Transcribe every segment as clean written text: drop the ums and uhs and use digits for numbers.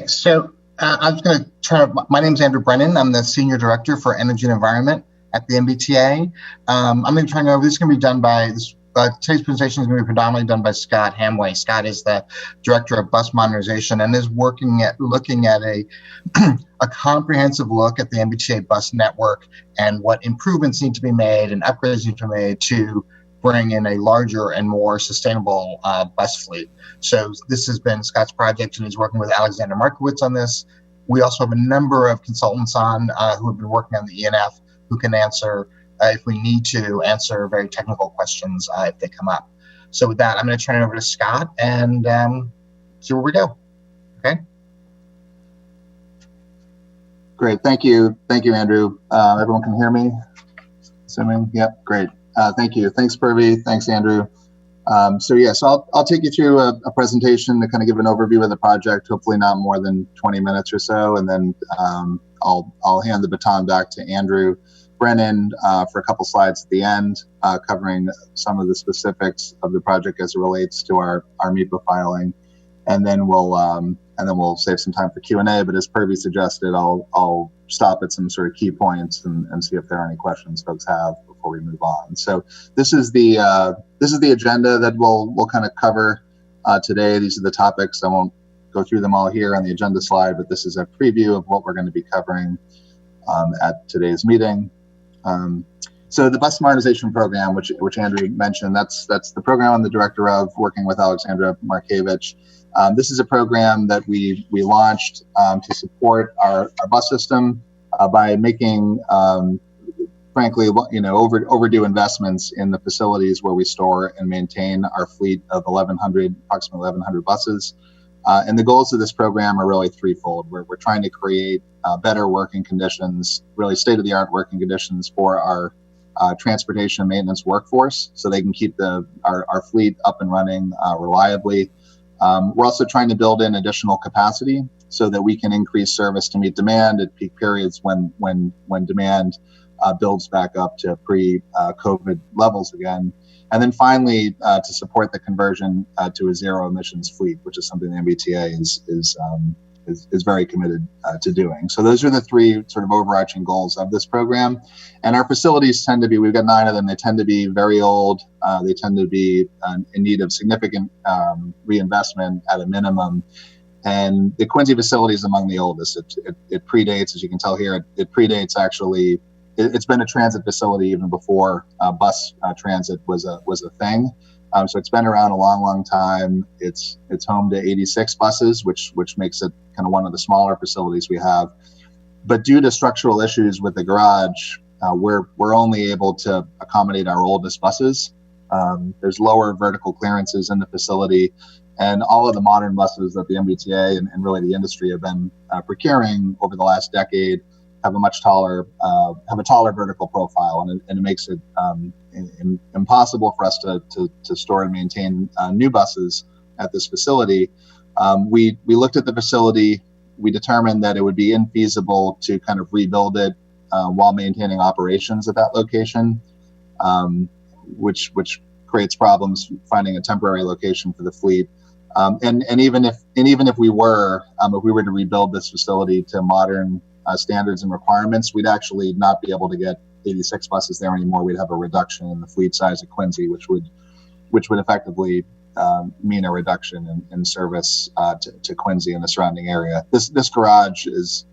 I was going to turn. My name is Andrew Brennan. I'm the Senior Director for Energy and Environment at the MBTA. I'm going to turn over. This is going to be done by today's presentation is going to be predominantly done by Scott Hamway. Scott is the Director of Bus Modernization and is looking at a a comprehensive look at the MBTA bus network and what improvements need to be made and upgrades need to be made to bring in a larger and more sustainable bus fleet. So this has been Scott's project, and he's working with Alexander Markowitz on this. We also have a number of consultants on who have been working on the ENF who can answer, if we need to, answer very technical questions if they come up. So with that, I'm going to turn it over to Scott and see where we go. Okay. Great. Thank you. Thank you, Andrew. Everyone can hear me? Assuming? Yep. Great. Thank you. Thanks, Purvi. Thanks, Andrew. So I'll take you through a presentation to kind of give an overview of the project, hopefully not more than 20 minutes or so, and then I'll hand the baton back to Andrew Brennan for a couple slides at the end, covering some of the specifics of the project as it relates to our MEPA filing, and then we'll save some time for Q&A. But as Purvi suggested, I'll stop at some sort of key points and see if there are any questions folks have before we move on. So this is the agenda that we'll kind of cover today. These are the topics. I won't go through them all here on the agenda slide, but this is a preview of what we're going to be covering at today's meeting. So the bus modernization program, which Andrew mentioned, that's the program I'm the director of, working with Alexandra Markevich. This is a program that we launched to support our bus system by making, frankly, overdue investments in the facilities where we store and maintain our fleet of approximately 1,100 buses. And the goals of this program are really threefold. We're trying to create better working conditions, really state-of-the-art working conditions for our transportation and maintenance workforce, so they can keep our fleet up and running reliably. We're also trying to build in additional capacity so that we can increase service to meet demand at peak periods when demand builds back up to pre-COVID levels again. And then finally, to support the conversion to a zero emissions fleet, which is something the MBTA is very committed to doing. So those are the three sort of overarching goals of this program. And our facilities tend to be, we've got 9 of them, they tend to be very old. They tend to be in need of significant reinvestment at a minimum. And the Quincy facility is among the oldest. It predates, as you can tell here, it predates actually, it's been a transit facility even before bus transit was a thing. So it's been around a long time. It's home to 86 buses, which makes it kind of one of the smaller facilities we have. But due to structural issues with the garage, we're only able to accommodate our oldest buses. There's lower vertical clearances in the facility, and all of the modern buses that the MBTA and really the industry have been procuring over the last decade have a taller vertical profile, and it makes it impossible for us to store and maintain new buses at this facility. We looked at the facility. We determined that it would be infeasible to kind of rebuild it while maintaining operations at that location, which creates problems finding a temporary location for the fleet. And even if we were to rebuild this facility to modern standards and requirements, we'd actually not be able to get 86 buses there anymore. We'd have a reduction in the fleet size at Quincy, which would effectively mean a reduction in service to Quincy and the surrounding area. This garage is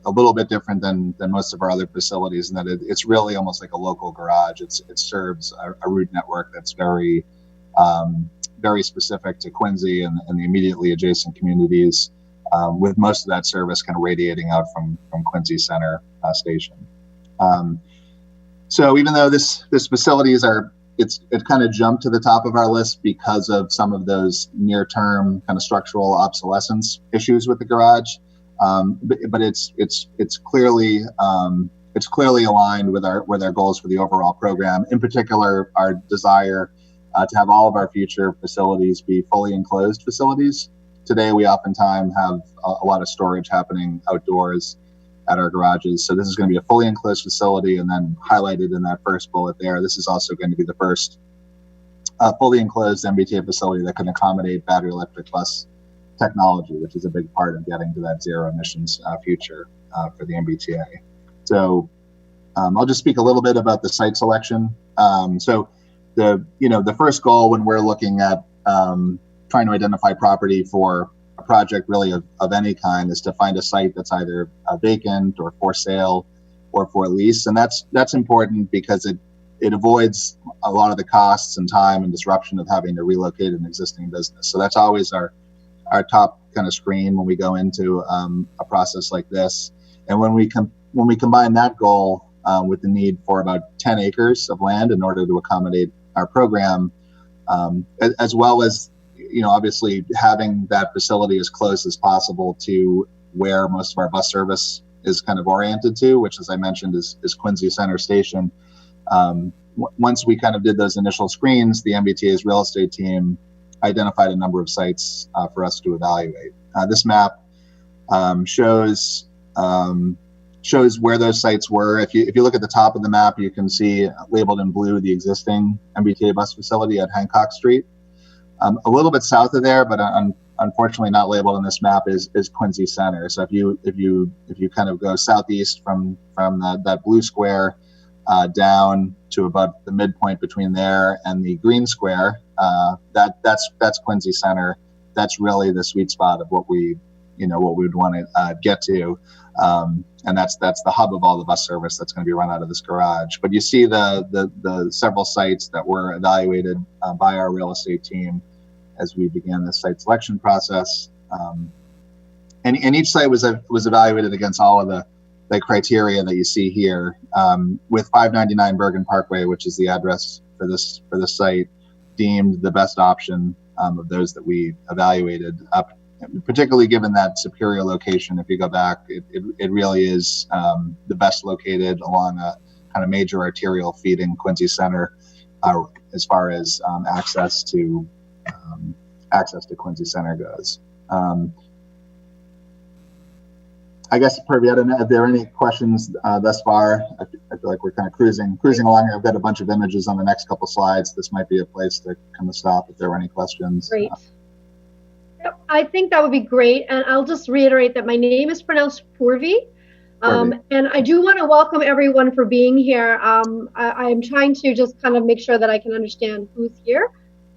a little bit different than most of our other facilities in that it's really almost like a local garage. It serves a route network that's very specific to Quincy and the immediately adjacent communities, with most of that service kind of radiating out from Quincy Center Station. So even though this facilities it kind of jumped to the top of our list because of some of those near-term kind of structural obsolescence issues with the garage, but it's clearly aligned with our goals for the overall program. In particular, our desire to have all of our future facilities be fully enclosed facilities. Today, we oftentimes have a lot of storage happening outdoors at our garages. So this is going to be a fully enclosed facility, and then highlighted in that first bullet there, this is also going to be the first fully enclosed MBTA facility that can accommodate battery electric bus technology, which is a big part of getting to that zero emissions future for the MBTA. So I'll just speak a little bit about the site selection. So the first goal when we're looking at trying to identify property for a project really of any kind is to find a site that's either vacant or for sale or for lease, and that's important because it avoids a lot of the costs and time and disruption of having to relocate an existing business. So that's always our top kind of screen when we go into a process like this. And when we combine that goal with the need for about 10 acres of land in order to accommodate our program, as well as obviously having that facility as close as possible to where most of our bus service is kind of oriented to, which, as I mentioned, is Quincy Center Station. Once we kind of did those initial screens, the MBTA's real estate team identified a number of sites for us to evaluate. This map shows where those sites were. If you look at the top of the map, you can see labeled in blue the existing MBTA bus facility at Hancock Street. A little bit south of there, but unfortunately not labeled on this map, is Quincy Center. So if you kind of go southeast from that blue square down to about the midpoint between there and the green square, that's Quincy Center. That's really the sweet spot of what we would want to get to, and that's the hub of all the bus service that's going to be run out of this garage. But you see the several sites that were evaluated by our real estate team as we began the site selection process, and each site was evaluated against all of the criteria that you see here, with 599 Bergen Parkway, which is the address for this site, deemed the best option of those that we evaluated, particularly given that superior location. If you go back, it really is the best located along a kind of major arterial feeding Quincy Center as far as access to Quincy Center goes. I guess, Purvi, I don't know if there are any questions thus far. I feel like we're kind of cruising along. I've got a bunch of images on the next couple slides. This might be a place to kind of stop if there are any questions. Great. I think that would be great. And I'll just reiterate that my name is pronounced Purvi. And I do want to welcome everyone for being here. I'm trying to just kind of make sure that I can understand who's here.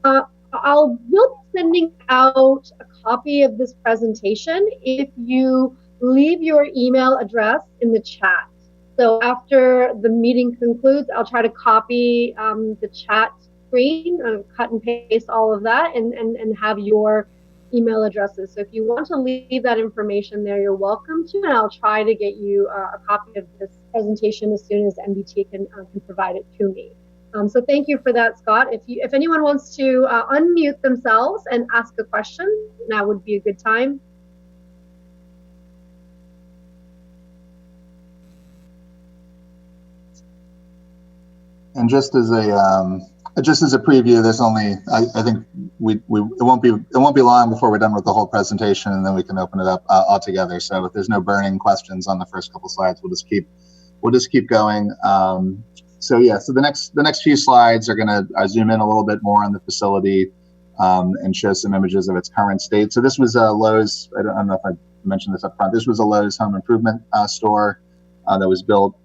We'll be sending out a copy of this presentation if you leave your email address in the chat. So after the meeting concludes, I'll try to copy the chat screen, cut and paste all of that, and have your email addresses. So if you want to leave that information there, you're welcome to, and I'll try to get you a copy of this presentation as soon as MBTA can provide it to me. So thank you for that, Scott. If anyone wants to unmute themselves and ask a question, now would be a good time. And just as a preview, there's only I think it won't be long before we're done with the whole presentation, and then we can open it up altogether. So if there's no burning questions on the first couple slides, we'll just keep going. So the next few slides are going to zoom in a little bit more on the facility and show some images of its current state. So this was a Lowe's. I don't know if I mentioned this up front. This was a Lowe's home improvement store that was built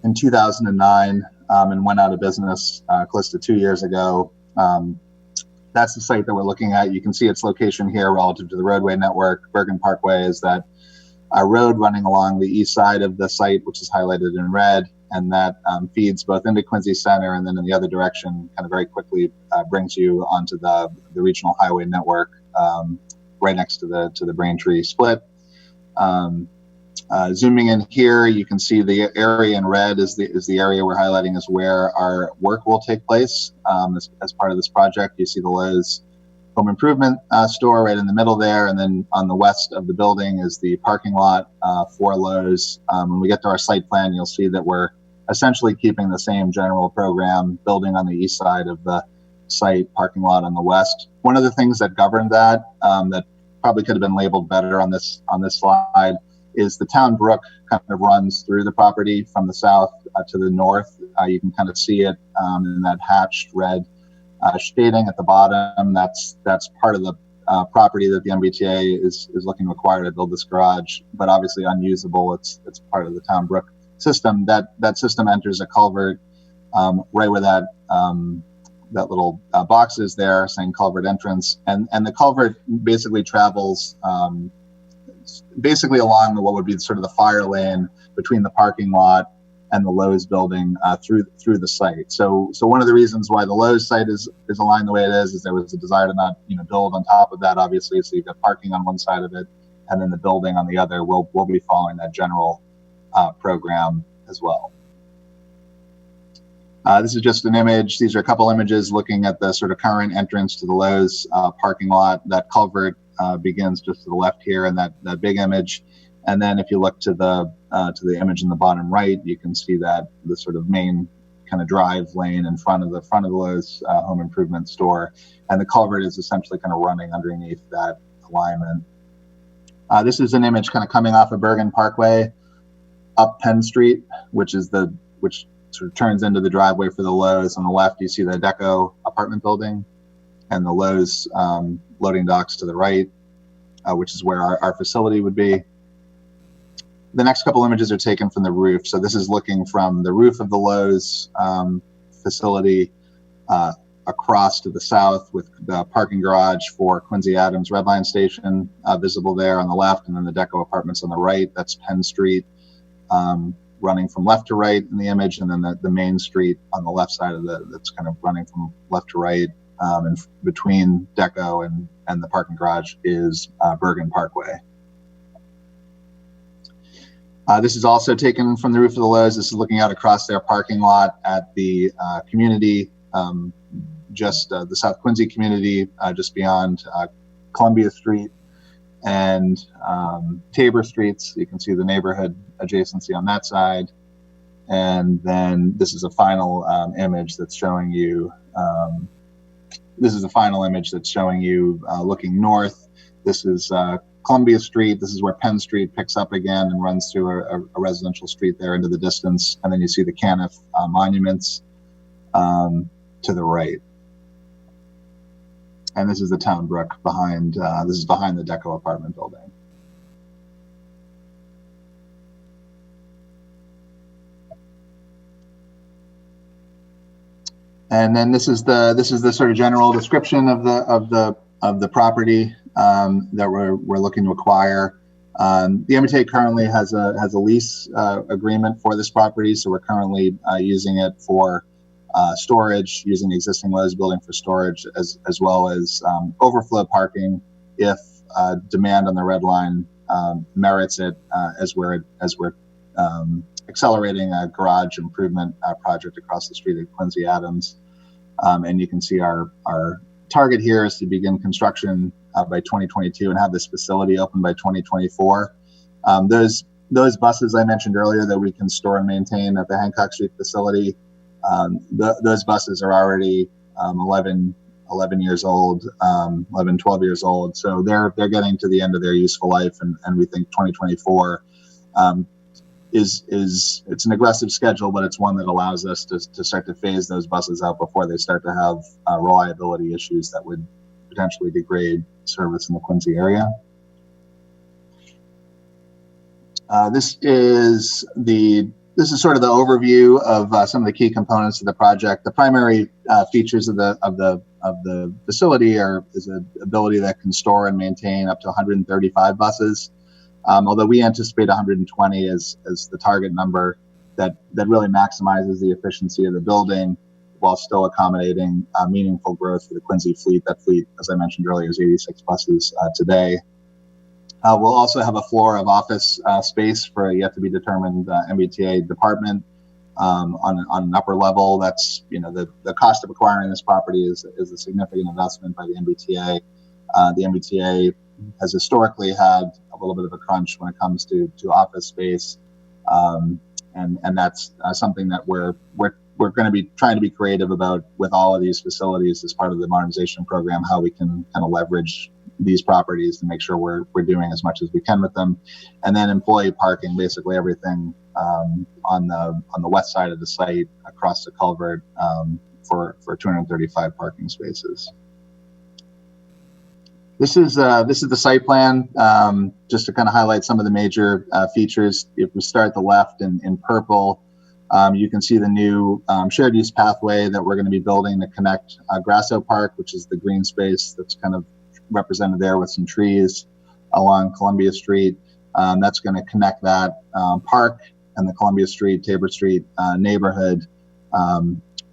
in 2009 and went out of business close to 2 years ago. That's the site that we're looking at. You can see its location here relative to the roadway network. Bergen Parkway is that road running along the east side of the site, which is highlighted in red, and that feeds both into Quincy Center and then in the other direction kind of very quickly brings you onto the regional highway network right next to the Braintree split. Zooming in here, you can see the area in red is the area we're highlighting as where our work will take place as part of this project. You see the Lowe's home improvement store right in the middle there, and then on the west of the building is the parking lot for Lowe's. When we get to our site plan, you'll see that we're essentially keeping the same general program, building on the east side of the site, parking lot on the west. One of the things that governed that probably could have been labeled better on this slide is the town brook kind of runs through the property from the south to the north. You can kind of see it in that hatched red shading at the bottom. That's part of property that the MBTA is looking to acquire to build this garage, but obviously unusable. It's part of the Town Brook system. That system enters a culvert right where that little box is there saying culvert entrance, and the culvert basically travels basically along what would be sort of the fire lane between the parking lot and the Lowe's building through the site. So one of the reasons why the Lowe's site is aligned the way it is there was a desire to not build on top of that, obviously. So you've got parking on one side of it, and then the building on the other. We'll be following that general program as well. This is just an image. These are a couple images looking at the sort of current entrance to the Lowe's parking lot. That culvert begins just to the left here in that big image. And then if you look to the image in the bottom right, you can see that the sort of main kind of drive lane in front of the Lowe's home improvement store. And the culvert is essentially kind of running underneath that alignment. This is an image kind of coming off of Bergen Parkway up Penn Street, which sort of turns into the driveway for the Lowe's. On the left, you see the Deco apartment building and the Lowe's loading docks to the right, which is where our facility would be. The next couple images are taken from the roof. So this is looking from the roof of the Lowe's facility across to the south with the parking garage for Quincy Adams Red Line Station visible there on the left, and then the Deco apartments on the right. That's Penn Street running from left to right in the image, and then the main street on the left side of that's kind of running from left to right. And between Deco and the parking garage is Bergen Parkway. This is also taken from the roof of the Lowe's. This is looking out across their parking lot at the community, just the South Quincy community, just beyond Columbia Street and Tabor Streets. You can see the neighborhood adjacency on that side. And then this is a final image that's showing you. Looking north. This is Columbia Street. This is where Penn Street picks up again and runs through a residential street there into the distance. And then you see the Caniff monuments to the right. And this is the Town Brook behind, this is behind the Deco apartment building. And then this is the sort of general description of the property that we're looking to acquire. The MBTA currently has a lease agreement for this property, so we're currently using it for storage, using the existing Lowe's building for storage, as well as overflow parking if demand on the Red Line merits it, as we're accelerating a garage improvement project across the street at Quincy Adams. And you can see our target here is to begin construction by 2022 and have this facility open by 2024. Those buses I mentioned earlier that we can store and maintain at the Hancock Street facility, those buses are already 11 years old, 12 years old. So they're getting to the end of their useful life, and we think 2024 it's an aggressive schedule, but it's one that allows us to start to phase those buses out before they start to have reliability issues that would potentially degrade service in the Quincy area. This is sort of the overview of some of the key components of the project. The primary features of the facility is an ability that can store and maintain up to 135 buses. Although we anticipate 120 as the target number that really maximizes the efficiency of the building while still accommodating meaningful growth for the Quincy fleet. That fleet, as I mentioned earlier, is 86 buses today. We'll also have a floor of office space for a yet to be determined MBTA department on an upper level. That's, the cost of acquiring this property is a significant investment by the MBTA. The MBTA has historically had a little bit of a crunch when it comes to office space, and that's something that we're going to be trying to be creative about with all of these facilities as part of the modernization program, how we can kind of leverage these properties to make sure we're doing as much as we can with them. And then employee parking, basically everything on the west side of the site across the culvert for 235 parking spaces. This is the site plan, just to kind of highlight some of the major features. If we start at the left in purple, you can see the new shared use pathway that we're going to be building to connect Grasso Park, which is the green space that's kind of represented there with some trees along Columbia Street. That's going to connect that park and the Columbia Street, Tabor Street neighborhood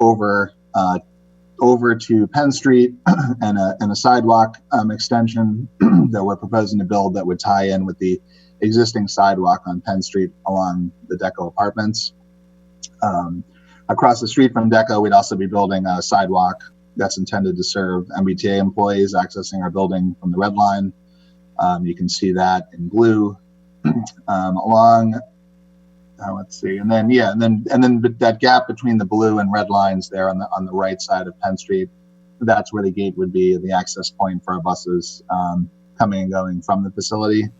over to Penn Street and a sidewalk extension that we're proposing to build that would tie in with the existing sidewalk on Penn Street along the Deco Apartments. Across the street from Deco, we'd also be building a sidewalk that's intended to serve MBTA employees accessing our building from the Red Line. You can see that in blue along. Let's see, and then that gap between the blue and red lines there on the right side of Penn Street, that's where the gate would be, the access point for our buses coming and going from the facility.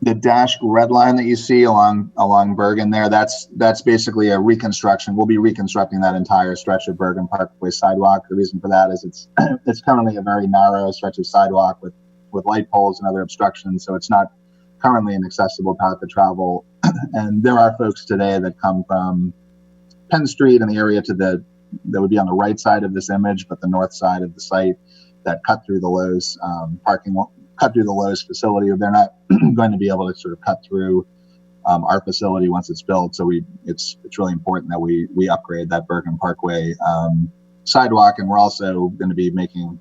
The dashed red line that you see along Bergen there, that's basically a reconstruction. We'll be reconstructing that entire stretch of Bergen Parkway sidewalk. The reason for that is it's currently a very narrow stretch of sidewalk with light poles and other obstructions, so it's not currently an accessible path to travel. And there are folks today that come from Penn Street and the area that would be on the right side of this image, but the north side of the site, that cut through the Lowe's cut through the Lowe's facility. They're not going to be able to sort of cut through our facility once it's built. So it's really important that we upgrade that Bergen Parkway sidewalk, and we're also going to be making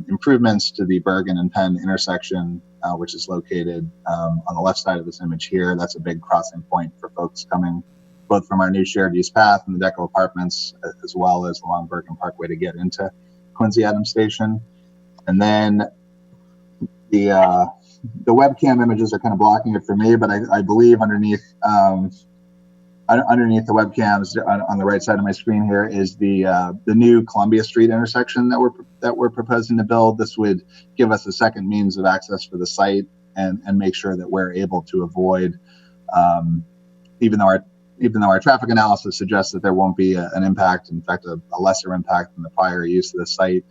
improvements to the Bergen and Penn intersection, which is located on the left side of this image here. That's a big crossing point for folks coming both from our new shared use path and the Deco Apartments, as well as along Bergen Parkway to get into Quincy Adams Station. And then the webcam images are kind of blocking it for me, but I believe underneath the webcams on the right side of my screen here is the new Columbia Street intersection that we're proposing to build. This would give us a second means of access for the site and make sure that we're able to avoid, even though our traffic analysis suggests that there won't be an impact, in fact, a lesser impact than the prior use of the site,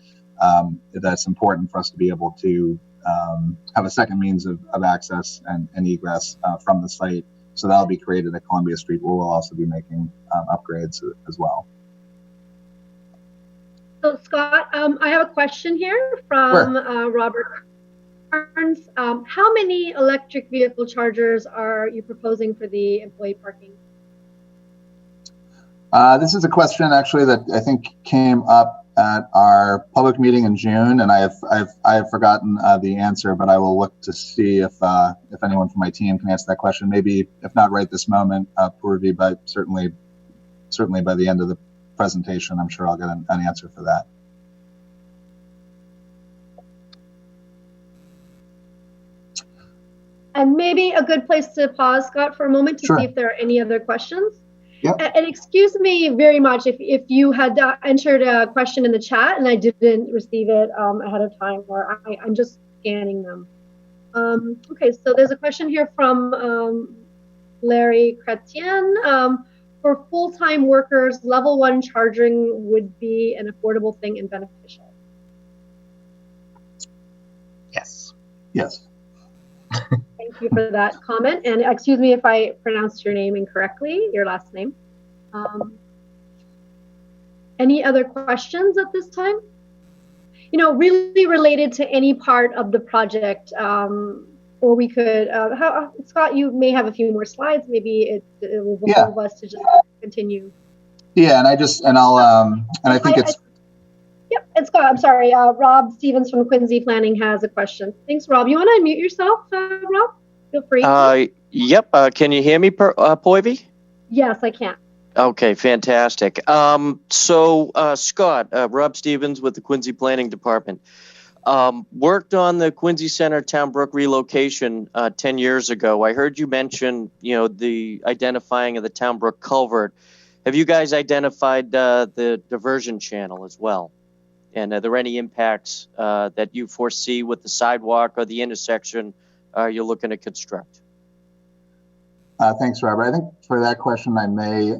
that's important for us to be able to have a second means of access and egress from the site. So that'll be created at Columbia Street, where we'll also be making upgrades as well. So Scott, I have a question here from Robert Barnes. How many electric vehicle chargers are you proposing for the employee parking? This is a question actually that I think came up at our public meeting in June, and I have forgotten the answer, but I will look to see if anyone from my team can answer that question. Maybe if not right this moment, Purvi, but certainly by the end of the presentation, I'm sure I'll get an answer for that. And maybe a good place to pause, Scott, for a moment to Sure. see if there are any other questions. Yep. And excuse me very much if you had entered a question in the chat and I didn't receive it ahead of time, or I'm just scanning them. Okay, so there's a question here from Larry Chrétien. For full-time workers, level 1 charging would be an affordable thing and beneficial. Yes. Yes. Thank you for that comment. And excuse me if I pronounced your name incorrectly, your last name. Any other questions at this time? You know, really related to any part of the project, or we could, Scott, you may have a few more slides. Maybe it will behoove us to just continue. Yeah, and I think it's. Yep, and Scott, I'm sorry, Rob Stevens from Quincy Planning has a question. Thanks, Rob. You want to unmute yourself, Rob? Feel free. Yep. Can you hear me, Poivy? Yes, I can. Okay, fantastic. So, Scott, Rob Stevens with the Quincy Planning Department, worked on the Quincy Center Town Brook relocation 10 years ago. I heard you mention, the identifying of the Town Brook culvert. Have you guys identified the diversion channel as well? And are there any impacts that you foresee with the sidewalk or the intersection you're looking to construct? Thanks, Robert. I think for that question, I may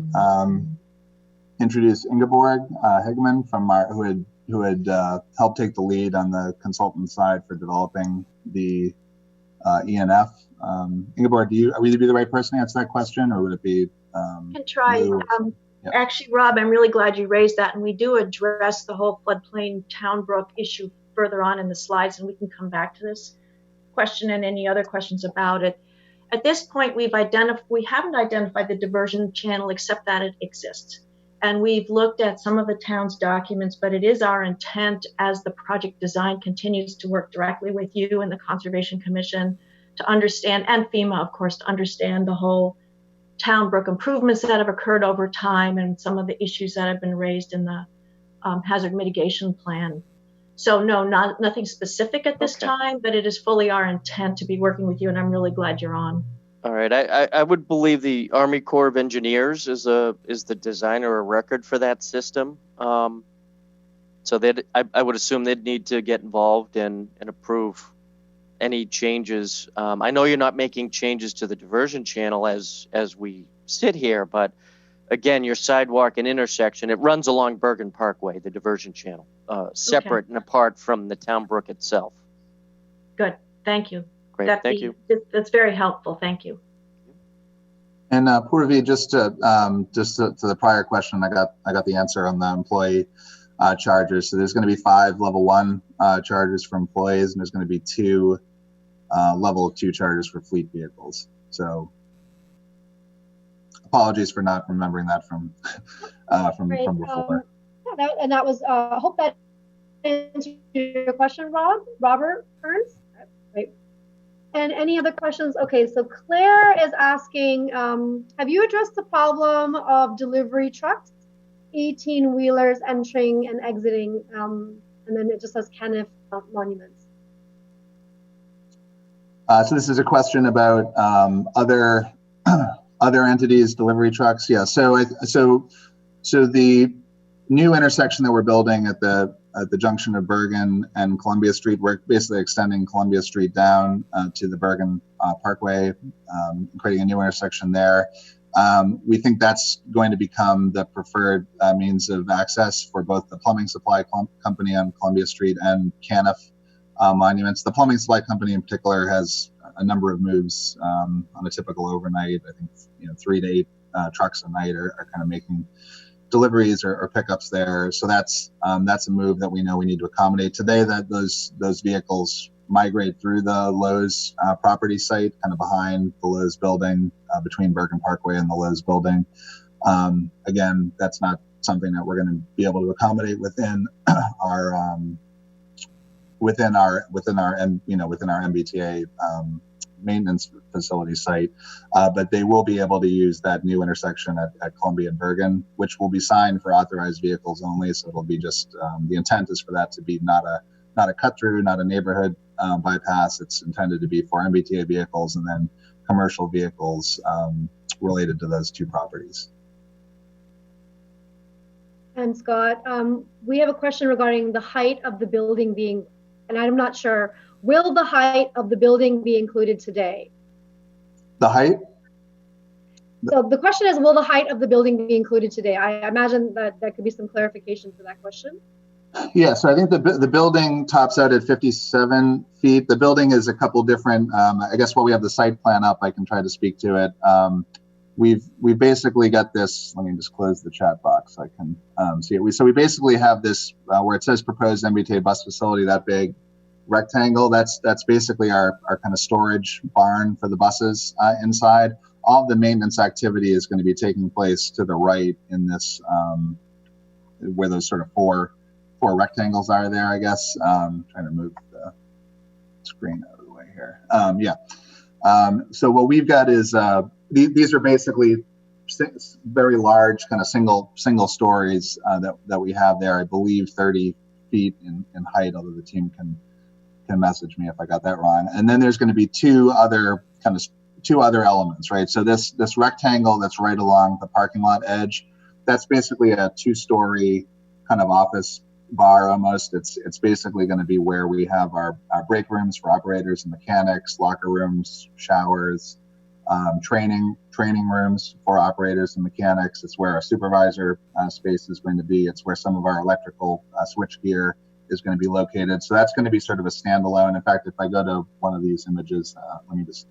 introduce Ingeborg Hegman who had helped take the lead on the consultant side for developing the ENF. Ingeborg, would you be the right person to answer that question, or would it be? Can try. Lou? Yeah. Actually, Rob, I'm really glad you raised that, and we do address the whole floodplain Town Brook issue further on in the slides, and we can come back to this question and any other questions about it. At this point, we haven't identified the diversion channel except that it exists. And we've looked at some of the town's documents, but it is our intent as the project design continues to work directly with you and the Conservation Commission to understand, and FEMA, of course, to understand the whole Town Brook improvements that have occurred over time and some of the issues that have been raised in the hazard mitigation plan. So no, nothing specific at this time, but it is fully our intent to be working with you, and I'm really glad you're on. All right, I would believe the Army Corps of Engineers is the designer of record for that system. So I would assume they'd need to get involved and approve any changes. I know you're not making changes to the diversion channel as we sit here, but again, your sidewalk and intersection, it runs along Bergen Parkway, the diversion channel, separate and apart from the Town Brook itself. Good, thank you. Great, thank you. That's very helpful, thank you. And Purvi, just to the prior question, I got the answer on the employee charges. So there's going to be 5 level 1 charges for employees, and there's going to be 2 level 2 charges for fleet vehicles. So apologies for not remembering that from before. Yeah, that was. Hope that answered your question, Robert Burns. Great. And any other questions? Okay, so Claire is asking, have you addressed the problem of delivery trucks, 18-wheelers entering and exiting? And then it just says Kenneth Monuments. So this is a question about other entities, delivery trucks. Yeah. So the new intersection that we're building at the junction of Bergen and Columbia Street, we're basically extending Columbia Street down to the Bergen Parkway, creating a new intersection there. We think that's going to become the preferred means of access for both the plumbing supply company on Columbia Street and Caniff Monuments. The plumbing supply company in particular has a number of moves on a typical overnight. I think 3 to 8 trucks a night are kind of making deliveries or pickups there. So that's a move that we know we need to accommodate today. That those vehicles migrate through the Lowe's property site, kind of behind the Lowe's building, between Bergen Parkway and the Lowe's building. Again, that's not something that we're going to be able to accommodate within our MBTA maintenance facility site, but they will be able to use that new intersection at Columbia and Bergen, which will be signed for authorized vehicles only. So it'll be just the intent is for that to be not a cut through, not a neighborhood bypass. It's intended to be for MBTA vehicles and then commercial vehicles related to those 2 properties. And Scott, we have a question regarding the height of the building being, and I'm not sure, will the height of the building be included today? The height? So the question is, will the height of the building be included today? I imagine that there could be some clarification for that question. Yeah, so I think the building tops out at 57 feet. The building is a couple different, I guess while we have the site plan up, I can try to speak to it. We've basically got this, let me just close the chat box so I can see it. So we basically have this where it says proposed MBTA bus facility, that big rectangle. That's basically our kind of storage barn for the buses inside. All the maintenance activity is going to be taking place to the right in this, where those sort of four rectangles are there, I guess. Trying to move the screen out of the way here. So what we've got is, these are basically very large kind of single stories that we have there. I believe 30 feet in height, although the team can message me if I got that wrong. And then there's going to be two other elements, right? So this rectangle that's right along the parking lot edge, that's basically a 2-story kind of office bar almost. It's basically going to be where we have our break rooms for operators and mechanics, locker rooms, showers, training rooms for operators and mechanics. It's where our supervisor space is going to be. It's where some of our electrical switch gear is going to be located. So that's going to be sort of a standalone. In fact, if I go to one of these images, let me just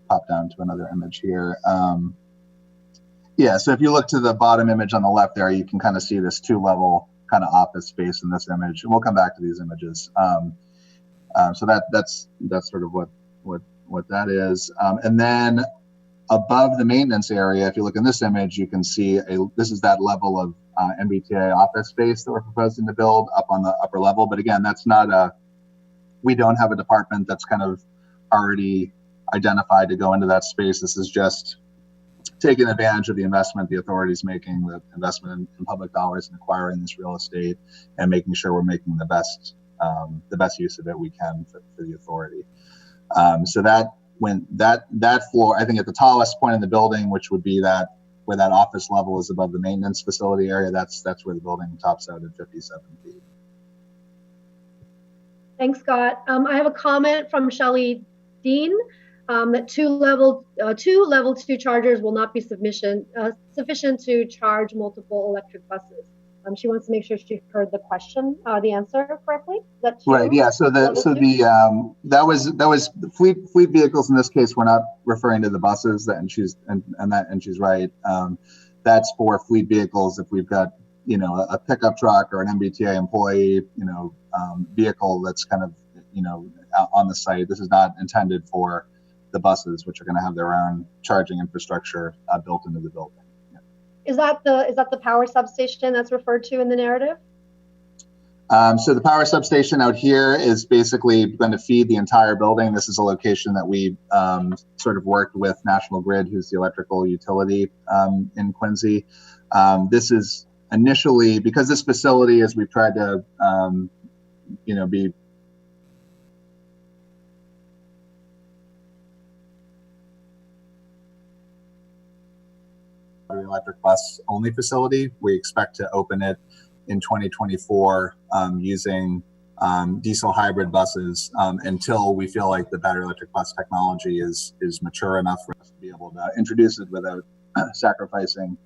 pop down to another image here. Yeah, so if you look to the bottom image on the left there, you can kind of see this 2-level kind of office space in this image, and we'll come back to these images. So that's sort of what that is. And then above the maintenance area, if you look in this image, you can see this is that level of MBTA office space that we're proposing to build up on the upper level. But again, that's not we don't have a department that's kind of already identified to go into that space. This is just taking advantage of the investment the authority's making, the investment in public dollars in acquiring this real estate, and making sure we're making the best use of it we can for the authority. So that floor, I think at the tallest point in the building, which would be where that office level is above the maintenance facility area, that's where the building tops out at 57 feet. Thanks, Scott. I have a comment from Shelley Dean that two level 2 chargers will not be sufficient to charge multiple electric buses. She wants to make sure she heard the question, the answer correctly. Is that true? Right. Yeah. So that was fleet vehicles in this case. We're not referring to the buses, and she's right. That's for fleet vehicles. If we've got a pickup truck or an MBTA employee vehicle that's kind of on the site. This is not intended for the buses, which are going to have their own charging infrastructure built into the building. Is that the power substation that's referred to in the narrative? So the power substation out here is basically going to feed the entire building. This is a location that we sort of worked with National Grid, who's the electrical utility in Quincy. This is initially, because this facility, as we've tried to be electric bus only facility. We expect to open it in 2024 using diesel hybrid buses until we feel like the battery electric bus technology is mature enough for us to be able to introduce it without sacrificing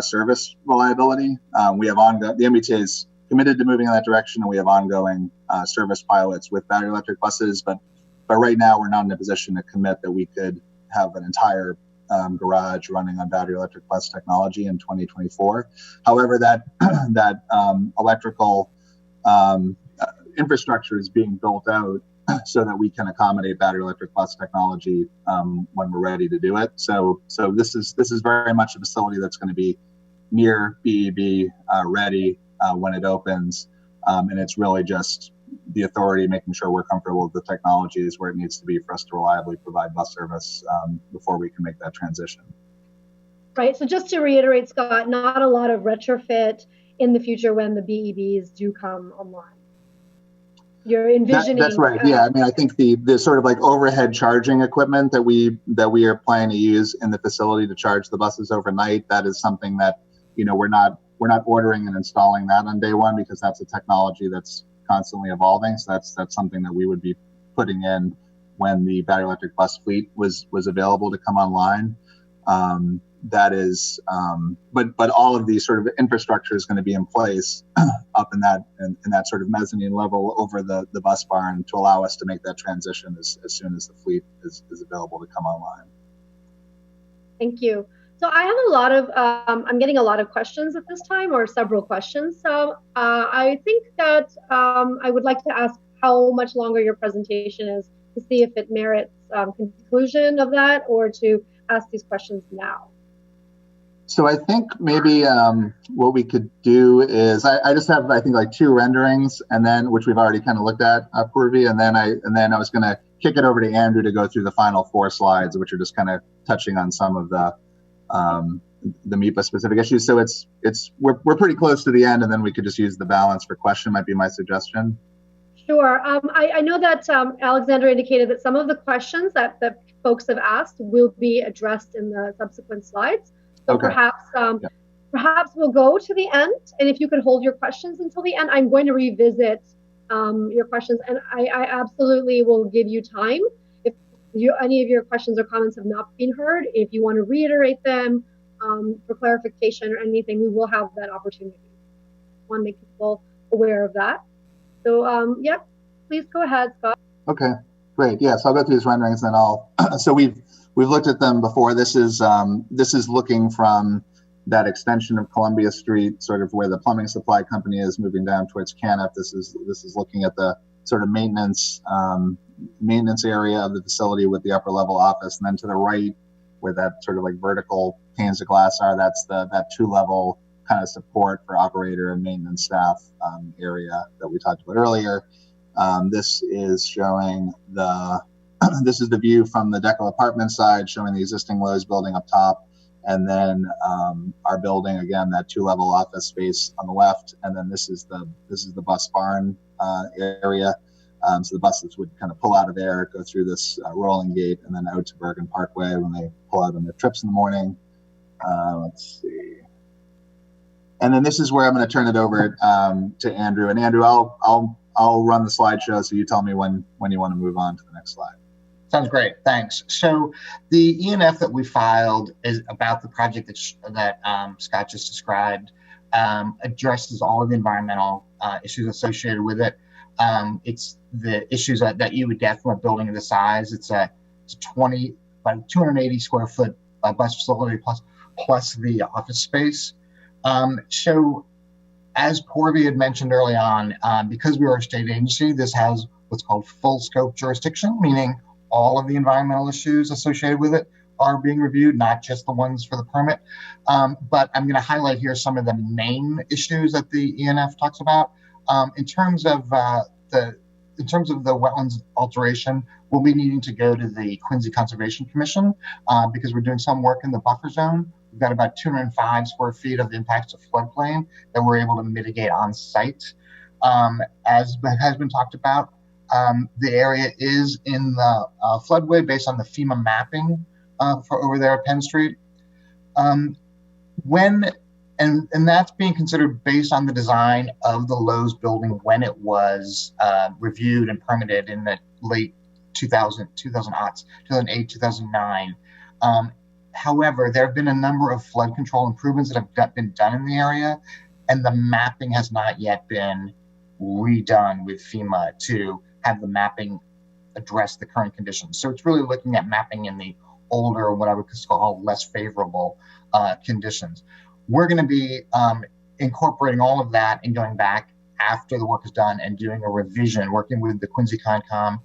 service reliability. We have the MBTA is committed to moving in that direction, and we have ongoing service pilots with battery electric buses. But right now, we're not in a position to commit that we could have an entire garage running on battery electric bus technology in 2024. However, that electrical infrastructure is being built out so that we can accommodate battery electric bus technology when we're ready to do it. So this is very much a facility that's going to be near BEB ready when it opens, and it's really just the authority making sure we're comfortable with the technology is where it needs to be for us to reliably provide bus service before we can make that transition. Right. So just to reiterate, Scott, not a lot of retrofit in the future when the BEBs do come online. You're envisioning. That's right. Yeah. I mean, I think the sort of like overhead charging equipment that we are planning to use in the facility to charge the buses overnight, that is something that we're not ordering and installing that on day one, because that's a technology that's constantly evolving. So that's something that we would be putting in when the battery electric bus fleet was available to come online. That is, but all of these sort of infrastructure is going to be in place up in that sort of mezzanine level over the bus barn to allow us to make that transition as soon as the fleet is available to come online. Thank you. So I have a lot of, I'm getting a lot of questions at this time, or several questions. So I think that I would like to ask how much longer your presentation is to see if it merits conclusion of that, or to ask these questions now. So I think maybe what we could do is I just have, I think, like 2 renderings, and then which we've already kind of looked at, Purvi, and then I was going to kick it over to Andrew to go through the final 4 slides, which are just kind of touching on some of the MEPA specific issues. So we're pretty close to the end, and then we could just use the balance for question, might be my suggestion. Sure. I know that Alexandra indicated that some of the questions that folks have asked will be addressed in the subsequent slides. So okay. Perhaps we'll go to the end, and if you could hold your questions until the end, I'm going to revisit your questions, and I absolutely will give you time. If any of your questions or comments have not been heard, if you want to reiterate them for clarification or anything, we will have that opportunity. I want to make people aware of that. So, yep, please go ahead, Scott. Okay, great. Yeah, so I'll go through these renderings and then I'll. So we've looked at them before. This is looking from that extension of Columbia Street, sort of where the plumbing supply company is, moving down towards Canop. This is looking at the sort of maintenance area of the facility with the upper level office, and then to the right, where that sort of like vertical panes of glass are, that's that 2-level kind of support for operator and maintenance staff area that we talked about earlier. This is showing this is the view from the Deco apartment side, showing the existing Lowe's building up top, and then our building, again, that 2-level office space on the left, and then this is the bus barn area. So the buses would kind of pull out of there, go through this rolling gate, and then out to Bergen Parkway when they pull out on their trips in the morning. Let's see. And then this is where I'm going to turn it over to Andrew. And Andrew, I'll run the slideshow, so you tell me when you want to move on to the next slide. Sounds great. Thanks. So the ENF that we filed is about the project that Scott just described, addresses all of the environmental issues associated with it. It's the issues that you would get from a building of the size. It's a 280 square foot bus facility plus the office space. So as Porvy had mentioned early on, because we are a state agency, this has what's called full scope jurisdiction, meaning all of the environmental issues associated with it are being reviewed, not just the ones for the permit. But I'm going to highlight here some of the main issues that the ENF talks about. In terms of the wetlands alteration, we'll be needing to go to the Quincy Conservation Commission because we're doing some work in the buffer zone. We've got about 205 square feet of impacts to floodplain that we're able to mitigate on site. As has been talked about, the area is in the floodway based on the FEMA mapping for over there at Penn Street. And that's being considered based on the design of the Lowe's building when it was reviewed and permitted in the late 2008, 2009. However, there have been a number of flood control improvements that have been done in the area, and the mapping has not yet been redone with FEMA to have the mapping address the current conditions. So it's really looking at mapping in the older, what I would call less favorable conditions. We're going to be incorporating all of that and going back after the work is done and doing a revision, working with the Quincy Concom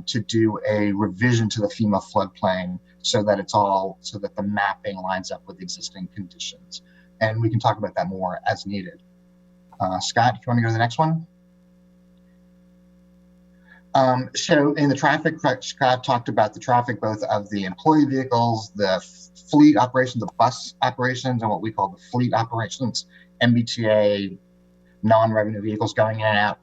to do a revision to the FEMA floodplain so that the mapping lines up with existing conditions. And we can talk about that more as needed. Scott, if you want to go to the next one. So in the traffic, Scott talked about the traffic, both of the employee vehicles, the fleet operations, the bus operations, and what we call the fleet operations, MBTA, non-revenue vehicles going in and out.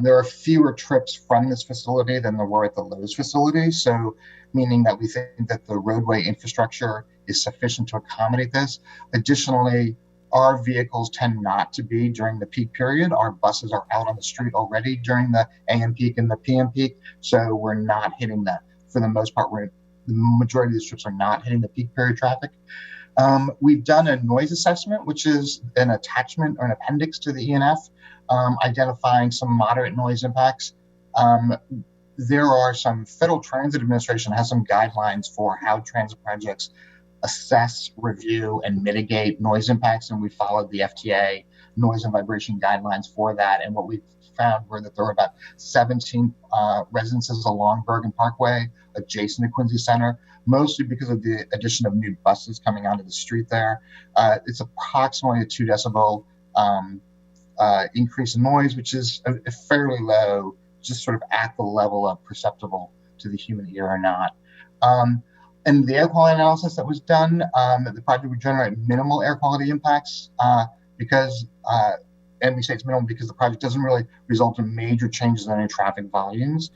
There are fewer trips from this facility than there were at the Lowe's facility. So meaning that we think that the roadway infrastructure is sufficient to accommodate this. Additionally, our vehicles tend not to be during the peak period. Our buses are out on the street already during the AM peak and the PM peak. So we're not hitting that. For the most part, the majority of these trips are not hitting the peak period traffic. We've done a noise assessment, which is an attachment or an appendix to the ENF, identifying some moderate noise impacts. There are some Federal Transit Administration has some guidelines for how transit projects assess, review, and mitigate noise impacts, and we followed the FTA noise and vibration guidelines for that. And what we found were that there were about 17 residences along Bergen Parkway adjacent to Quincy Center, mostly because of the addition of new buses coming onto the street there. It's approximately a 2 decibel increase in noise, which is a fairly low, just sort of at the level of perceptible to the human ear or not. And the air quality analysis that was done, the project would generate minimal air quality impacts and we say it's minimal because the project doesn't really result in major changes in any traffic volumes.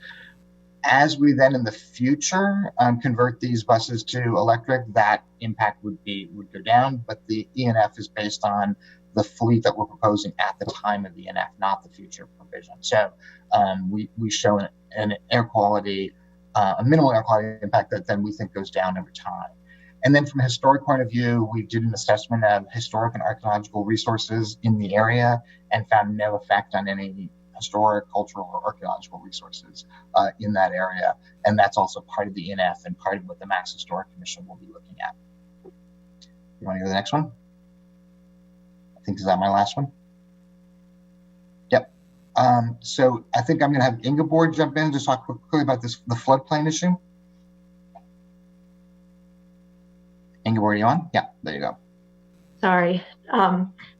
As we then in the future convert these buses to electric, that impact would go down, but the ENF is based on the fleet that we're proposing at the time of the ENF, not the future provision. So we show an air quality a minimal air quality impact that then we think goes down over time. And then from a historic point of view, we did an assessment of historic and archaeological resources in the area and found no effect on any historic, cultural, or archaeological resources in that area. And that's also part of the NF and part of what the Max Historic Commission will be looking at. You want to go to the next one? I think, is that my last one? Yep. So I think I'm going to have Ingeborg jump in and just talk quickly about the floodplain issue. Ingeborg, are you on? Yeah, there you go. Sorry.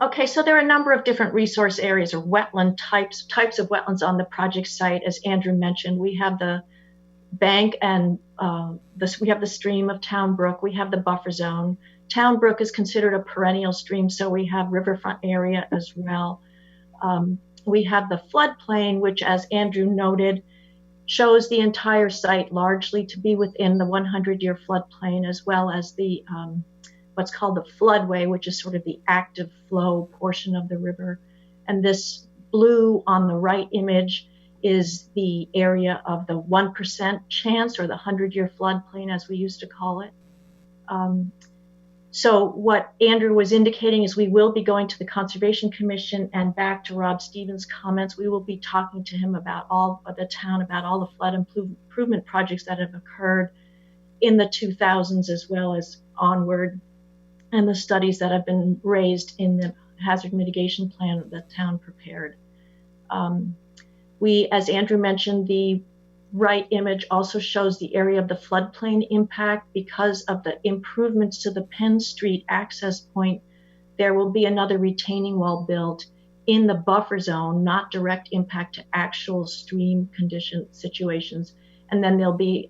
Okay, so there are a number of different resource areas or wetland types of wetlands on the project site. As Andrew mentioned, we have the bank and we have the stream of Town Brook. We have the buffer zone. Town Brook is considered a perennial stream, so we have riverfront area as well. We have the floodplain, which, as Andrew noted, shows the entire site largely to be within the 100-year floodplain, as well as the what's called the floodway, which is sort of the active flow portion of the river. And this blue on the right image is the area of the 1% chance, or the 100-year floodplain, as we used to call it. So what Andrew was indicating is we will be going to the Conservation Commission, and back to Rob Stevens' comments, we will be talking to him about all of the town, about all the flood improvement projects that have occurred in the 2000s as well as onward, and the studies that have been raised in the hazard mitigation plan that the town prepared. We, as Andrew mentioned, the right image also shows the area of the floodplain impact. Because of the improvements to the Penn Street access point, there will be another retaining wall built in the buffer zone, not direct impact to actual stream condition situations. And then there'll be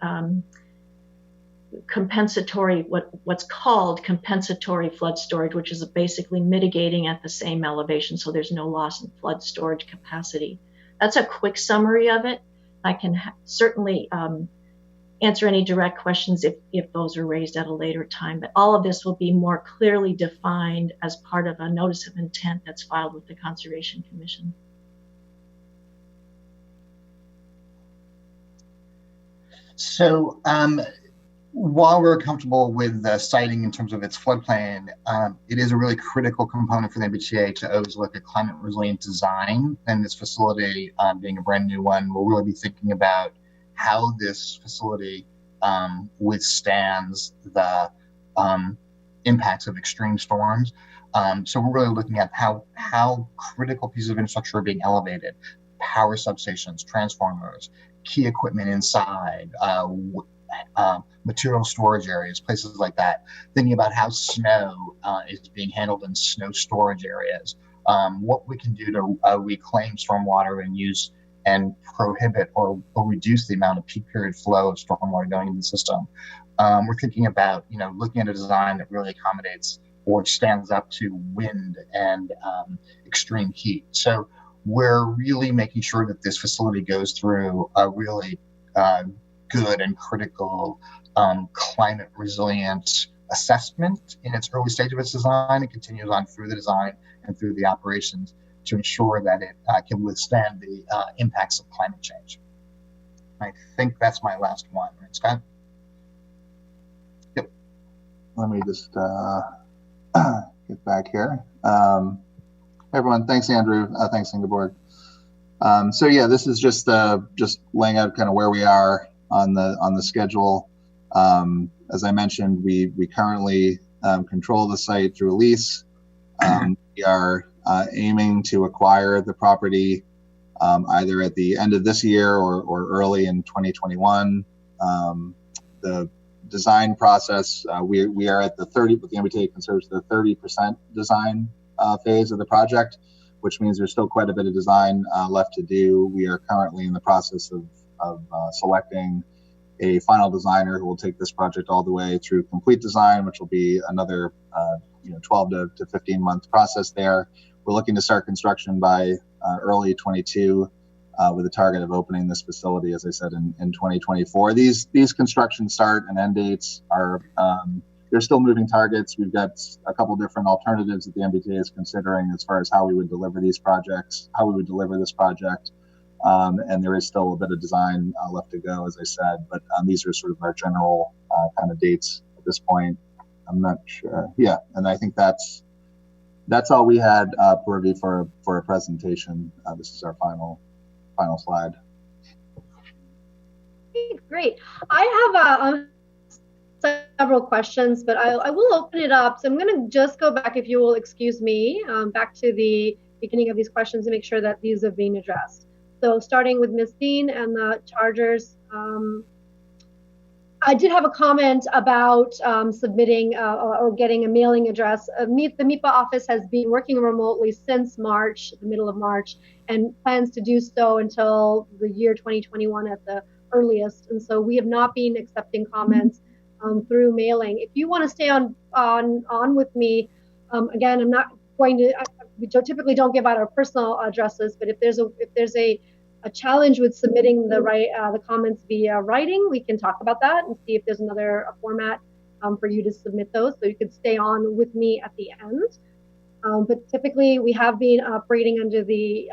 compensatory, what's called compensatory flood storage, which is basically mitigating at the same elevation, so there's no loss in flood storage capacity. That's a quick summary of it. I can certainly answer any direct questions if those are raised at a later time, but all of this will be more clearly defined as part of a notice of intent that's filed with the Conservation Commission. So while we're comfortable with the siting in terms of its floodplain, it is a really critical component for the MBTA to always look at climate resilient design. And this facility, being a brand new one, we'll really be thinking about how this facility withstands the impacts of extreme storms. So we're really looking at how critical pieces of infrastructure are being elevated: power substations, transformers, key equipment inside, material storage areas, places like that. Thinking about how snow is being handled in snow storage areas, what we can do to reclaim stormwater and use and prohibit or reduce the amount of peak period flow of stormwater going into the system. We're thinking about, looking at a design that really accommodates or stands up to wind and extreme heat. So we're really making sure that this facility goes through a really good and critical climate resilient assessment in its early stage of its design. It continues on through the design and through the operations to ensure that it can withstand the impacts of climate change. I think that's my last one, right, Scott? Yep. Let me just get back here. Everyone, thanks, Andrew. Thanks, Ingeborg. So yeah, this is just laying out kind of where we are on the schedule. As I mentioned, we currently control the site through a lease. We are aiming to acquire the property either at the end of this year or early in 2021. The design process, we are at the 30, with the MBTA conserves the 30% design phase of the project, which means there's still quite a bit of design left to do. We are currently in the process of selecting a final designer who will take this project all the way through complete design, which will be another 12 to 15 month process there. We're looking to start construction by early 22 with a target of opening this facility, as I said, in 2024. These construction start and end dates are they're still moving targets. We've got a couple different alternatives that the MBTA is considering as far as how we would deliver these projects, how we would deliver this project. And there is still a bit of design left to go, as I said, but these are sort of our general kind of dates at this point. I'm not sure. Yeah, and I think that's all we had, Purvi, for a presentation. This is our final slide. Great. I have several questions, but I will open it up. So I'm going to just go back, if you will excuse me, back to the beginning of these questions to make sure that these are being addressed. So starting with Ms. Dean and the chargers. I did have a comment about submitting or getting a mailing address. The MIPA office has been working remotely since March, the middle of March, and plans to do so until the year 2021 at the earliest. And so we have not been accepting comments through mailing. If you want to stay on with me, again, I'm not going to. We typically don't give out our personal addresses, but if there's a challenge with submitting the comments via writing, we can talk about that and see if there's another format for you to submit those, so you could stay on with me at the end. But typically, we have been operating under the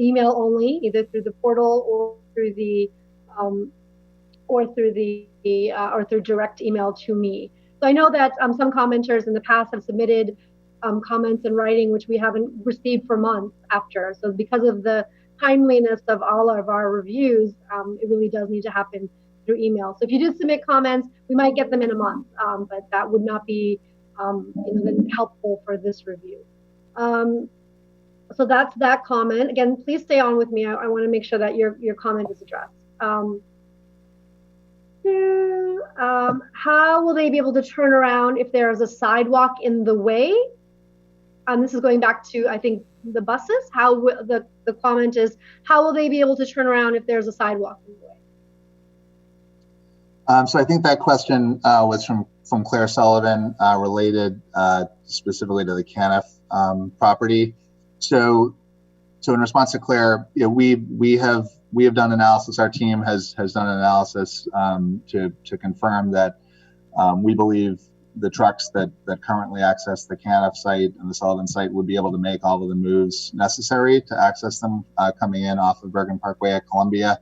email only, either through the portal or through through direct email to me. So I know that some commenters in the past have submitted comments in writing, which we haven't received for months after. So because of the timeliness of all of our reviews, it really does need to happen through email. So if you do submit comments, we might get them in a month, but that would not be helpful for this review. So that's that comment. Again, please stay on with me. I want to make sure that your comment is addressed. How will they be able to turn around if there is a sidewalk in the way? This is going back to, I think, the buses. How the comment is, how will they be able to turn around if there's a sidewalk in the way? So I think that question was from Claire Sullivan, related specifically to the Caniff property. So in response to Claire, we have done analysis. Our team has done an analysis to confirm that we believe the trucks that currently access the Caniff site and the Sullivan site would be able to make all of the moves necessary to access them coming in off of Bergen Parkway at Columbia.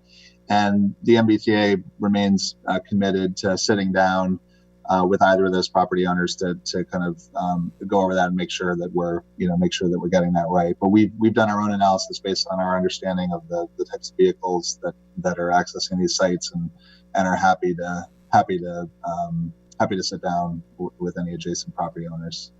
And the MBTA remains committed to sitting down with either of those property owners to kind of go over that and make sure that we're getting that right. But we've done our own analysis based on our understanding of the types of vehicles that are accessing these sites and are happy to sit down with any adjacent property owners.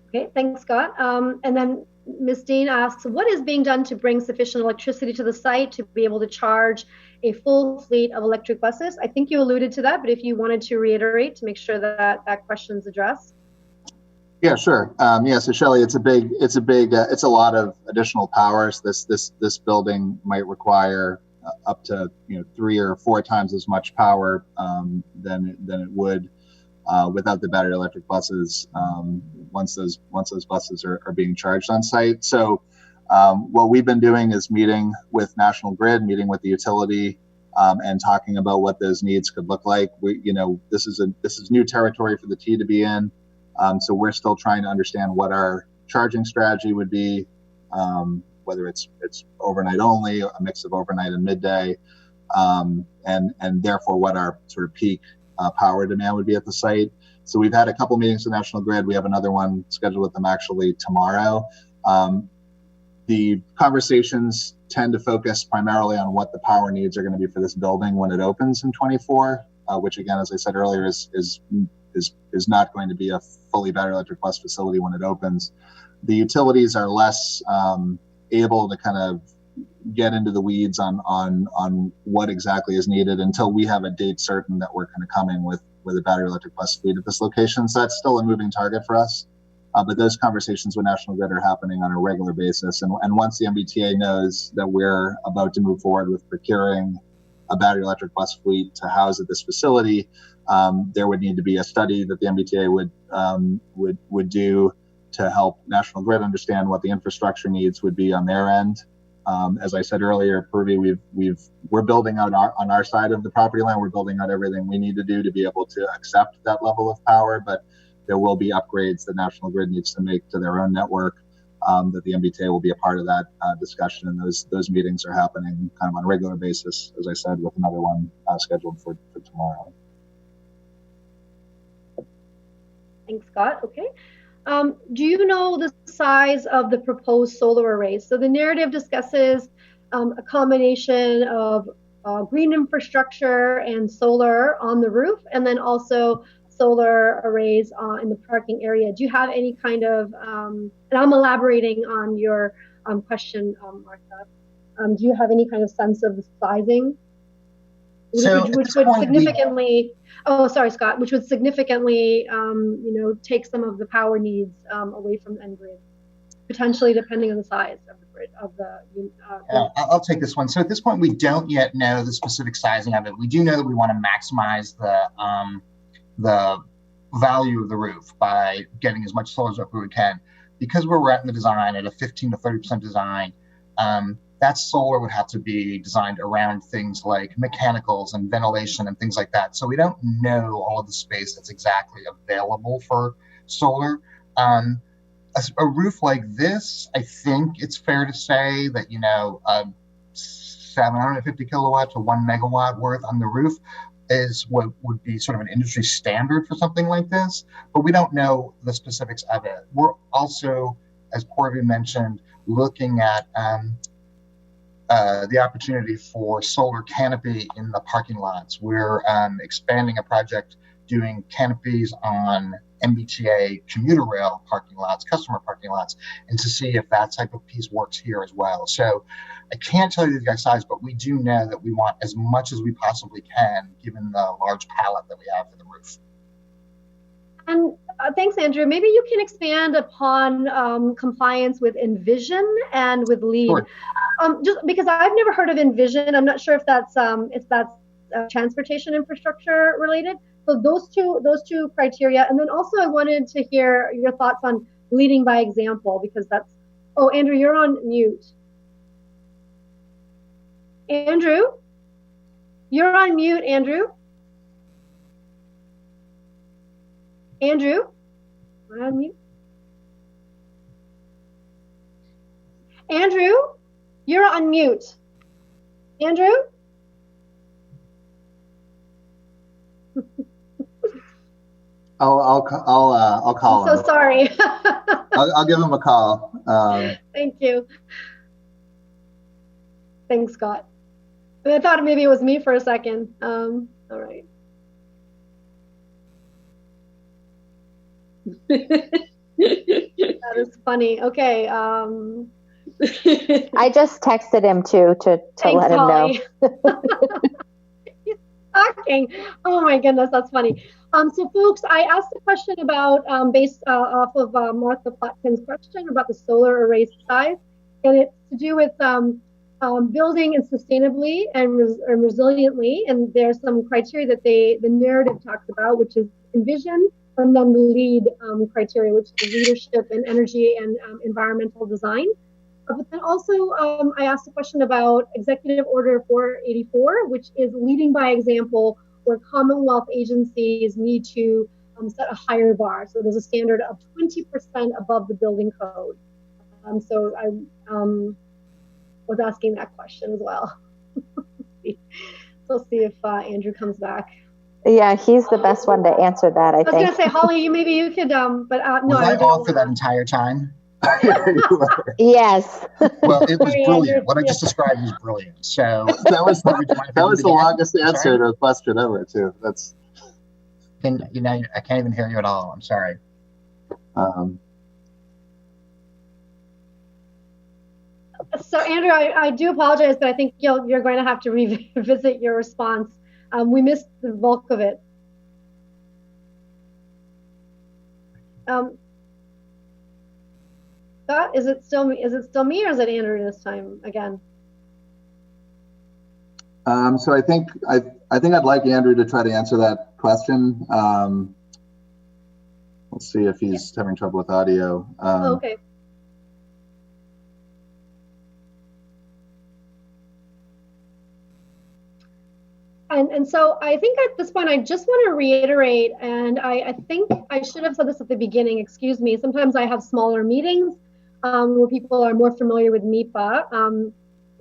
Okay, thanks, Scott. And then Ms. Dean asks, what is being done to bring sufficient electricity to the site to be able to charge a full fleet of electric buses? I think you alluded to that, but if you wanted to reiterate to make sure that that question's addressed. Yeah, sure. So Shelley, it's a lot of additional powers. This building might require up to 3 or 4 times as much power than it would without the battery electric buses once those buses are being charged on site. So what we've been doing is meeting with National Grid, meeting with the utility, and talking about what those needs could look like. This is new territory for the T to be in, so we're still trying to understand what our charging strategy would be. Whether it's overnight only, a mix of overnight and midday, and therefore what our sort of peak power demand would be at the site. So we've had a couple meetings with National Grid. We have another one scheduled with them actually tomorrow. The conversations tend to focus primarily on what the power needs are going to be for this building when it opens in 24, which again, as I said earlier, is not going to be a fully battery electric bus facility when it opens. The utilities are less able to kind of get into the weeds on what exactly is needed until we have a date certain that we're going to come in with a battery electric bus fleet at this location. So that's still a moving target for us. But those conversations with National Grid are happening on a regular basis. And once the MBTA knows that we're about to move forward with procuring a battery electric bus fleet to house at this facility, there would need to be a study that the MBTA would do to help National Grid understand what the infrastructure needs would be on their end. As I said earlier, Purvi, we're building out on our side of the property line. We're building out everything we need to do to be able to accept that level of power, but there will be upgrades that National Grid needs to make to their own network that the MBTA will be a part of that discussion, and those meetings are happening kind of on a regular basis, as I said, with another one scheduled for tomorrow. Thanks, Scott. Okay. Do you know the size of the proposed solar arrays? So the narrative discusses a combination of green infrastructure and solar on the roof, and then also solar arrays in the parking area. Do you have any kind of, and I'm elaborating on your question, Martha, do you have any kind of sense of the sizing? So which would significantly, sorry, Scott, which would significantly, take some of the power needs away from N-Grid, potentially depending on the size of the grid of the. I'll take this one. So at this point, we don't yet know the specific sizing of it. We do know that we want to maximize the value of the roof by getting as much solar as we can. Because we're at in the design at a 15 to 30% design, that solar would have to be designed around things like mechanicals and ventilation and things like that. So we don't know all of the space that's exactly available for solar. A roof like this, I think it's fair to say that, 750 kilowatt to 1 megawatt worth on the roof is what would be sort of an industry standard for something like this, but we don't know the specifics of it. We're also, as Purvi mentioned, looking at the opportunity for solar canopy in the parking lots. We're expanding a project doing canopies on MBTA commuter rail parking lots, customer parking lots, and to see if that type of piece works here as well. So I can't tell you the exact size, but we do know that we want as much as we possibly can, given the large palette that we have for the roof. And thanks, Andrew. Maybe you can expand upon compliance with Envision and with LEED. Sure. Just because I've never heard of Envision, I'm not sure if that's transportation infrastructure related. So those two criteria, and then also I wanted to hear your thoughts on leading by example, because that's. Oh, Andrew, you're on mute. Andrew, you're on mute. Andrew. Andrew, am I on mute? Andrew, you're on mute. Andrew? I'll call him. I'm so sorry. I'll give him a call. Thank you. Thanks, Scott. And I thought maybe it was me for a second. All right. That is funny. Okay. I just texted him too to Thanks, let him Holly. know. He's talking. Oh my goodness, that's funny. So folks, I asked a question about based off of Martha Plotkin's question about the solar array size, and it's to do with building and sustainably and resiliently. And there's some criteria that the narrative talks about, which is Envision, and then the LEED criteria, which is leadership in energy and environmental design. But then also, I asked a question about Executive Order 484, which is leading by example, where Commonwealth agencies need to set a higher bar. So there's a standard of 20% above the building code. So I was asking that question as well. So we'll see if Andrew comes back. Yeah, he's the best one to answer that, I I was think. going to say, Holly, maybe you could, but no. Was I didn't off for that wanna. entire time? Yes. Well, it was Sorry, brilliant. Andrew. What I just described was brilliant. So that was the longest answer Sorry? to a question ever, too. That's. I can't even hear you at all. I'm sorry. So Andrew, I do apologize, but I think you're going to have to revisit your response. We missed the bulk of it. Scott, is it still me? Is it still me, or is it Andrew this time again? So I think I'd like Andrew to try to answer that question. Let's see if he's having trouble with audio. Okay. And so I think at this point, I just want to reiterate, and I think I should have said this at the beginning, excuse me. Sometimes I have smaller meetings. where people are more familiar with MIPA.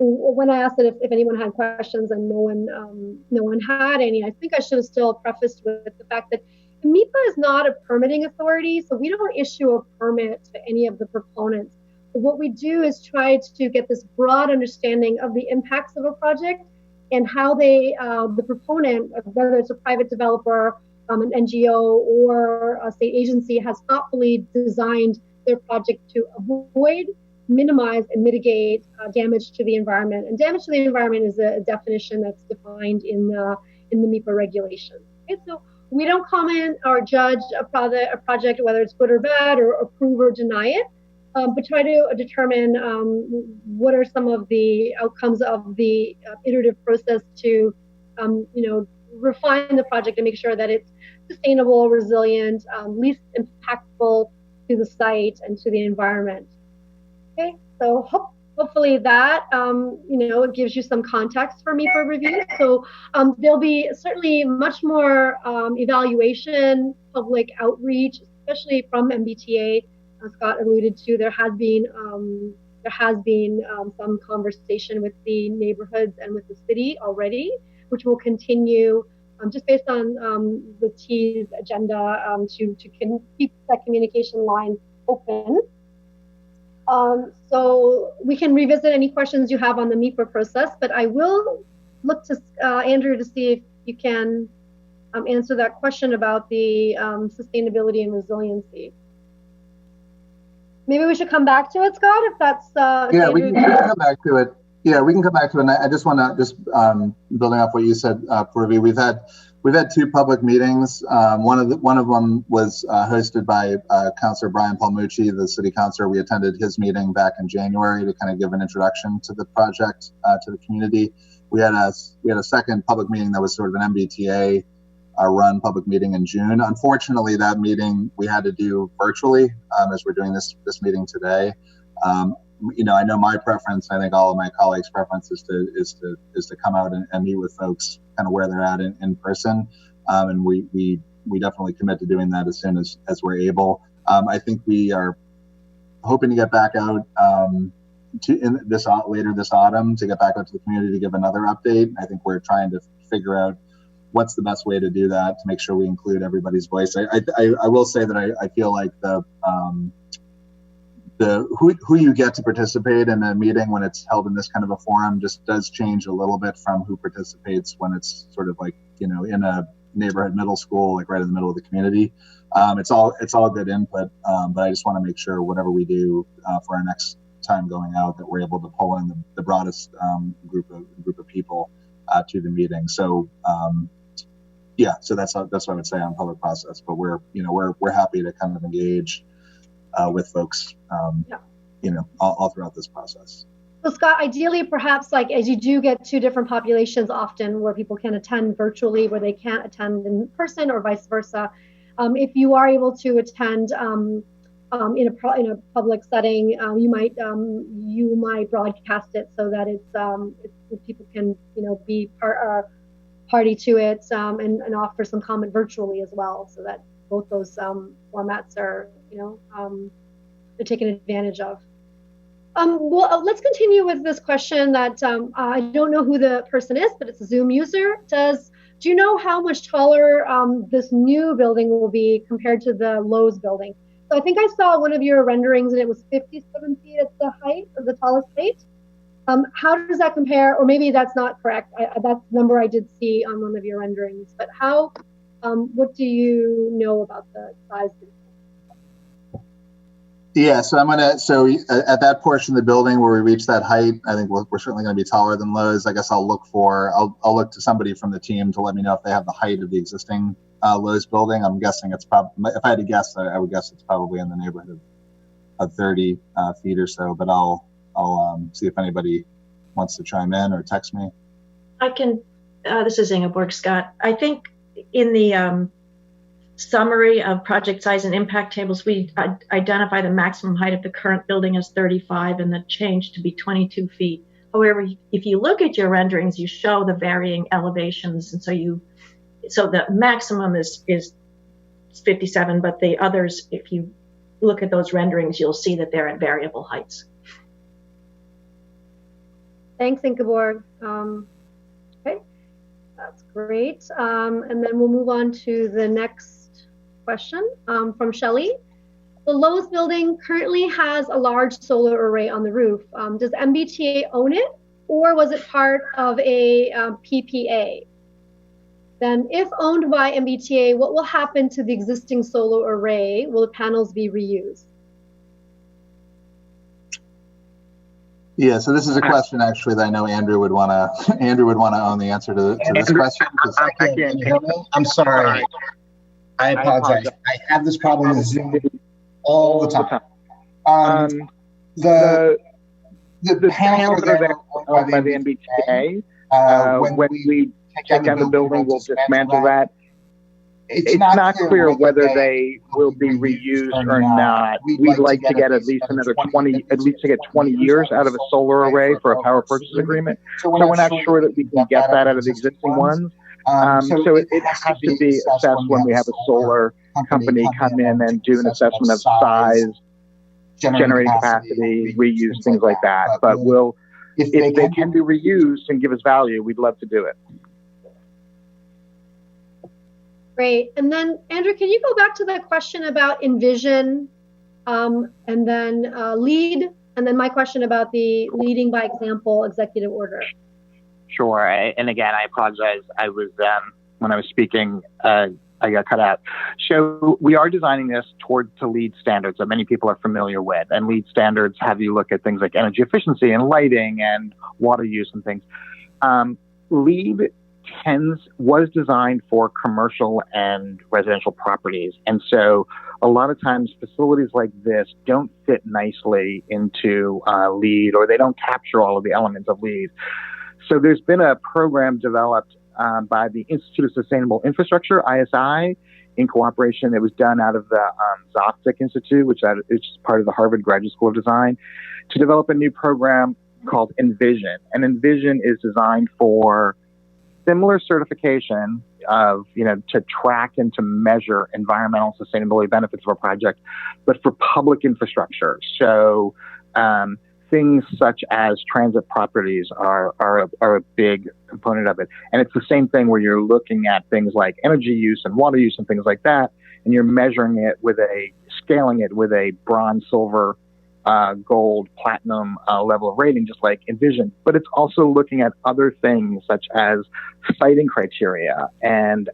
When I asked it if anyone had questions, and no one had any, I think I should have still prefaced with the fact that MIPA is not a permitting authority, so we don't issue a permit to any of the proponents. But what we do is try to get this broad understanding of the impacts of a project and how the proponent, whether it's a private developer, an NGO, or a state agency, has thoughtfully designed their project to avoid, minimize, and mitigate damage to the environment. And damage to the environment is a definition that's defined in the MIPA regulations. Okay, so we don't comment or judge a project, whether it's good or bad, or approve or deny it, but try to determine what are some of the outcomes of the iterative process to, refine the project and make sure that it's sustainable, resilient, least impactful to the site and to the environment. Okay, so hopefully that, it gives you some context for MIPA review. So there'll be certainly much more evaluation, public outreach, especially from MBTA. As Scott alluded to, there has been some conversation with the neighborhoods and with the city already, which will continue just based on the T's agenda to keep that communication line open. So we can revisit any questions you have on the MIPA process, but I will look to Andrew to see if you can answer that question about the sustainability and resiliency. Maybe we should come back to it, Scott, if that's... yeah, we can come back to it. Yeah, we can come back to it. And I just want to building off what you said, Purvi, we've had two public meetings. One of them was hosted by Councillor Brian Palmucci, the city councillor. We attended his meeting back in January to kind of give an introduction to the project to the community. We had a second public meeting that was sort of an MBTA run public meeting in June. Unfortunately, that meeting we had to do virtually as we're doing this meeting today. I know my preference. I think all of my colleagues' preference is to come out and meet with folks kind of where they're at in person, and we definitely commit to doing that as soon as we're able. I think we are hoping to get back out later this autumn to get back out to the community to give another update. I think we're trying to figure out what's the best way to do that to make sure we include everybody's voice. I will say that I feel like who you get to participate in a meeting when it's held in this kind of a forum just does change a little bit from who participates when it's sort of like, in a neighborhood middle school, like right in the middle of the community. It's all good input, but I just want to make sure whatever we do for our next time going out, that we're able to pull in the broadest group of people to the meeting. So so that's what I would say on public process. But we're happy to kind of engage with folks, all throughout this process. So Scott, ideally, perhaps like as you do get two different populations often where people can attend virtually, where they can't attend in person, or vice versa, if you are able to attend in a public setting, you might broadcast it so that it's people can be party to it and offer some comment virtually as well, so that both those formats are they're taken advantage of. Well, let's continue with this question that I don't know who the person is, but it's a Zoom user. Do you know how much taller this new building will be compared to the Lowe's building? So I think I saw one of your renderings and it was 57 feet at the height, or the tallest height. How does that compare? Or maybe that's not correct. That's the number I did see on one of your renderings. But what do you know about the size? Yeah, so at that portion of the building where we reach that height, I think we're certainly going to be taller than Lowe's. I guess I'll look to somebody from the team to let me know if they have the height of the existing Lowe's building. I'm guessing it's probably, if I had to guess, I would guess it's probably in the neighborhood of 30 feet or so. But I'll see if anybody wants to chime in or text me. I can. This is Ingeborg, Scott. I think in the summary of project size and impact tables, we identify the maximum height of the current building as 35 and the change to be 22 feet. However, if you look at your renderings, you show the varying elevations, and so the maximum is 57, but the others, if you look at those renderings, you'll see that they're at variable heights. Thanks, Ingeborg. Okay, that's great. And then we'll move on to the next question from Shelley. The Lowe's building currently has a large solar array on the roof. Does MBTA own it, or was it part of a PPA? Then if owned by MBTA, what will happen to the existing solar array? Will the panels be reused? Yeah, so this is a question actually that I know Andrew would want to own the answer to this question. Can you hear me? I'm sorry. I apologize. I have this problem with Zoom all the time. The panels that are owned by the MBTA, when we take down the building, we'll dismantle that. It's not clear whether they will be reused or not. We'd like to get at least 20 years out of a solar array for a power purchase agreement. So we're not sure that we can get that out of the existing ones. So it has to be assessed when we have a solar company come in and do an assessment of size, generating capacity, reuse, things like that. But if they can be reused and give us value, we'd love to do it. Great. And then, Andrew, can you go back to the question about Envision and then LEED, and then my question about the leading by example executive order? Sure. And again, I apologize. I was, when I was speaking, I got cut out. So we are designing this to LEED standards that many people are familiar with. And LEED standards have you look at things like energy efficiency and lighting and water use and things. LEED was designed for commercial and residential properties. And so a lot of times facilities like this don't fit nicely into LEED, or they don't capture all of the elements of LEED. So there's been a program developed by the Institute of Sustainable Infrastructure, ISI, in cooperation. It was done out of the Zoftic Institute, which is part of the Harvard Graduate School of Design, to develop a new program called Envision. And Envision is designed for similar certification of, to track and to measure environmental sustainability benefits of a project, but for public infrastructure. So things such as transit properties are a big component of it. And it's the same thing where you're looking at things like energy use and water use and things like that, and you're measuring it scaling it with a bronze, silver, gold, platinum level of rating, just like Envision. But it's also looking at other things such as siting criteria and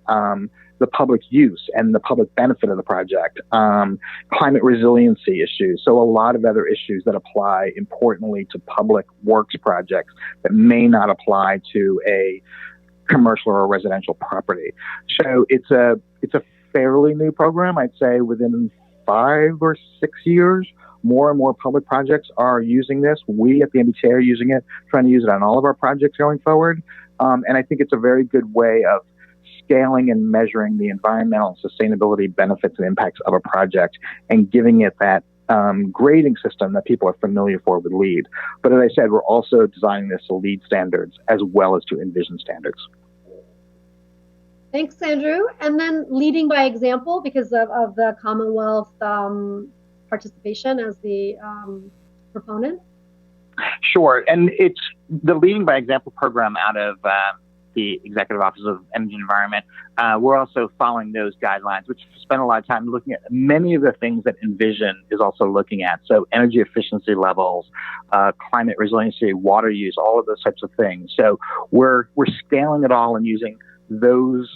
the public use and the public benefit of the project, climate resiliency issues. So a lot of other issues that apply importantly to public works projects that may not apply to a commercial or residential property. So it's a fairly new program. I'd say within 5 or 6 years, more and more public projects are using this. We at the MBTA are using it, trying to use it on all of our projects going forward. And I think it's a very good way of scaling and measuring the environmental sustainability benefits and impacts of a project and giving it that grading system that people are familiar with LEED. But as I said, we're also designing this to LEED standards as well as to Envision standards. Thanks, Andrew. And then leading by example because of the Commonwealth participation as the proponent? Sure. And it's the Leading by Example program out of the Executive Office of Energy and Environment. We're also following those guidelines, which spend a lot of time looking at many of the things that Envision is also looking at. So energy efficiency levels, climate resiliency, water use, all of those types of things. So we're scaling it all and using those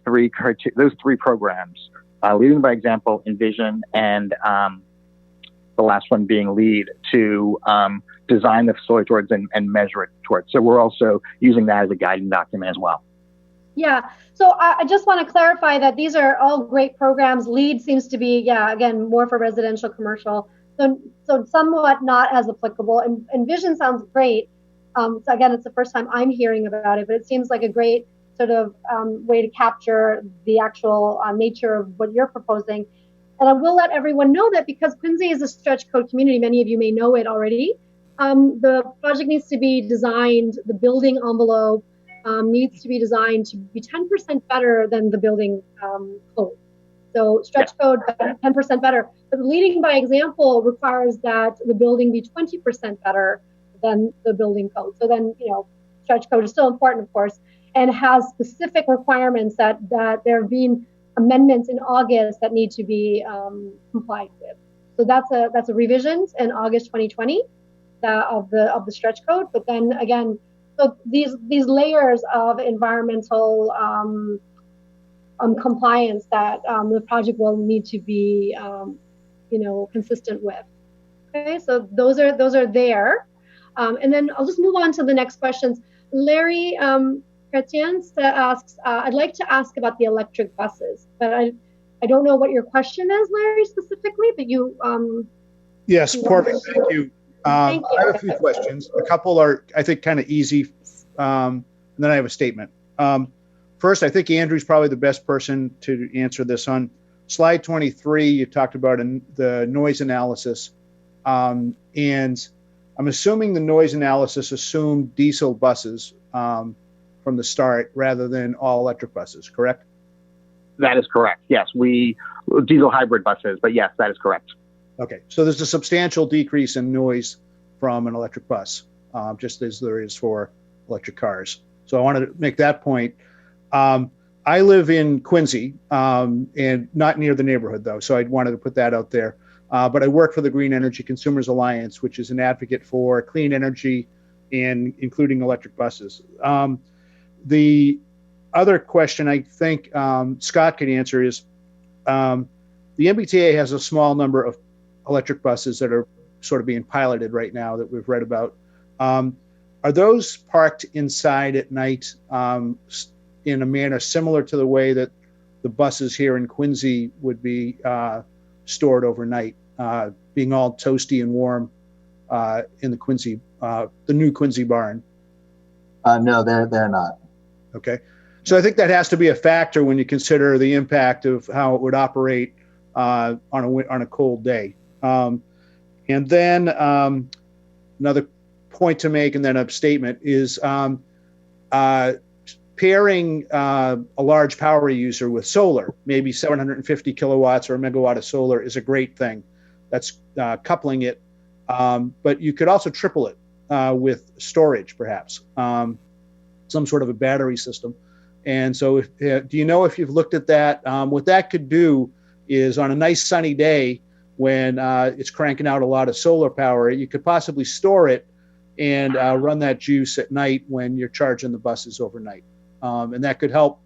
three programs. Leading by Example, Envision, and the last one being LEED to design the facility towards and measure it towards. So we're also using that as a guiding document as well. Yeah. So I just want to clarify that these are all great programs. LEED seems to be, again, more for residential, commercial. So somewhat not as applicable. And Envision sounds great. So again, it's the first time I'm hearing about it, but it seems like a great sort of way to capture the actual nature of what you're proposing. And I will let everyone know that because Quincy is a stretch code community, many of you may know it already, the project needs to be designed, the building envelope needs to be designed to be 10% better than the building code. So stretch code 10% better, but leading by example requires that the building be 20% better than the building code. So then, stretch code is still important, of course, and has specific requirements that there have been amendments in August that need to be complied with. So that's a revision in August 2020 of the stretch code. But then again, so these layers of environmental compliance that the project will need to be consistent with. Okay, so those are there, and then I'll just move on to the next questions. Larry Chrétien asks, I'd like to ask about the electric buses, but I don't know what your question is, Larry, specifically, but you. Yes, perfect. Thank you. Thank you. I have a few questions. A couple are, I think, kind of easy, and then I have a statement. First, I think Andrew's probably the best person to answer this. On slide 23, you talked about the noise analysis, and I'm assuming the noise analysis assumed diesel buses from the start rather than all electric buses, correct? That is correct. Yes, diesel hybrid buses, but yes, that is correct. Okay, so there's a substantial decrease in noise from an electric bus, just as there is for electric cars. So I wanted to make that point. I live in Quincy, and not near the neighborhood, though, so I wanted to put that out there. But I work for the Green Energy Consumers Alliance, which is an advocate for clean energy and including electric buses. The other question I think Scott could answer is the MBTA has a small number of electric buses that are sort of being piloted right now that we've read about. Are those parked inside at night in a manner similar to the way that the buses here in Quincy would be stored overnight, being all toasty and warm in the Quincy, the new Quincy barn? No, they're not. Okay. So I think that has to be a factor when you consider the impact of how it would operate on a cold day. And then another point to make, and then a statement, is pairing a large power user with solar, maybe 750 kilowatts or a megawatt of solar, is a great thing. That's coupling it. But you could also triple it with storage, perhaps, some sort of a battery system. And so do you know if you've looked at that? What that could do is on a nice sunny day when it's cranking out a lot of solar power, you could possibly store it and run that juice at night when you're charging the buses overnight. And that could help.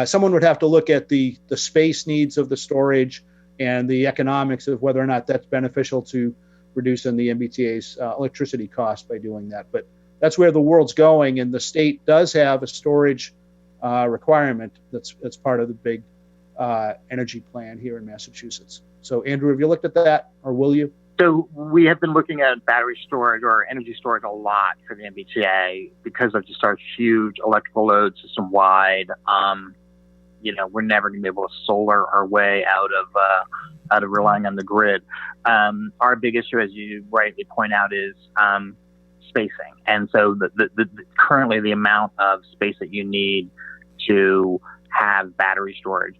Someone would have to look at the space needs of the storage and the economics of whether or not that's beneficial to reducing the MBTA's electricity cost by doing that. But that's where the world's going, and the state does have a storage requirement that's part of the big energy plan here in Massachusetts. So, Andrew, have you looked at that, or will you? So we have been looking at battery storage or energy storage a lot for the MBTA because of just our huge electrical load system-wide. We're never going to be able to solar our way out of relying on the grid. Our big issue, as you rightly point out, is spacing. And so currently the amount of space that you need to have battery storage.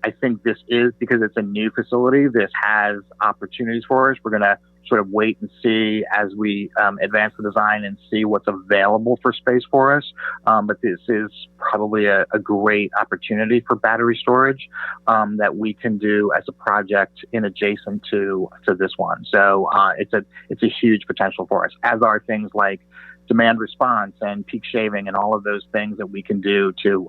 I think this is, because it's a new facility, this has opportunities for us. We're going to sort of wait and see as we advance the design and see what's available for space for us. But this is probably a great opportunity for battery storage that we can do as a project in adjacent to this one. So it's a huge potential for us, as are things like demand response and peak shaving and all of those things that we can do to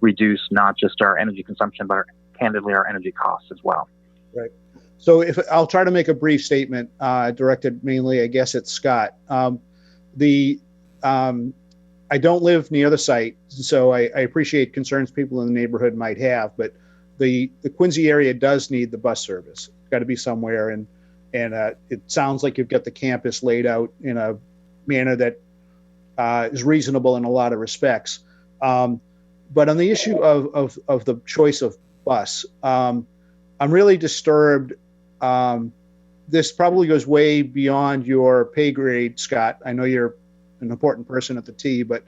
reduce not just our energy consumption, but candidly our energy costs as well. Right. So I'll try to make a brief statement directed mainly, I guess, at Scott. I don't live near the site, so I appreciate concerns people in the neighborhood might have, but the Quincy area does need the bus service. It's got to be somewhere, and it sounds like you've got the campus laid out in a manner that is reasonable in a lot of respects. But on the issue of the choice of bus, I'm really disturbed. This probably goes way beyond your pay grade, Scott. I know you're an important person at the T, but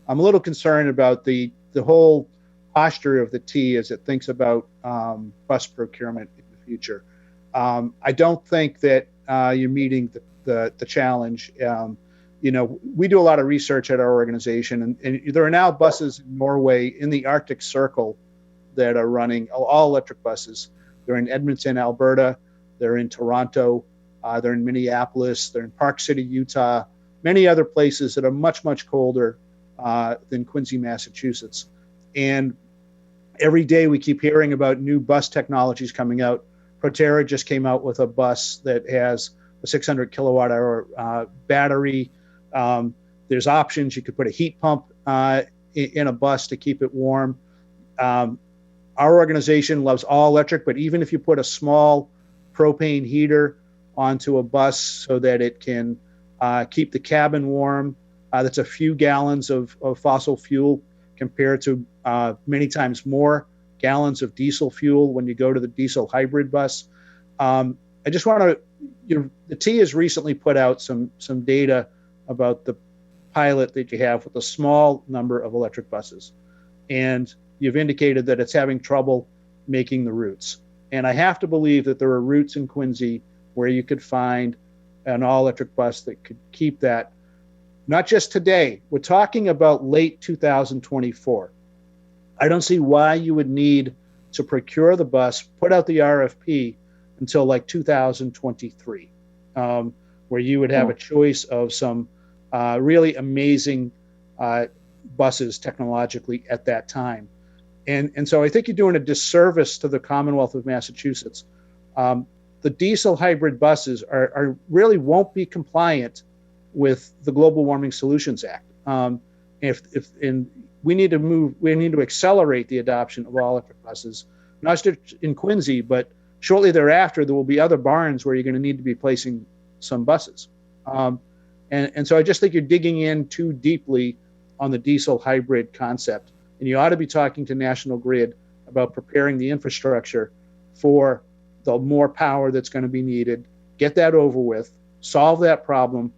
I'm a little concerned about the whole posture of the T as it thinks about bus procurement in the future. I don't think that you're meeting the challenge. We do a lot of research at our organization, and there are now buses in Norway in the Arctic Circle that are running all electric buses. They're in Edmonton, Alberta. They're in Toronto. They're in Minneapolis. They're in Park City, Utah. Many other places that are much, much colder than Quincy, Massachusetts. And every day we keep hearing about new bus technologies coming out. Proterra just came out with a bus that has a 600 kilowatt hour battery. There's options. You could put a heat pump in a bus to keep it warm. Our organization loves all electric, but even if you put a small propane heater onto a bus so that it can keep the cabin warm, that's a few gallons of fossil fuel compared to many times more gallons of diesel fuel when you go to the diesel hybrid bus. I just want to, the T has recently put out some data about the pilot that you have with a small number of electric buses. And you've indicated that it's having trouble making the routes. And I have to believe that there are routes in Quincy where you could find an all-electric bus that could keep that, not just today. We're talking about late 2024. I don't see why you would need to procure the bus, put out the RFP until like 2023, where you would have a choice of some really amazing buses technologically at that time. And so I think you're doing a disservice to the Commonwealth of Massachusetts. The diesel hybrid buses are really won't be compliant with the Global Warming Solutions Act. We need to accelerate the adoption of all electric buses, not just in Quincy, but shortly thereafter there will be other barns where you're going to need to be placing some buses. And so I just think you're digging in too deeply on the diesel hybrid concept. And you ought to be talking to National Grid about preparing the infrastructure for the more power that's going to be needed. Get that over with, solve that problem.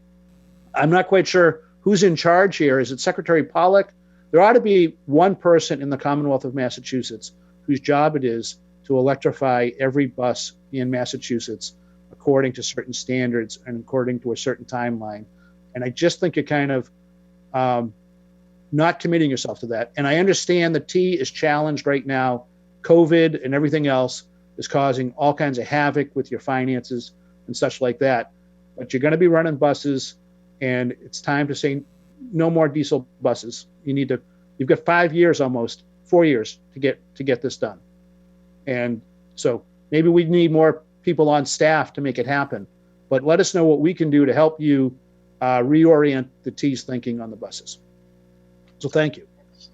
I'm not quite sure who's in charge here. Is it Secretary Pollack? There ought to be one person in the Commonwealth of Massachusetts whose job it is to electrify every bus in Massachusetts according to certain standards and according to a certain timeline. And I just think you're kind of not committing yourself to that. And I understand the T is challenged right now. COVID and everything else is causing all kinds of havoc with your finances and such like that. But you're going to be running buses, and it's time to say no more diesel buses. You've got 4 years to get this done. And so maybe we need more people on staff to make it happen. But let us know what we can do to help you reorient the T's thinking on the buses. So thank you.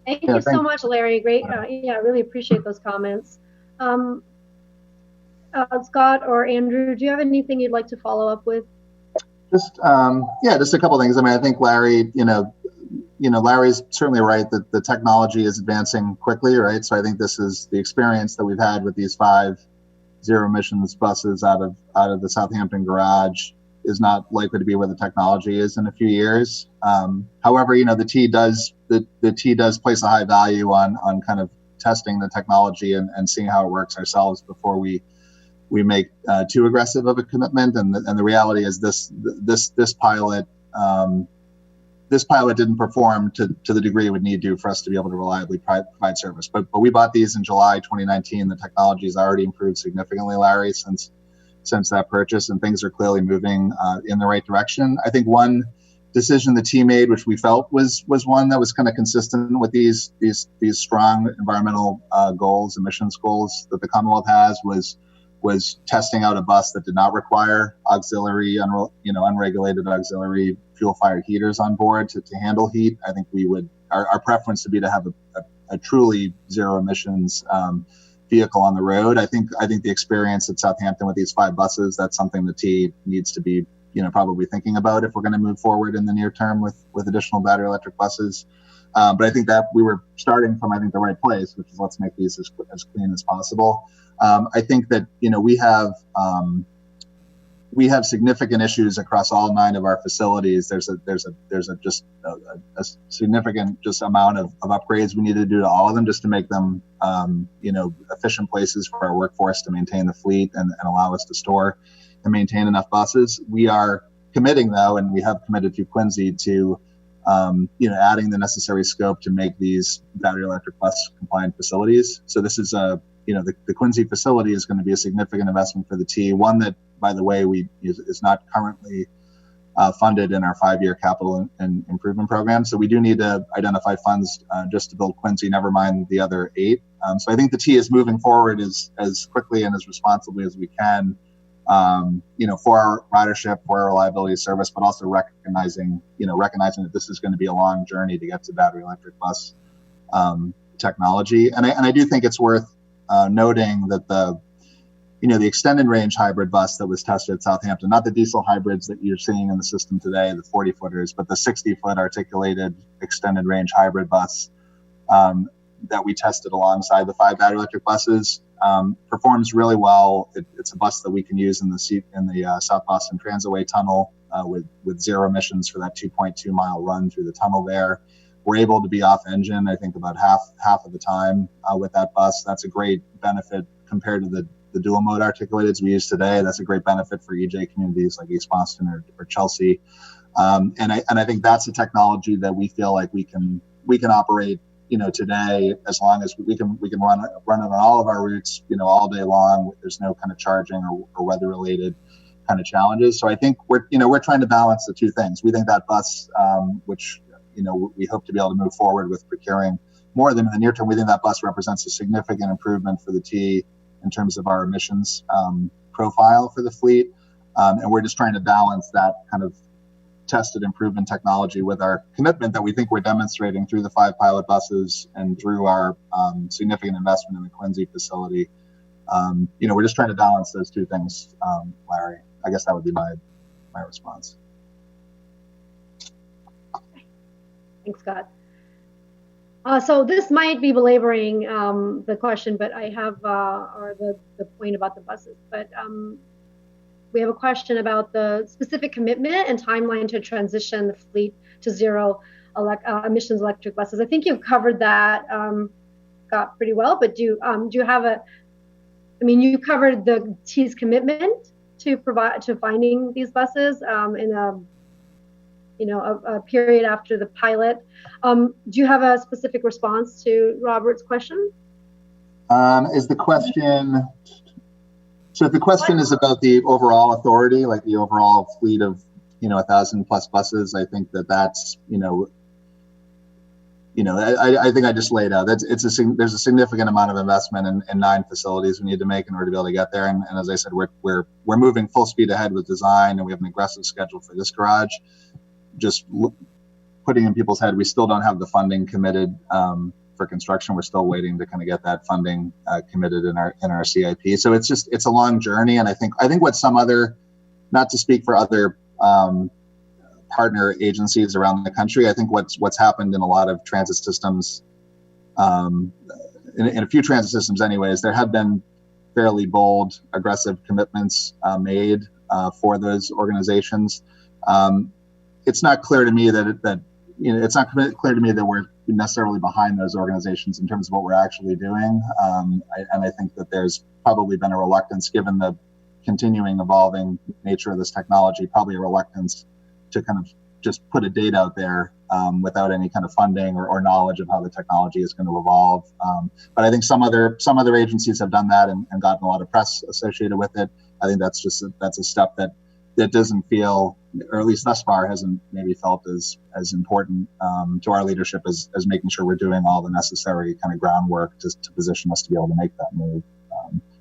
Thank you so much, Larry. Great. I really appreciate those comments. Scott or Andrew, do you have anything you'd like to follow up with? Just a couple of things. I mean, I think Larry, Larry's certainly right that the technology is advancing quickly, right? So I think this is the experience that we've had with these 5 zero emissions buses out of the Southampton garage is not likely to be where the technology is in a few years. However, the T does place a high value on kind of testing the technology and seeing how it works ourselves before we make too aggressive of a commitment. And the reality is this pilot didn't perform to the degree it would need to for us to be able to reliably provide service. But we bought these in July 2019. The technology has already improved significantly, Larry, since that purchase, and things are clearly moving in the right direction. I think one decision the team made, which we felt was one that was kind of consistent with these strong environmental emissions goals that the Commonwealth has, was testing out a bus that did not require unregulated auxiliary fuel-fired heaters on board to handle heat. I think our preference would be to have a truly zero emissions vehicle on the road. I think the experience at Southampton with these 5 buses, that's something the T needs to be probably thinking about if we're going to move forward in the near term with additional battery electric buses. But I think that we were starting from the right place, which is let's make these as clean as possible. I think that we have we have significant issues across all 9 of our facilities. There's a significant just amount of upgrades we need to do to all of them just to make them, efficient places for our workforce to maintain the fleet and allow us to store and maintain enough buses. We are committing, though, and we have committed through Quincy to, adding the necessary scope to make these battery electric bus compliant facilities. So this is the Quincy facility is going to be a significant investment for the T. One that, by the way, is not currently funded in our 5-year capital and improvement program. So we do need to identify funds just to build Quincy, never mind the other 8. So I think the T is moving forward as quickly and as responsibly as we can, for our ridership, for our reliability of service, but also recognizing that this is going to be a long journey to get to battery electric bus technology. And I do think it's worth noting that the extended range hybrid bus that was tested at Southampton, not the diesel hybrids that you're seeing in the system today, the 40-footers, but the 60-foot articulated extended range hybrid bus that we tested alongside the 5 battery electric buses, performs really well. It's a bus that we can use in the South Boston Transitway Tunnel with 0 emissions for that 2.2 mile run through the tunnel there. We're able to be off engine, I think, about half of the time with that bus. That's a great benefit compared to the dual mode articulateds we use today. That's a great benefit for EJ communities like East Boston or Chelsea. And I think that's a technology that we feel like we can operate, today, as long as we can run it on all of our routes, all day long. There's no kind of charging or weather related kind of challenges. So I think we're trying to balance the two things. We think that bus, which we hope to be able to move forward with procuring more of them in the near term. We think that bus represents a significant improvement for the T in terms of our emissions profile for the fleet. And we're just trying to balance that kind of tested improvement technology with our commitment that we think we're demonstrating through the 5 pilot buses and through our significant investment in the Quincy facility. We're just trying to balance those two things, Larry. I guess that would be my response. Thanks, Scott. So this might be belaboring the question, but I have or the point about the buses. But we have a question about the specific commitment and timeline to transition the fleet to 0 emissions electric buses. I think you've covered that, Scott, pretty well. But do you have you covered the T's commitment to finding these buses in a period after the pilot. Do you have a specific response to Robert's question? Is the question, so if the question is about the overall authority, like the overall fleet of, 1,000 plus buses, I think that's, I think I just laid out there's a significant amount of investment in 9 facilities we need to make in order to be able to get there. And as I said, we're moving full speed ahead with design, and we have an aggressive schedule for this garage. Just putting in people's head, we still don't have the funding committed for construction. We're still waiting to kind of get that funding committed in our CIP. So it's a long journey, and I think what some other, not to speak for other partner agencies around the country, I think what's happened in a lot of transit systems, in a few transit systems anyways, there have been fairly bold, aggressive commitments made for those organizations. It's not clear to me that we're necessarily behind those organizations in terms of what we're actually doing. And I think that there's probably been a reluctance, given the continuing evolving nature of this technology, probably a reluctance to kind of just put a date out there without any kind of funding or knowledge of how the technology is going to evolve. But I think some other agencies have done that and gotten a lot of press associated with it. I think that's a step that doesn't feel, or at least thus far hasn't maybe felt as important to our leadership as making sure we're doing all the necessary kind of groundwork to position us to be able to make that move.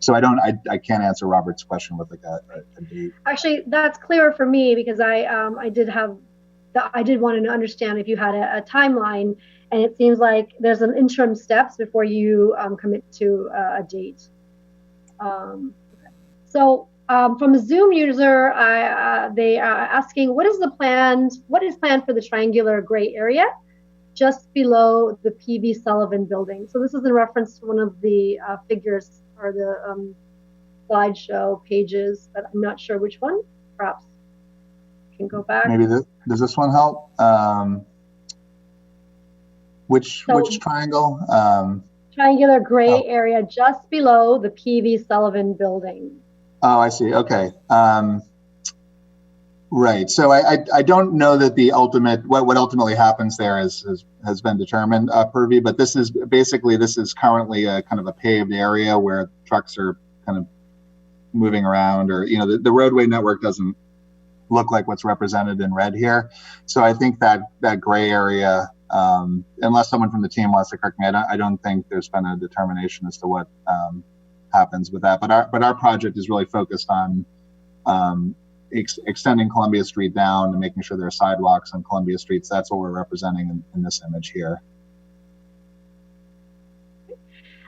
So I can't answer Robert's question with like a date. Actually, that's clearer for me, because I did want to understand if you had a timeline, and it seems like there's an interim steps before you commit to a date. So from a Zoom user, they are asking, what is planned for the triangular gray area just below the PV Sullivan building? So this is in reference to one of the figures or the slideshow pages, but I'm not sure which one. perhaps can go back. Maybe does this one help? Which triangle? Triangular gray Oh. area just below the PV Sullivan building. Oh, I see. Okay. Right. So I don't know that the ultimate what ultimately happens there has been determined, Purvi. But this is currently a kind of a paved area where trucks are kind of moving around, or the roadway network doesn't look like what's represented in red here. So I think that gray area, unless someone from the team wants to correct me, I don't think there's been a determination as to what happens with that. But our project is really focused on extending Columbia Street down and making sure there are sidewalks on Columbia Street. So that's what we're representing in this image here.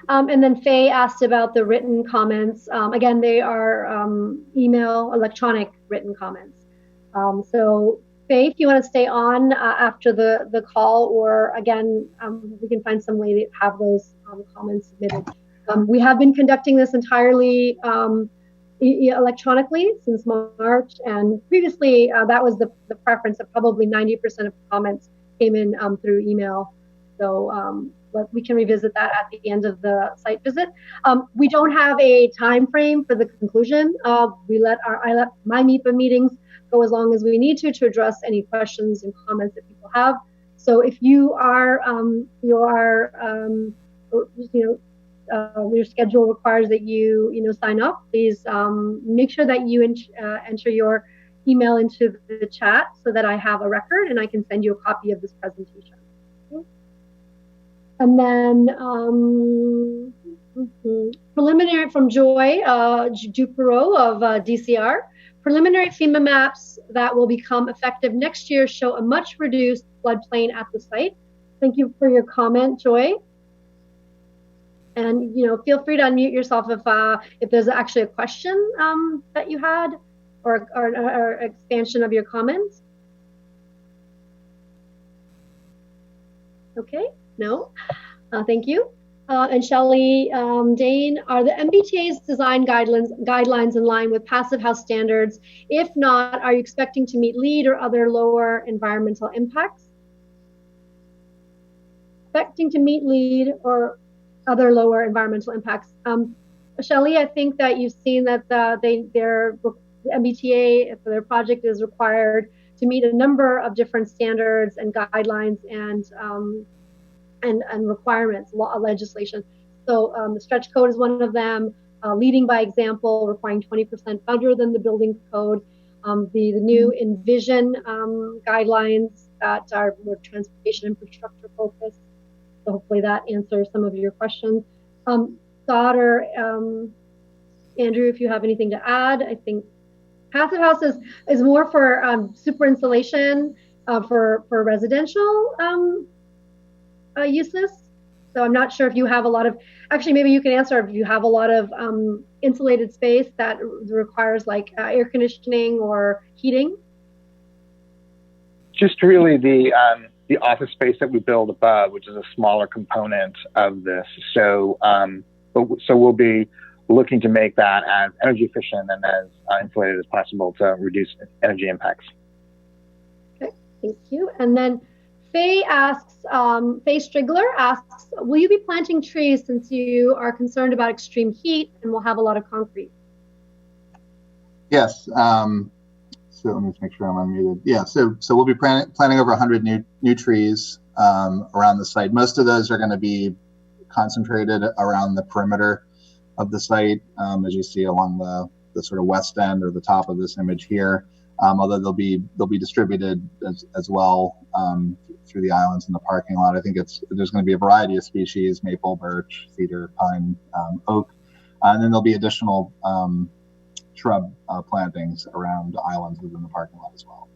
And then Faye asked about the written comments. Again, they are electronic written comments. So Faye, if you want to stay on after the call, or again, we can find some way to have those comments submitted. We have been conducting this entirely electronically since March, and previously that was the preference. Of probably 90% of comments came in through email. So but we can revisit that at the end of the site visit. We don't have a time frame for the conclusion. I let my MIPA meetings go as long as we need to address any questions and comments that people have. So if you are your schedule requires that you sign up, please make sure that you enter your email into the chat so that I have a record and I can send you a copy of this presentation. Okay. And then preliminary from Joy Dupero of DCR. Preliminary FEMA maps that will become effective next year show a much reduced floodplain at the site. Thank you for your comment, Joy. And feel free to unmute yourself if there's actually a question that you had, or expansion of your comments. Okay, no, thank you. And Shelley Dane, are the MBTA's design guidelines in line with Passive House standards? If not, are you expecting to meet LEED or other lower environmental impacts? Expecting to meet LEED or other lower environmental impacts. Shelley, I think that you've seen that the MBTA for their project is required to meet a number of different standards and guidelines and requirements, legislation. So the stretch code is one of them. Leading by example, requiring 20% better than the building code. The new Envision guidelines that are more transportation infrastructure focused. So hopefully that answers some of your questions. Scott or Andrew, if you have anything to add, I think Passive House is more for super insulation for residential uses. So I'm not sure if you have a lot of, actually maybe you can answer if you have a lot of insulated space that requires like air conditioning or heating. Just really the office space that we build above, which is a smaller component of this. So so we'll be looking to make that as energy efficient and as insulated as possible to reduce energy impacts. Okay, thank you. And then Faye asks, Faye Strigler asks, will you be planting trees since you are concerned about extreme heat and will have a lot of concrete? Yes. So let me just make sure I'm unmuted. Yeah, so we'll be planting over 100 new trees around the site. Most of those are going to be concentrated around the perimeter of the site, as you see along the sort of west end or the top of this image here. Although they'll be distributed as well through the islands in the parking lot. I think there's going to be a variety of species: maple, birch, cedar, pine, oak, and then there'll be additional shrub plantings around islands within the parking lot as well.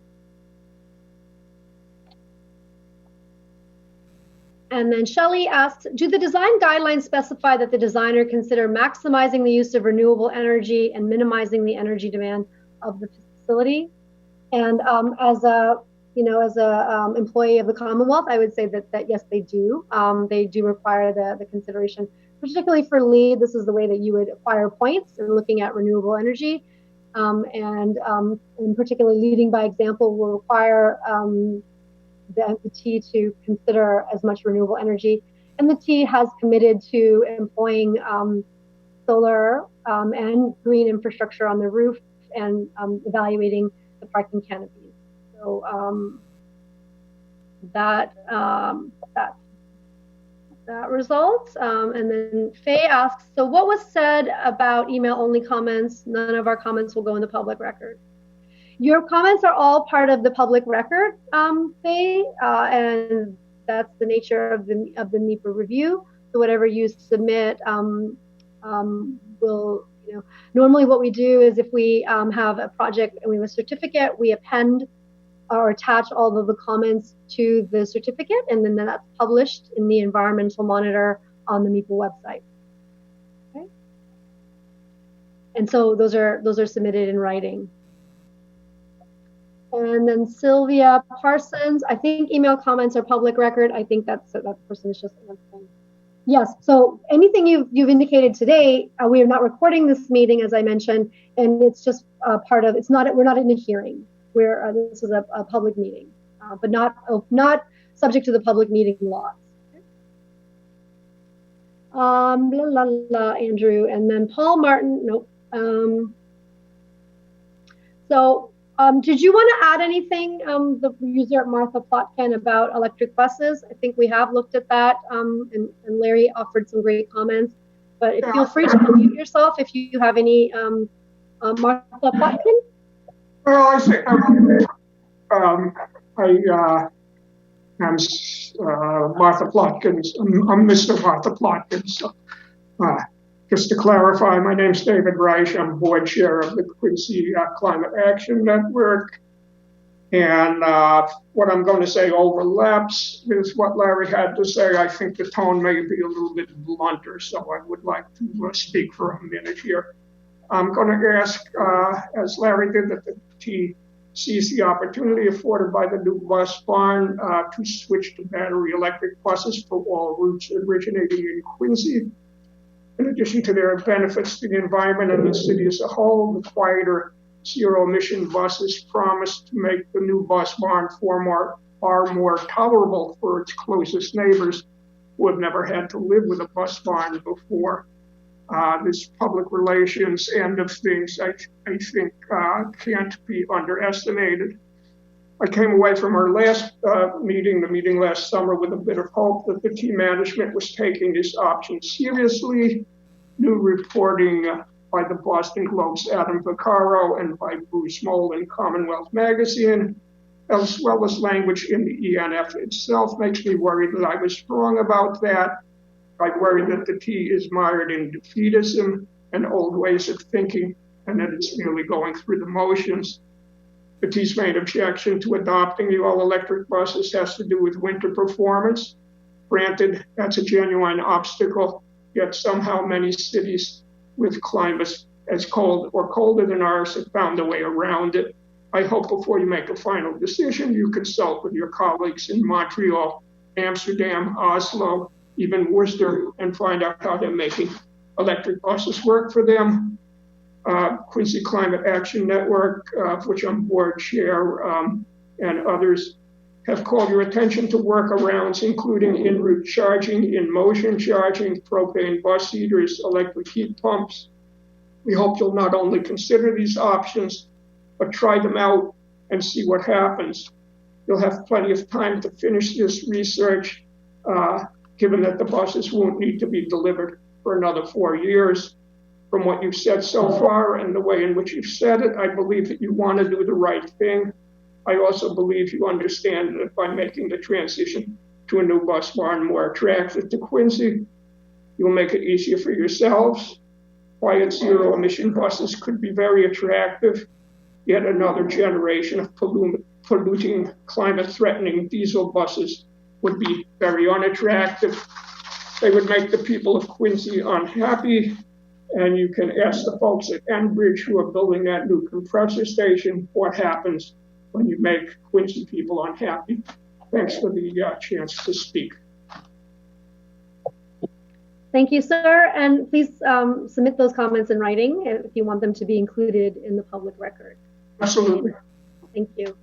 And then Shelley asks, do the design guidelines specify that the designer consider maximizing the use of renewable energy and minimizing the energy demand of the facility? And as a employee of the Commonwealth, I would say that yes, they do. They do require the consideration, particularly for LEED. This is the way that you would acquire points in looking at renewable energy. and particularly leading by example will require the T to consider as much renewable energy. And the T has committed to employing solar and green infrastructure on the roof and evaluating the parking canopies. So that results. And then Faye asks, so what was said about email-only comments? None of our comments will go in the public record. Your comments are all part of the public record, Faye, and that's the nature of the NEPA review. So whatever you submit will, normally what we do is if we have a project and we have a certificate, we append or attach all of the comments to the certificate, and then that's published in the Environmental Monitor on the NEPA website. Okay. And so those are submitted in writing. And then Sylvia Parsons, I think email comments are public record. I think that person is just answering. Yes. So anything you've indicated today, we are not recording this meeting, as I mentioned, and it's just part of. It's not. We're not in a hearing. This is a public meeting, but not subject to the public meeting laws. Blah, blah, blah, Andrew, and then Paul Martin. Nope. Did you want to add anything, the user Martha Plotkin, about electric buses? I think we have looked at that, and Larry offered some great comments. But feel free to unmute yourself if you have any, Martha Plotkin. Well, I think I'm Martha Plotkin. I'm Mr. Martha Plotkin. So, just to clarify, my name's David Reich. I'm board chair of the Quincy Climate Action Network. And what I'm going to say overlaps with what Larry had to say. I think the tone may be a little bit blunter, so I would like to speak for a minute here. I'm going to ask, as Larry did, that the T sees the opportunity afforded by the new bus barn to switch to battery electric buses for all routes originating in Quincy. In addition to their benefits to the environment and the city as a whole, the quieter zero-emission buses promise to make the new bus barn far more tolerable for its closest neighbors who have never had to live with a bus barn before. This public relations end of things, I think, can't be underestimated. I came away from our last meeting, the meeting last summer, with a bit of hope that the T management was taking this option seriously. New reporting by the Boston Globe's Adam Vaccaro and by Bruce Moll in Commonwealth Magazine, as well as language in the ENF itself, makes me worried that I was wrong about that. I worry that the T is mired in defeatism and old ways of thinking, and that it's merely going through the motions. The T's main objection to adopting the all-electric buses has to do with winter performance. Granted, that's a genuine obstacle, yet somehow many cities with climates as cold or colder than ours have found a way around it. I hope before you make a final decision, you consult with your colleagues in Montreal, Amsterdam, Oslo, even Worcester, and find out how they're making electric buses work for them. Quincy Climate Action Network, of which I'm board chair, and others have called your attention to workarounds, including en route charging, in motion charging, propane bus heaters, electric heat pumps. We hope you'll not only consider these options, but try them out and see what happens. You'll have plenty of time to finish this research, given that the buses won't need to be delivered for another 4 years. From what you've said so far and the way in which you've said it, I believe that you want to do the right thing. I also believe you understand that by making the transition to a new bus barn more attractive to Quincy, you'll make it easier for yourselves. Quiet zero-emission buses could be very attractive. Yet another generation of polluting, climate-threatening diesel buses would be very unattractive. They would make the people of Quincy unhappy. And you can ask the folks at Enbridge who are building that new compressor station what happens when you make Quincy people unhappy. Thanks for the chance to speak. Thank you, sir. And please submit those comments in writing if you want them to be included in the public record. Absolutely. Thank you.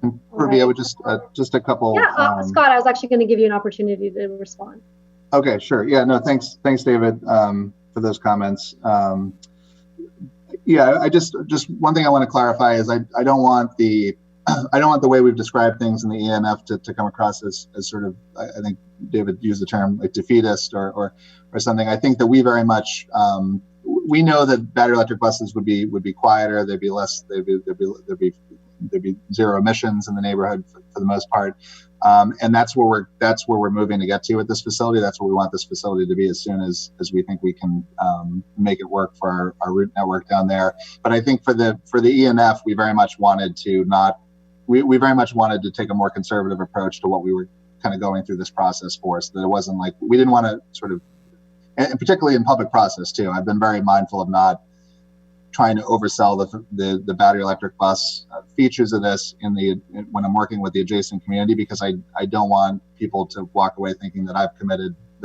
And Purvi, I would just a couple. Yeah, Scott, I was actually going to give you an opportunity to respond. Okay, sure. Yeah, no, thanks, David, for those comments. Yeah, I just one thing I want to clarify is I don't want the way we've described things in the ENF to come across as sort of, I think David used the term like defeatist or something. I think that we very much we know that battery electric buses would be quieter. There'd be zero emissions in the neighborhood for the most part, and that's where we're moving to get to with this facility. That's where we want this facility to be as soon as we think we can make it work for our route network down there. But I think for the ENF, we very much wanted to we very much wanted to take a more conservative approach to what we were kind of going through this process for, so that it wasn't like we didn't want to sort of, and particularly in public process too. I've been very mindful of not trying to oversell the battery electric bus features of this when I'm working with the adjacent community, because I don't want people to walk away thinking that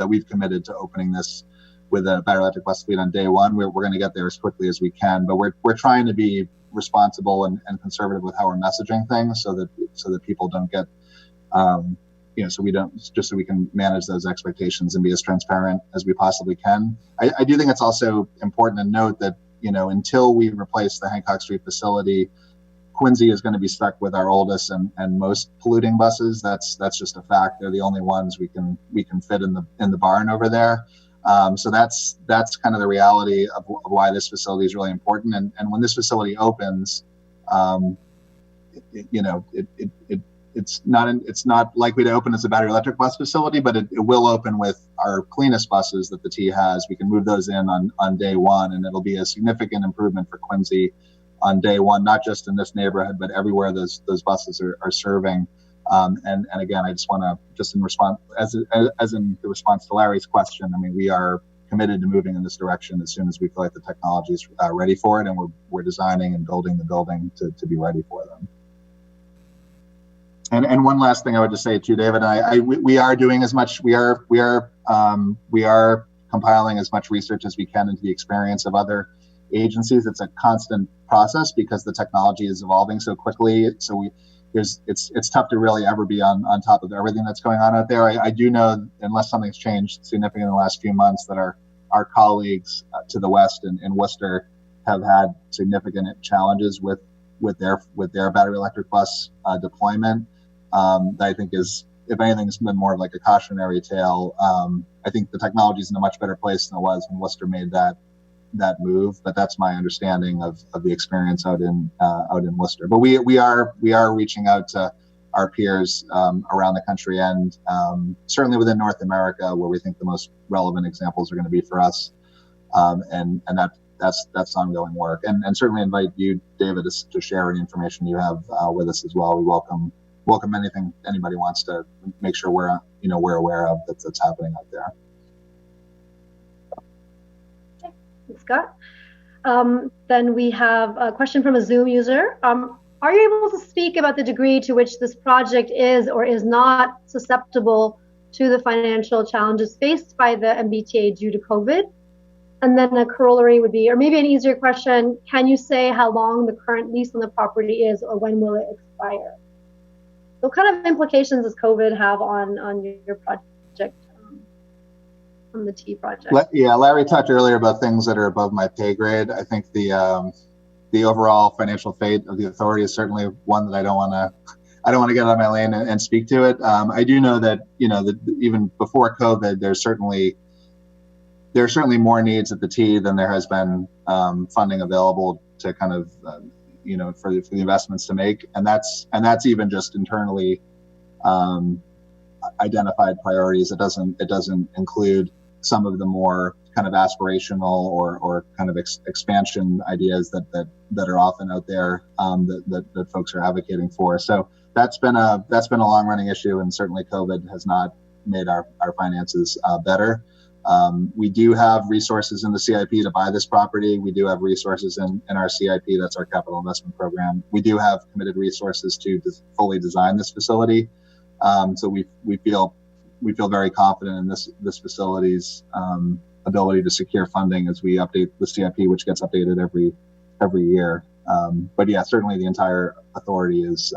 we've committed to opening this with a battery electric bus fleet on day one. We're going to get there as quickly as we can, but we're trying to be responsible and conservative with how we're messaging things, so that people don't get so we can manage those expectations and be as transparent as we possibly can. I do think it's also important to note that until we replace the Hancock Street facility, Quincy is going to be stuck with our oldest and most polluting buses. That's just a fact. They're the only ones we can fit in the barn over there. So that's kind of the reality of why this facility is really important. And when this facility opens, it's not likely to open as a battery electric bus facility, but it will open with our cleanest buses that the T has. We can move those in on day one, and it'll be a significant improvement for Quincy on day one, not just in this neighborhood, but everywhere those buses are serving. And again, I just want to, just in response, as in the response to Larry's question, I mean, we are committed to moving in this direction as soon as we feel like the technology is ready for it, and we're designing and building the building to be ready for them. And one last thing I would just say too, David, we are doing as much. We are compiling as much research as we can into the experience of other agencies. It's a constant process because the technology is evolving so quickly. So it's tough to really ever be on top of everything that's going on out there. I do know, unless something's changed significantly in the last few months, that our colleagues to the west in Worcester have had significant challenges with their battery electric bus deployment. That I think is, if anything, has been more of like a cautionary tale. I think the technology is in a much better place than it was when Worcester made that move, but that's my understanding of the experience out in Worcester. But we are reaching out to our peers around the country, and certainly within North America, where we think the most relevant examples are going to be for us, and that's ongoing work. And certainly invite you, David, to share any information you have with us as well. We welcome anything anybody wants to make sure we're aware of that's happening out there. Okay, thanks, Scott. Then we have a question from a Zoom user. Are you able to speak about the degree to which this project is or is not susceptible to the financial challenges faced by the MBTA due to COVID? And then a corollary would be, or maybe an easier question, can you say how long the current lease on the property is, or when will it expire? What kind of implications does COVID have on your project, on the T project? Yeah, Larry talked earlier about things that are above my pay grade. I think the overall financial fate of the authority is certainly one that I don't want to get on my lane and speak to it. I do know that that even before COVID, there's certainly more needs at the T than there has been funding available to kind of for the investments to make, and that's even just internally identified priorities. It doesn't include some of the more kind of aspirational or kind of expansion ideas that are often out there that folks are advocating for. So that's been a long running issue, and certainly COVID has not made our finances better. We do have resources in the CIP to buy this property. We do have resources in our CIP, that's our capital investment program. We do have committed resources to fully design this facility. So we feel we feel very confident in this facility's ability to secure funding as we update the CIP, which gets updated every year. But yeah, certainly the entire authority is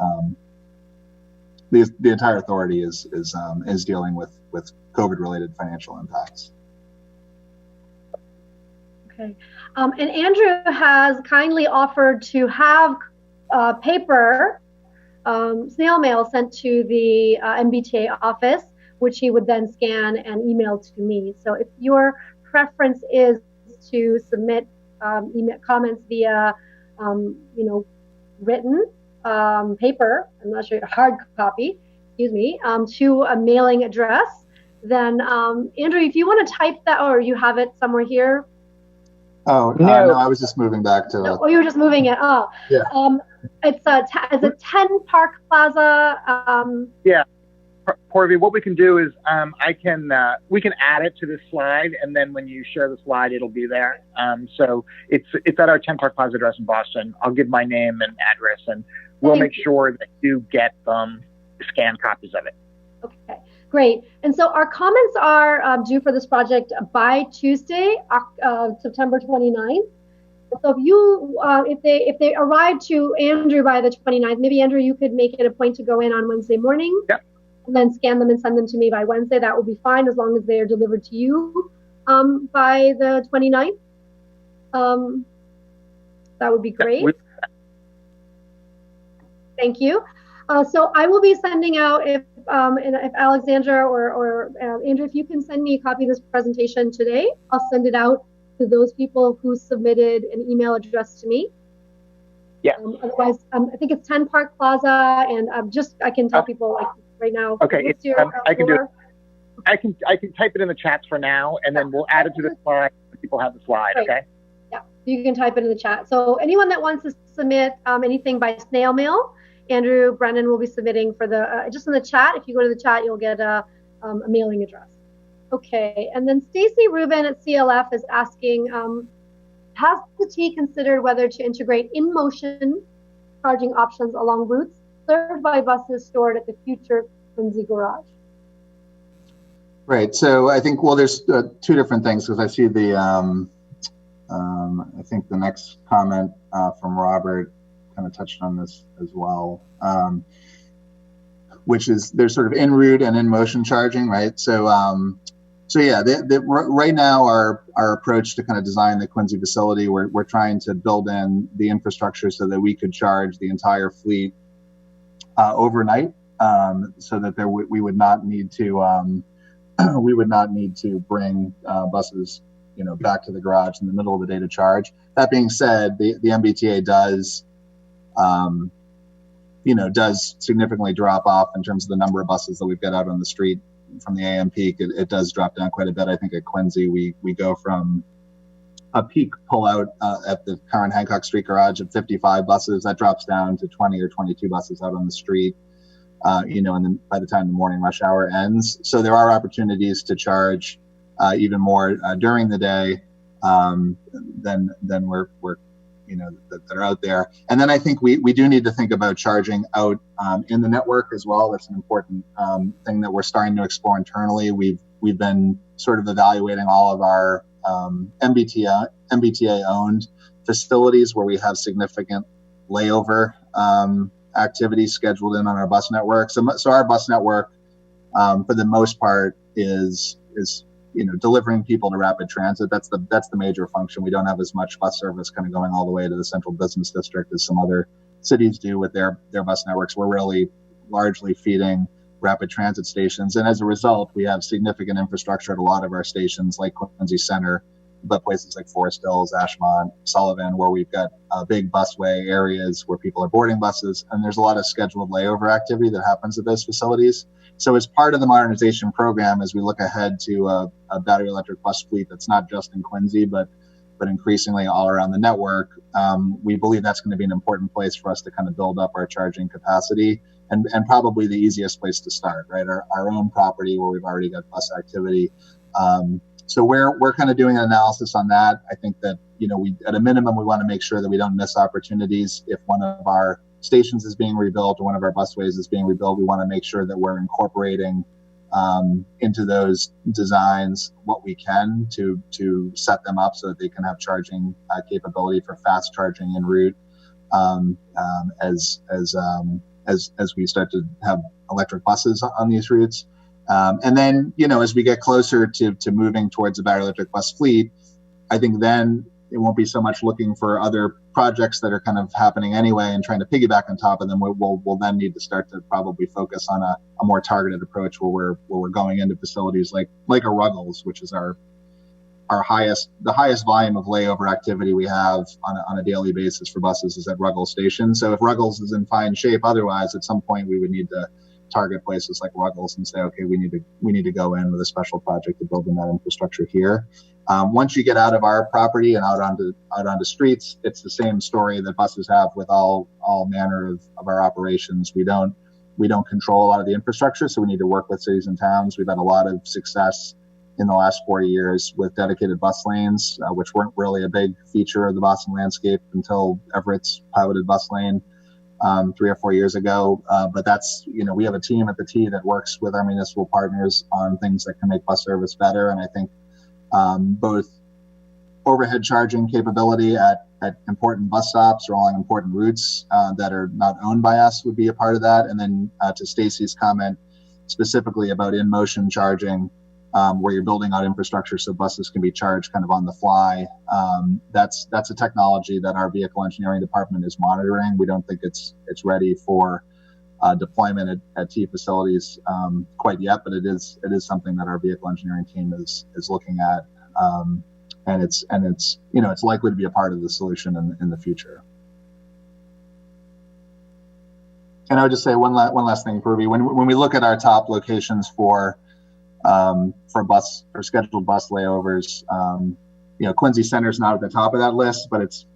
the entire authority is dealing with COVID-related financial impacts. Okay, and Andrew has kindly offered to have paper snail mail sent to the MBTA office, which he would then scan and email to me. So if your preference is to submit email comments via, written paper, I'm not sure, hard copy, excuse me, to a mailing address, then Andrew, if you want to type that, or you have it somewhere here. Oh, no, I was just moving back to. Oh, you were just moving it. Oh, yeah. It's a 10 Park Plaza. Yeah, Purvi, what we can do is we can add it to this slide, and then when you share the slide, it'll be there. So it's at our 10 Park Plaza address in Boston. I'll give my name and address, and we'll make sure that you get scanned copies of it. Okay. Great. And so our comments are due for this project by Tuesday, September 29th. So if you, if they arrive to Andrew by the 29th, maybe Andrew, you could make it a point to go in on Wednesday morning. Yep. And then scan them and send them to me by Wednesday. That will be fine as long as they are delivered to you by the 29th. That would be great. Thank you. So I will be sending out, if Alexandra or Andrew, if you can send me a copy of this presentation today, I'll send it out to those people who submitted an email address to me. Yeah. Otherwise, I think it's 10 Park Plaza, and I can tell people like right now. Okay, I can do it. I can type it in the chats for now, and then we'll add it to the slide so people have the slide. Right. Okay. Yeah, you can type it in the chat. So anyone that wants to submit anything by snail mail, Andrew Brennan will be submitting for the, just in the chat. If you go to the chat, you'll get a mailing address. Okay, and then Stacy Rubin at CLF is asking, has the T considered whether to integrate in-motion charging options along routes served by buses stored at the future Quincy garage? Right, so I think, well, there's two different things, because I see the, I think the next comment from Robert kind of touched on this as well, which is there's sort of en route and in motion charging, right? So, yeah, right now our approach to kind of design the Quincy facility, we're trying to build in the infrastructure so that we could charge the entire fleet overnight, so that we would not need to bring buses, back to the garage in the middle of the day to charge. That being said, the MBTA does significantly drop off in terms of the number of buses that we've got out on the street from the AM peak. It does drop down quite a bit. I think at Quincy, we go from a peak pullout at the current Hancock Street garage at 55 buses. That drops down to 20 or 22 buses out on the street, and then by the time the morning rush hour ends. So there are opportunities to charge even more during the day than we're that are out there. And then I think we do need to think about charging out in the network as well. That's an important thing that we're starting to explore internally. We've been sort of evaluating all of our MBTA owned facilities where we have significant layover activities scheduled in on our bus network. So our bus network, for the most part, is delivering people to rapid transit. That's the major function. We don't have as much bus service kind of going all the way to the central business district as some other cities do with their bus networks. We're really largely feeding rapid transit stations, and as a result, we have significant infrastructure at a lot of our stations, like Quincy Center, but places like Forest Hills, Ashmont, Sullivan, where we've got big busway areas where people are boarding buses, and there's a lot of scheduled layover activity that happens at those facilities. So as part of the modernization program, as we look ahead to a battery electric bus fleet that's not just in Quincy, but increasingly all around the network, we believe that's going to be an important place for us to kind of build up our charging capacity, and probably the easiest place to start, right? Our own property where we've already got bus activity. So we're kind of doing an analysis on that. I think that, we at a minimum, we want to make sure that we don't miss opportunities. If one of our stations is being rebuilt or one of our busways is being rebuilt, we want to make sure that we're incorporating into those designs what we can to set them up so that they can have charging capability for fast charging en route as we start to have electric buses on these routes. And then, as we get closer to moving towards a battery electric bus fleet, I think then it won't be so much looking for other projects that are kind of happening anyway and trying to piggyback on top of them. We'll then need to start to probably focus on a more targeted approach where we're going into facilities like a Ruggles, which is the highest volume of layover activity we have on a daily basis for buses is at Ruggles Station. So if Ruggles is in fine shape, otherwise at some point we would need to target places like Ruggles and say, okay, we need to go in with a special project to build in that infrastructure here. Once you get out of our property and out onto streets, it's the same story that buses have with all manner of our operations. We don't control a lot of the infrastructure, so we need to work with cities and towns. We've had a lot of success in the last 40 years with dedicated bus lanes, which weren't really a big feature of the Boston landscape until Everett's piloted bus lane 3 or 4 years ago. But that's, we have a team at the T that works with our municipal partners on things that can make bus service better. And I think both overhead charging capability at important bus stops or along important routes that are not owned by us would be a part of that. And then to Stacy's comment specifically about in-motion charging, where you're building out infrastructure so buses can be charged kind of on the fly. That's a technology that our vehicle engineering department is monitoring. We don't think it's ready for deployment at T facilities quite yet, but it is something that our vehicle engineering team is looking at, and it's likely to be a part of the solution in the future. And I would just say one last thing, Purvi. When we look at our top locations for scheduled bus layovers, Quincy Center is not at the top of that list, but it's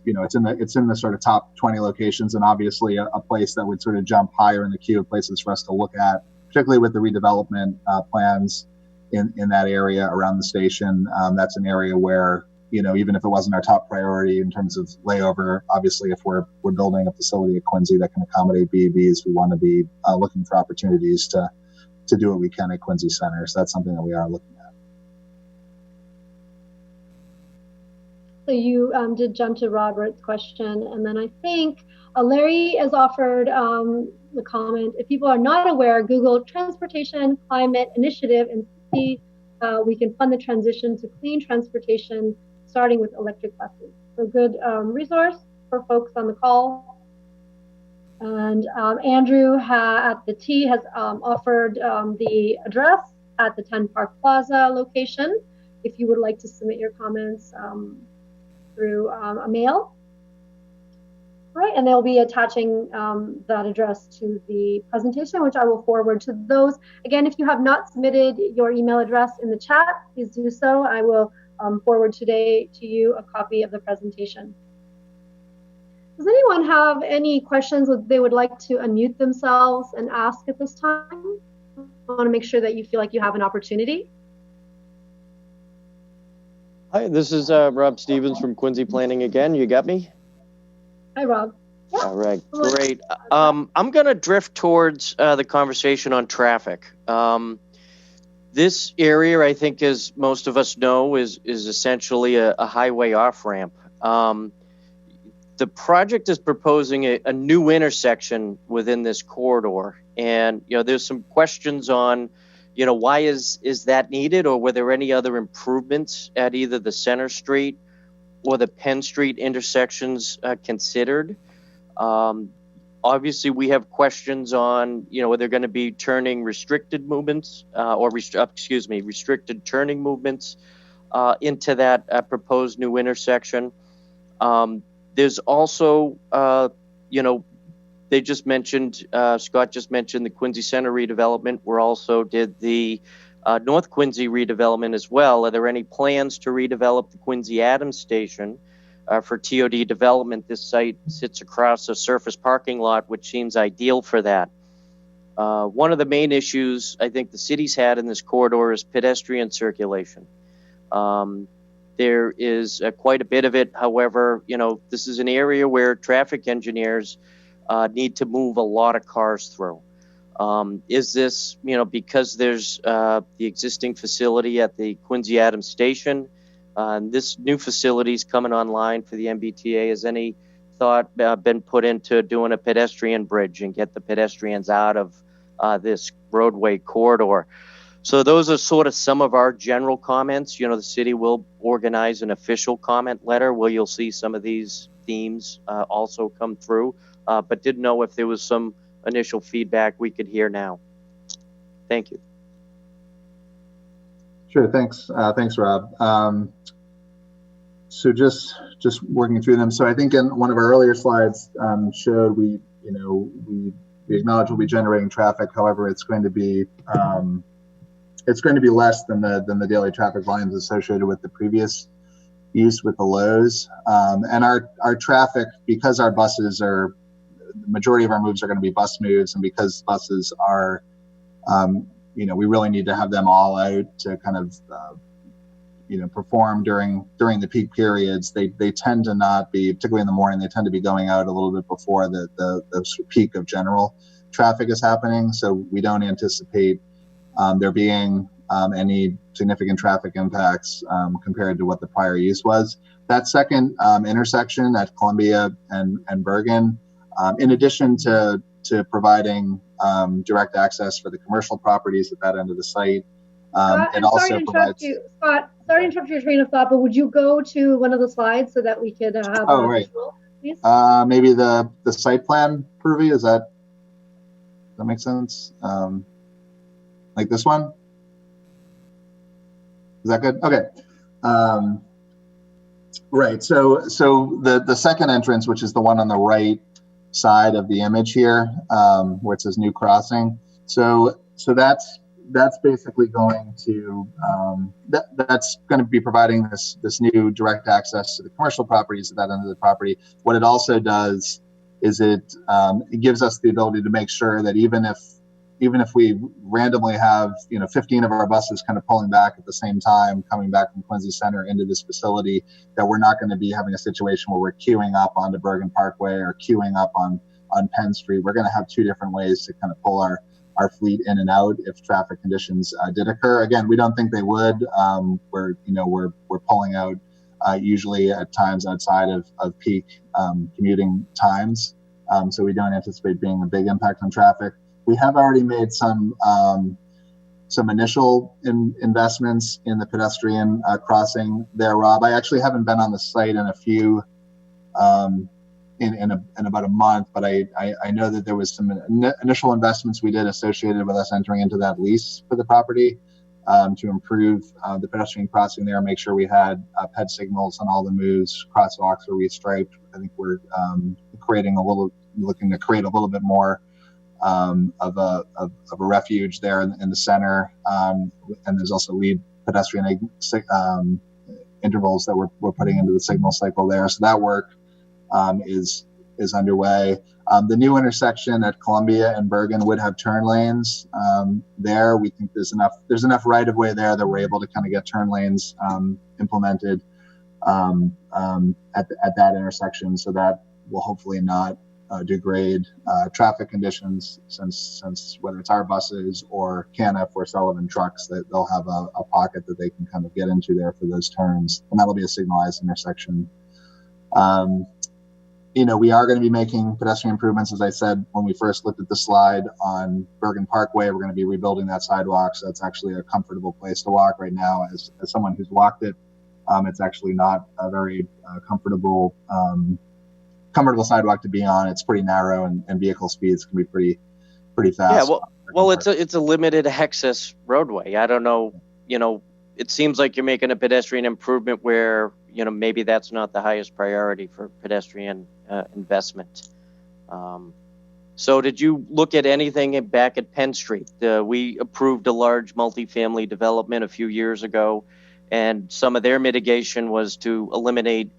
in the sort of top 20 locations, and obviously a place that would sort of jump higher in the queue of places for us to look at, particularly with the redevelopment plans in that area around the station. That's an area where, even if it wasn't our top priority in terms of layover, obviously if we're building a facility at Quincy that can accommodate BEVs, we want to be looking for opportunities to do what we can at Quincy Center. So that's something that we are looking at. So you did jump to Robert's question, and then I think Larry has offered the comment, if people are not aware, Google Transportation Climate Initiative and see we can fund the transition to clean transportation, starting with electric buses. So good resource for folks on the call. And Andrew at the T has offered the address at the 10 Park Plaza location if you would like to submit your comments through a mail. Right, and they'll be attaching that address to the presentation, which I will forward to those. Again, if you have not submitted your email address in the chat, please do so. I will forward today to you a copy of the presentation. Does anyone have any questions that they would like to unmute themselves and ask at this time? I want to make sure that you feel like you have an opportunity. Hi, this is Rob Stevens from Quincy Planning again. You got me? Hi, Rob. Yeah. All right, great. I'm going to drift towards the conversation on traffic. This area, I think, as most of us know, is essentially a highway off-ramp. The project is proposing a new intersection within this corridor, and there's some questions on, why is that needed, or were there any other improvements at either the Center Street or the Penn Street intersections considered? Obviously, we have questions on, are there going to be turning restricted movements restricted turning movements into that proposed new intersection. There's also, they just mentioned, Scott just mentioned the Quincy Center redevelopment. We also did the North Quincy redevelopment as well. Are there any plans to redevelop the Quincy Adams Station for TOD development? This site sits across a surface parking lot, which seems ideal for that. One of the main issues I think the city's had in this corridor is pedestrian circulation. There is quite a bit of it. However, this is an area where traffic engineers need to move a lot of cars through. Is this, because there's the existing facility at the Quincy Adams Station, and this new facility is coming online for the MBTA? Has any thought been put into doing a pedestrian bridge and get the pedestrians out of this roadway corridor? So those are sort of some of our general comments. The city will organize an official comment letter where you'll see some of these themes also come through, but didn't know if there was some initial feedback we could hear now. Thank you. Sure, thanks. Thanks, Rob. So just working through them. So I think in one of our earlier slides showed we acknowledge we'll be generating traffic. However, it's going to be less than the daily traffic volumes associated with the previous use with the Lowe's. And our traffic, because our buses are, the majority of our moves are going to be bus moves, and because buses are, we really need to have them all out to kind of, perform during the peak periods. They tend to not be, particularly in the morning, they tend to be going out a little bit before the peak of general traffic is happening. So we don't anticipate there being any significant traffic impacts compared to what the prior use was. That second intersection at Columbia and Bergen, in addition to providing direct access for the commercial properties at that end of the site, it also provides. Scott, sorry to interrupt your train of thought, but would you go to one of the slides so that we could have a visual, please? Maybe the site plan, Purvi, does that make sense? Like this one? Is that good? Okay. Right. So the second entrance, which is the one on the right side of the image here, where it says new crossing. So that's basically going to that's going to be providing this new direct access to the commercial properties at that end of the property. What it also does is it gives us the ability to make sure that even if we randomly have 15 of our buses kind of pulling back at the same time, coming back from Quincy Center into this facility, that we're not going to be having a situation where we're queuing up onto Bergen Parkway or queuing up on Penn Street. We're going to have two different ways to kind of pull our fleet in and out if traffic conditions did occur. Again, we don't think they would. We're pulling out usually at times outside of peak commuting times, so we don't anticipate being a big impact on traffic. We have already made some initial investments in the pedestrian crossing there, Rob. I actually haven't been on the site in a few in about a month, but I know that there was some initial investments we did associated with us entering into that lease for the property to improve the pedestrian crossing there, make sure we had PED signals on all the moves, crosswalks were restriped. I think we're looking to create a little bit more of a refuge there in the center, and there's also lead pedestrian intervals that we're putting into the signal cycle there. So that work is underway. The new intersection at Columbia and Bergen would have turn lanes there. We think there's enough right of way there that we're able to kind of get turn lanes implemented at that intersection, so that will hopefully not degrade traffic conditions, since whether it's our buses or CANF or Sullivan trucks, that they'll have a pocket that they can kind of get into there for those turns, and that'll be a signalized intersection. We are going to be making pedestrian improvements. As I said, when we first looked at the slide on Bergen Parkway, we're going to be rebuilding that sidewalk, so it's actually a comfortable place to walk right now. As someone who's walked it, it's actually not a very comfortable sidewalk to be on. It's pretty narrow, and vehicle speeds can be pretty fast. Yeah, well, it's a limited access roadway. I don't know. It seems like you're making a pedestrian improvement where maybe that's not the highest priority for pedestrian investment. So did you look at anything back at Penn Street? We approved a large multifamily development a few years ago, and some of their mitigation was to eliminate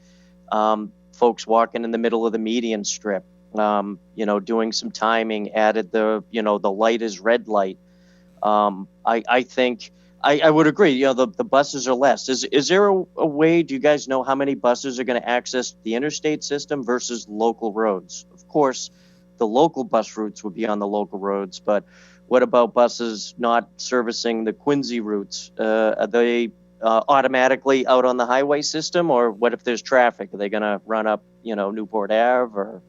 folks walking in the middle of the median strip, doing some timing, added the light is red light. I think I would agree, the buses are less. Is there a way, do you guys know how many buses are going to access the interstate system versus local roads? Of course, the local bus routes would be on the local roads, but what about buses not servicing the Quincy routes? Are they automatically out on the highway system, or what if there's traffic? Are they going to run up, Newport Ave or?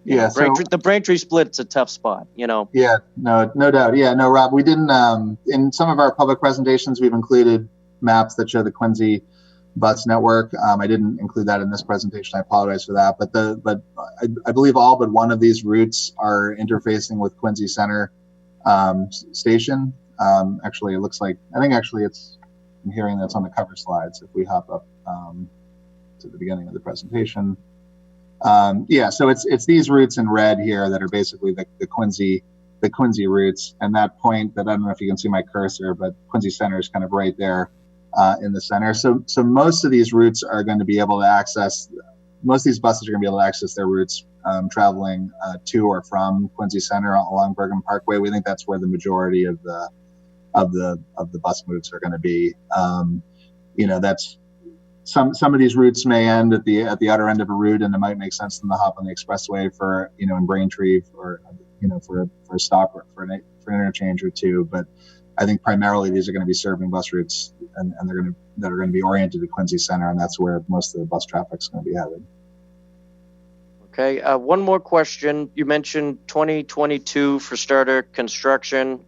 Yeah, the Braintree split's a tough spot, Yeah, no doubt. Yeah, no, Rob, we didn't, in some of our public presentations, we've included maps that show the Quincy bus network. I didn't include that in this presentation. I apologize for that. But I believe all but one of these routes are interfacing with Quincy Center station. Actually, it looks like, I'm hearing that's on the cover slides. If we hop up to the beginning of the presentation. So it's these routes in red here that are basically the Quincy routes, and that point that, I don't know if you can see my cursor, but Quincy Center is kind of right there in the center. So most of these routes are going to be able to access. Most of these buses are going to be able to access their routes traveling to or from Quincy Center along Bergen Parkway. We think that's where the majority of the bus moves are going to be. That's some of these routes may end at the outer end of a route, and it might make sense for them to hop on the expressway for in Braintree for a stop or for an interchange or two. But I think primarily these are going to be serving bus routes, and that are going to be oriented to Quincy Center, and that's where most of the bus traffic is going to be headed. Okay, one more question. You mentioned 2022 for starter construction,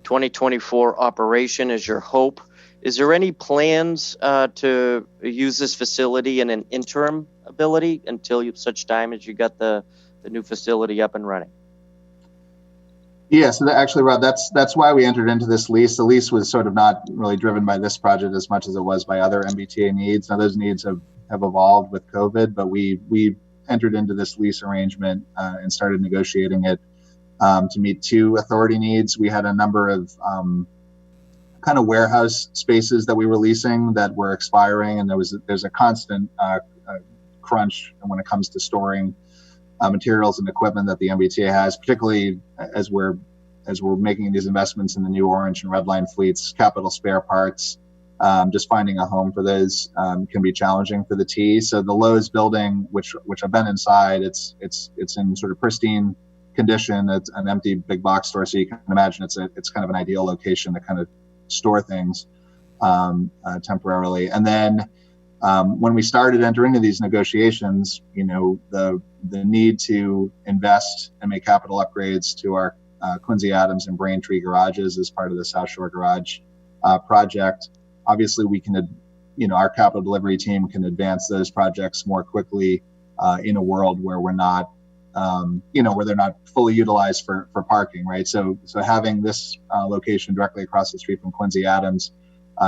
2024 operation is your hope. Is there any plans to use this facility in an interim ability until such time as you got the new facility up and running? Yeah, so actually, Rob, that's why we entered into this lease. The lease was sort of not really driven by this project as much as it was by other MBTA needs. Now, those needs have evolved with COVID, but we entered into this lease arrangement and started negotiating it to meet two authority needs. We had a number of kind of warehouse spaces that we were leasing that were expiring, and there's a constant crunch when it comes to storing materials and equipment that the MBTA has, particularly as we're making these investments in the new orange and red line fleets, capital spare parts. Just finding a home for those can be challenging for the T. So the Lowe's building, which I've been inside, it's in sort of pristine condition. It's an empty big box store, so you can imagine it's kind of an ideal location to kind of store things temporarily. And then when we started entering into these negotiations, the need to invest and make capital upgrades to our Quincy Adams and Braintree garages as part of the South Shore Garage project. Obviously, we can, our capital delivery team can advance those projects more quickly in a world where we're not, where they're not fully utilized for parking, right? So having this location directly across the street from Quincy Adams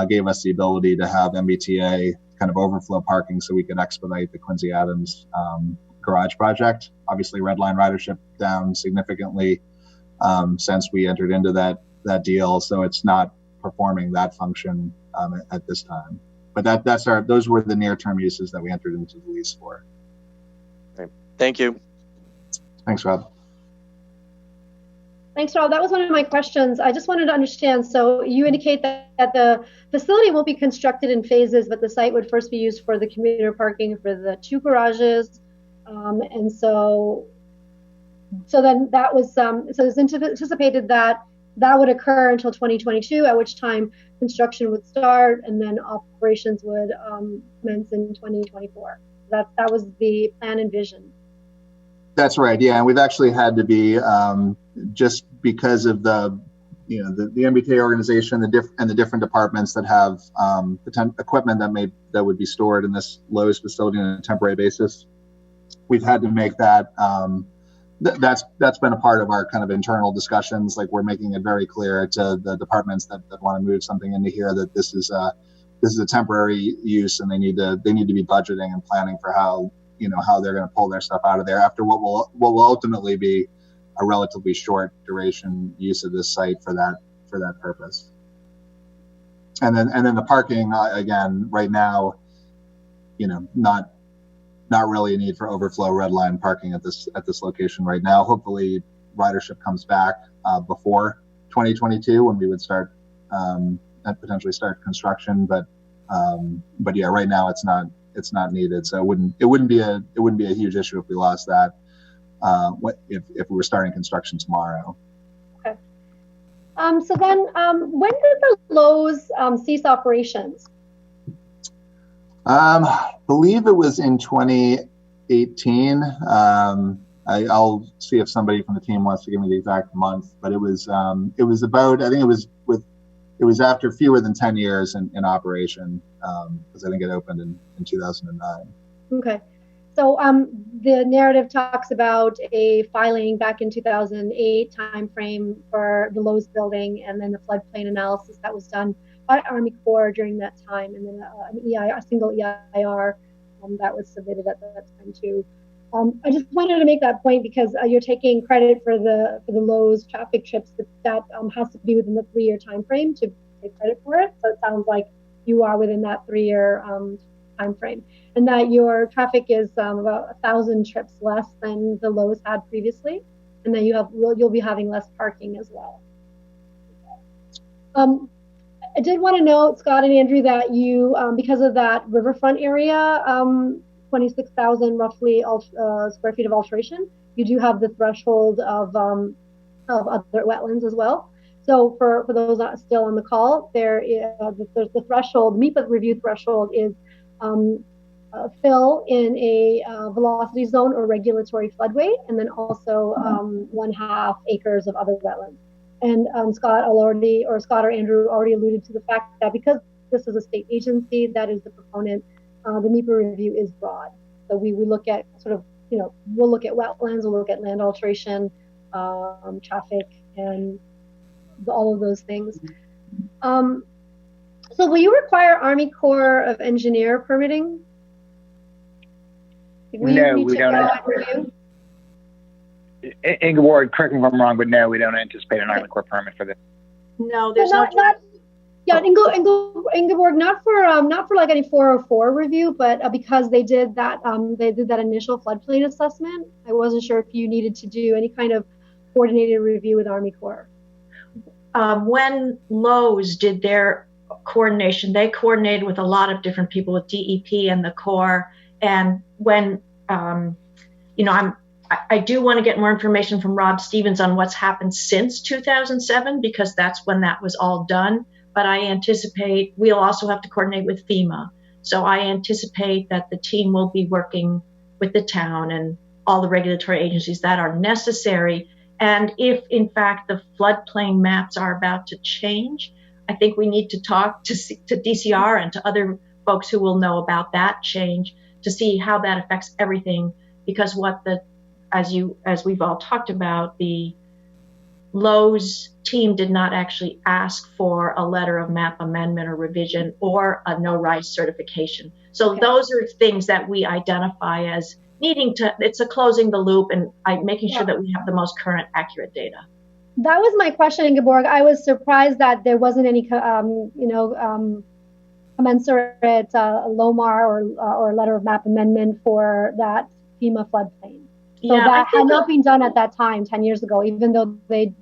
gave us the ability to have MBTA kind of overflow parking so we could expedite the Quincy Adams garage project. Obviously, red line ridership down significantly since we entered into that deal, so it's not performing that function at this time. But those were the near-term uses that we entered into the lease for. Great. Thank you. Thanks, Rob. Thanks, Rob. That was one of my questions. I just wanted to understand. So you indicate that the facility won't be constructed in phases, but the site would first be used for the commuter parking for the two garages. And so then that was, so it was anticipated that would occur until 2022, at which time construction would start and then operations would commence in 2024. That was the plan and vision. That's right. Yeah, and we've actually had to be just because of the MBTA organization, the different departments that have equipment that would be stored in this Lowe's facility on a temporary basis. We've had to make that. That's been a part of our kind of internal discussions. Like, we're making it very clear to the departments that want to move something into here that this is a temporary use, and they need to be budgeting and planning for how they're going to pull their stuff out of there after what will ultimately be a relatively short duration use of this site for that purpose. And then the parking, again, right now, not really a need for overflow red line parking at this location right now. Hopefully ridership comes back before 2022 when we would start potentially start construction, but yeah, right now it's not needed. So it wouldn't be a huge issue if we lost that. if we were starting construction tomorrow. Okay. So then, when did the Lowe's cease operations? Believe it was in 2018. I'll see if somebody from the team wants to give me the exact month, but it was about, I think it was after fewer than 10 years in operation, because I think it opened in 2009. Okay. So the narrative talks about a filing back in 2008 timeframe for the Lowe's building, and then the floodplain analysis that was done by Army Corps during that time, and then a single EIR that was submitted at that time too. I just wanted to make that point because you're taking credit for the Lowe's traffic chips, but that has to be within the 3-year time frame to take credit for it. So it sounds like you are within that 3-year time frame, and that your traffic is about 1,000 trips less than the Lowe's had previously, and then you'll be having less parking as well. I did want to note, Scott and Andrew, that you, because of that riverfront area, 26,000 roughly square feet of alteration, you do have the threshold of other wetlands as well. So for those still on the call, there's the threshold, MEPA review threshold is fill in a velocity zone or regulatory floodway, and then also 1/2 acres of other wetlands. And Scott or Andrew already alluded to the fact that because this is a state agency that is the proponent, the MEPA review is broad. So we look at sort of, we'll look at wetlands, we'll look at land alteration, traffic, and all of those things. So will you require Army Corps of Engineer permitting? No, we don't. Ingeborg, correct me if I'm wrong, but no, we don't anticipate an Army Corps permit for this. No, there's Ingeborg, not for like any 404 review, but because they did that initial floodplain assessment. I wasn't sure if you needed to do any kind of coordinated review with Army Corps. When Lowe's did their coordination, they coordinated with a lot of different people, with DEP and the Corps. And when, I do want to get more information from Rob Stevens on what's happened since 2007, because that's when that was all done. But I anticipate we'll also have to coordinate with FEMA. So I anticipate that the team will be working with the town and all the regulatory agencies that are necessary. And if, in fact, the floodplain maps are about to change, I think we need to talk to DCR and to other folks who will know about that change to see how that affects everything. Because as we've all talked about, the Lowe's team did not actually ask for a letter of map amendment or revision or a no-rise certification. So those are things that we identify as needing to, it's a closing the loop and making sure that we have the most current, accurate data. That was my question, Ingeborg. I was surprised that there wasn't any, commensurate LOMAR or letter of map amendment for that FEMA floodplain. So that had not been done at that time 10 years ago, even though they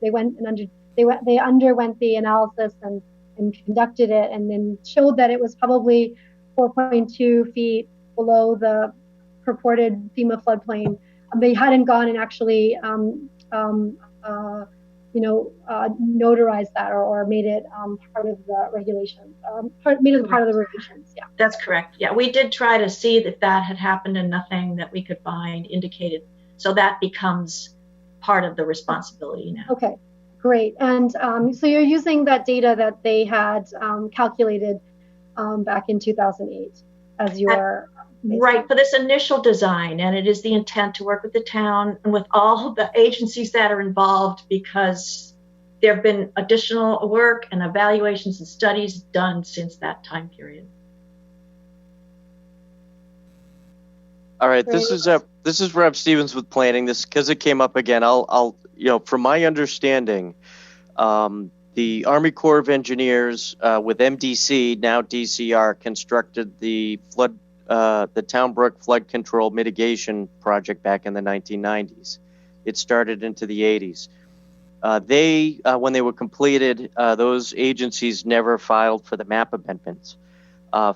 underwent the analysis and conducted it, and then showed that it was probably 4.2 feet below the purported FEMA floodplain. They hadn't gone and actually notarized that or made it part of the regulations. Made it part of the regulations. Yeah, that's correct. Yeah, we did try to see if that had happened, and nothing that we could find indicated. So that becomes part of the responsibility now. Okay, great. And so you're using that data that they had calculated back in 2008 as your right for this initial design, and it is the intent to work with the town and with all the agencies that are involved, because there have been additional work and evaluations and studies done since that time period. All right, this is Rob Stevens with planning. This because it came up again. I'll from my understanding, the Army Corps of Engineers with MDC, now DCR, constructed the Town Brook Flood Control Mitigation Project back in the 1990s. It started into the 80s. When they were completed, those agencies never filed for the map amendments.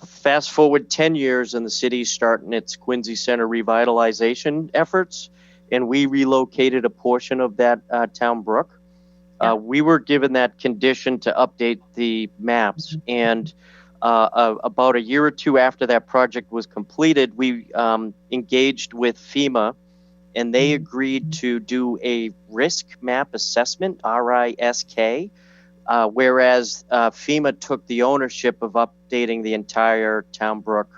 Fast forward 10 years and the city's starting its Quincy Center revitalization efforts. and we relocated a portion of that town brook. We were given that condition to update the maps, and about a year or two after that project was completed, we engaged with FEMA, and they agreed to do a risk map assessment, RISK, whereas FEMA took the ownership of updating the entire town brook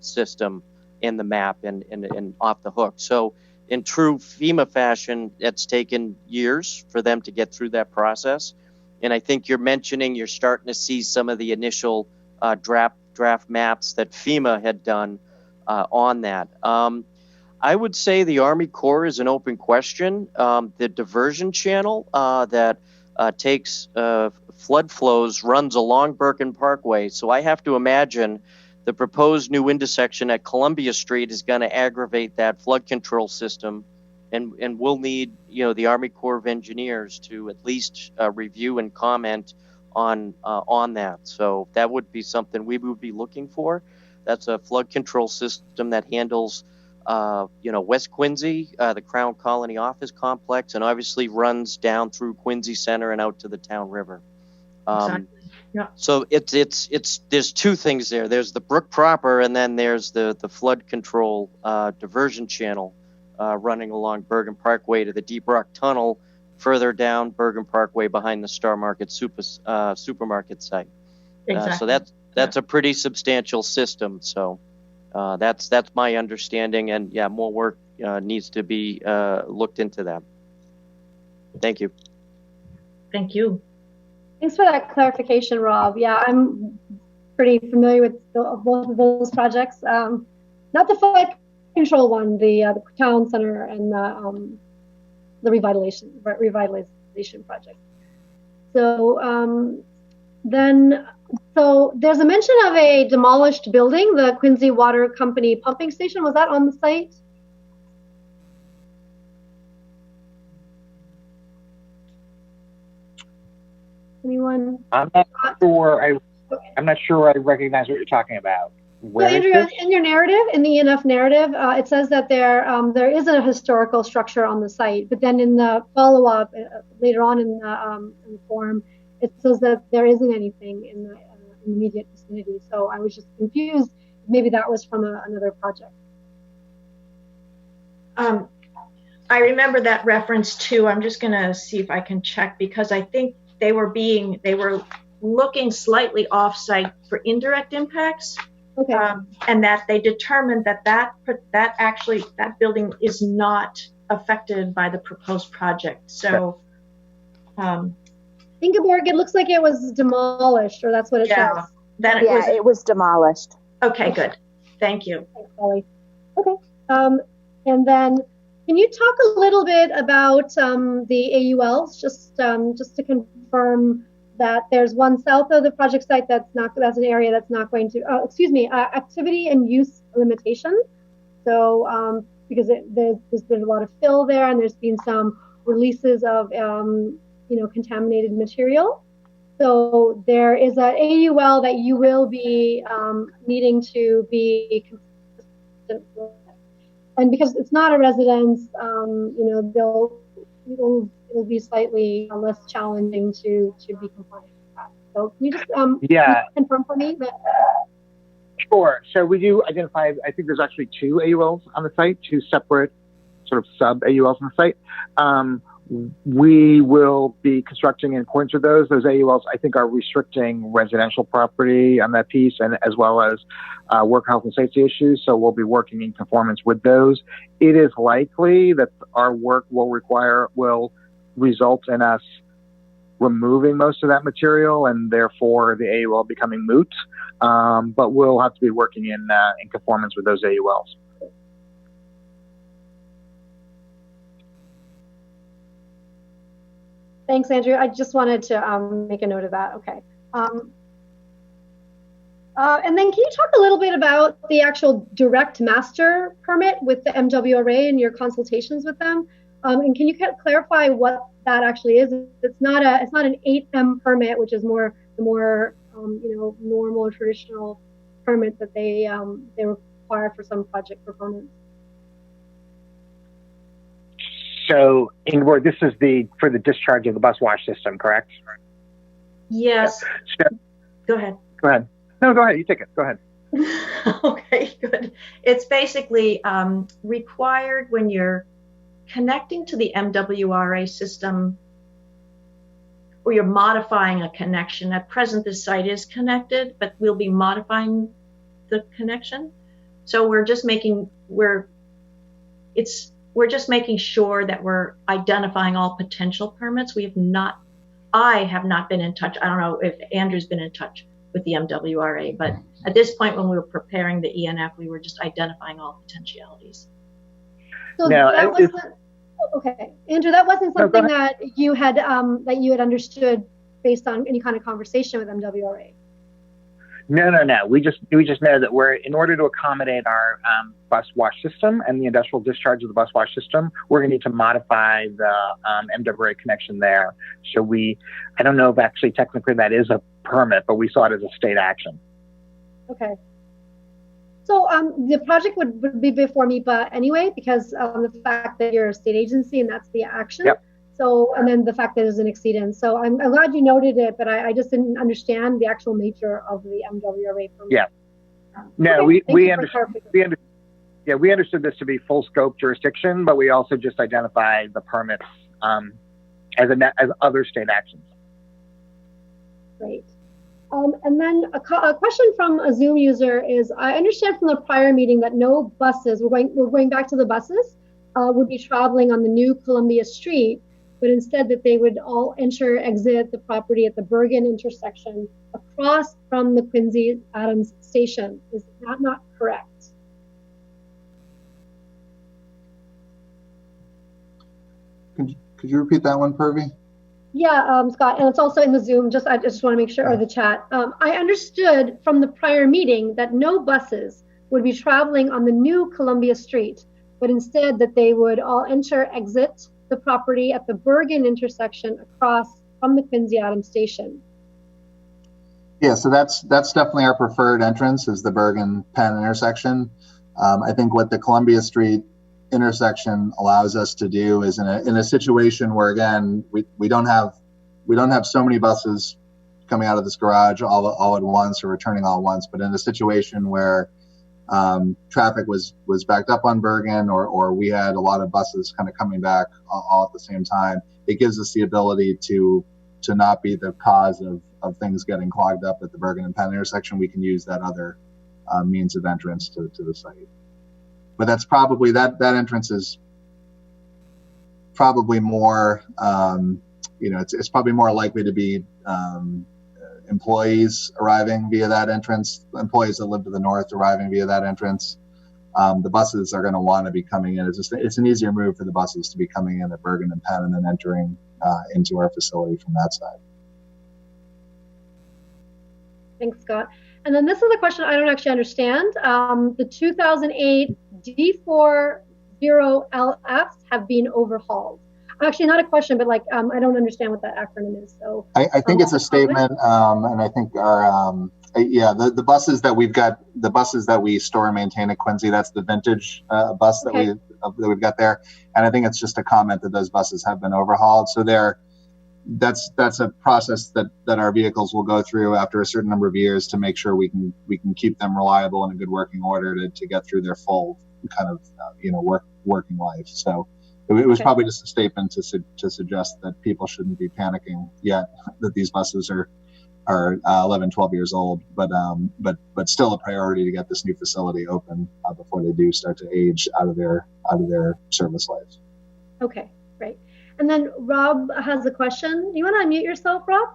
system in the map and off the hook. So in true FEMA fashion, it's taken years for them to get through that process. And I think you're starting to see some of the initial draft maps that FEMA had done on that. I would say the Army Corps is an open question. The diversion channel that takes flood flows runs along Bergen Parkway. So I have to imagine the proposed new intersection at Columbia Street is going to aggravate that flood control system, and we'll need, the Army Corps of Engineers to at least review and comment on that. So that would be something we would be looking for. That's a flood control system that handles West Quincy, the Crown Colony Office Complex, and obviously runs down through Quincy Center and out to the Town River. Exactly. Yeah. So it's there's two things there. There's the brook proper, and then there's the flood control diversion channel running along Bergen Parkway to the Deep Rock Tunnel, further down Bergen Parkway behind the Star Market supermarket site. Exactly. So that's a pretty substantial system. So that's my understanding, and more work needs to be looked into that. Thank you. Thank you. Thanks for that clarification, Rob. Yeah, I'm pretty familiar with both of those projects. Not the flood control one, the town center and the revitalization project. So so there's a mention of a demolished building, the Quincy Water Company pumping station. Was that on the site? Anyone? I'm not sure. I'm not sure I recognize what you're talking about. Where so, Andrew, in your narrative, in the ENF narrative, it says that there isn't a historical structure on the site, but then in the follow-up later on in the form, it says that there isn't anything in the immediate vicinity. So I was just confused. Maybe that was from another project. I remember that reference too. I'm just going to see if I can check, because I think they were looking slightly off-site for indirect impacts. Okay. And that they determined that building is not affected by the proposed project. So, Ingeborg, it looks like it was demolished, or that's what it says. It was demolished. Okay, good. Thank you. Thanks, Kelly. Okay. And then, can you talk a little bit about the AULs, just to confirm that there's one south of the project site that's an area that's not going to, activity and use limitation. So, because there's been a lot of fill there, and there's been some releases of, contaminated material. So there is an AUL that you will be needing to be consistent with. And because it's not a residence, it'll be slightly less challenging to be compliant with that. So can you just confirm for me that? Sure. So we do identify, I think there's actually 2 AULs on the site, 2 separate sort of sub AULs on the site. We will be constructing in accordance with those. Those AULs, I think, are restricting residential property on that piece, and as well as work health and safety issues. So we'll be working in conformance with those. It is likely that our work will result in us removing most of that material, and therefore the AUL becoming moot. But we'll have to be working in conformance with those AULs. Thanks, Andrew. I just wanted to make a note of that. Okay. And then can you talk a little bit about the actual direct master permit with the MWRA and your consultations with them? And can you clarify what that actually is? It's not an 8M permit, which is the more normal or traditional permit that they require for some project proponents. So, Ingeborg, this is for the discharge of the bus wash system, correct? Yes. So, Go ahead. go ahead. No, go ahead. You take it. Go ahead. Okay, good. It's basically required when you're connecting to the MWRA system or you're modifying a connection. At present, the site is connected, but we'll be modifying the connection. So we're just making sure that we're identifying all potential permits. I have not been in touch. I don't know if Andrew's been in touch with the MWRA, but at this point when we were preparing the ENF, we were just identifying all potentialities. So Now, that wasn't, okay, Andrew, that wasn't something that you had understood based on any kind of conversation with MWRA. No. We just know that in order to accommodate our bus wash system and the industrial discharge of the bus wash system, we're going to need to modify the MWRA connection there. So I don't know if actually technically that is a permit, but we saw it as a state action. Okay. So the project would be before MEPA anyway, because the fact that you're a state agency and that's the action. Yep. So, and then the fact that there's an exceedance. So I'm glad you noted it, but I just didn't understand the actual nature of the MWRA permit. Yeah. No, okay, we understood this to be full scope jurisdiction, but we also just identified the permits as other state actions. Great. And then a question from a Zoom user is, I understand from the prior meeting that no buses, we're going back to the buses, would be traveling on the new Columbia Street, but instead that they would all exit the property at the Bergen intersection across from the Quincy Adams station. Is that not correct? Could you repeat that one, Purvi? Yeah, Scott, and it's also in the Zoom. I just want to make sure, or the chat. I understood from the prior meeting that no buses would be traveling on the new Columbia Street, but instead that they would all exit the property at the Bergen intersection across from the Quincy Adams station. Yeah, so that's definitely our preferred entrance, is the Bergen Penn intersection. I think what the Columbia Street intersection allows us to do is in a situation where, again, we don't have so many buses coming out of this garage all at once or returning all at once, but in a situation where traffic was backed up on Bergen or we had a lot of buses kind of coming back all at the same time, it gives us the ability to not be the cause of things getting clogged up at the Bergen and Penn intersection. We can use that other means of entrance to the site. But that's probably, that entrance is probably more, it's probably more likely to be employees arriving via that entrance, employees that live to the north arriving via that entrance. The buses are going to want to be coming in. It's an easier move for the buses to be coming in at Bergen and Penn and then entering into our facility from that side. Thanks, Scott. And then this is a question I don't actually understand. The 2008 D40LFs have been overhauled. Actually, not a question, but I don't understand what that acronym is. So I think it's a statement, and I think our the buses that we've got, the buses that we store and maintain at Quincy, that's the vintage bus that we've got there, and I think it's just a comment that those buses have been overhauled. So that's a process that our vehicles will go through after a certain number of years to make sure we can keep them reliable and in good working order to get through their full kind of working life. So it was probably just a statement to suggest that people shouldn't be panicking yet that these buses are 11, 12 years old, but still a priority to get this new facility open before they do start to age out of their service lives. Okay, great. And then Rob has a question. Do you want to unmute yourself, Rob?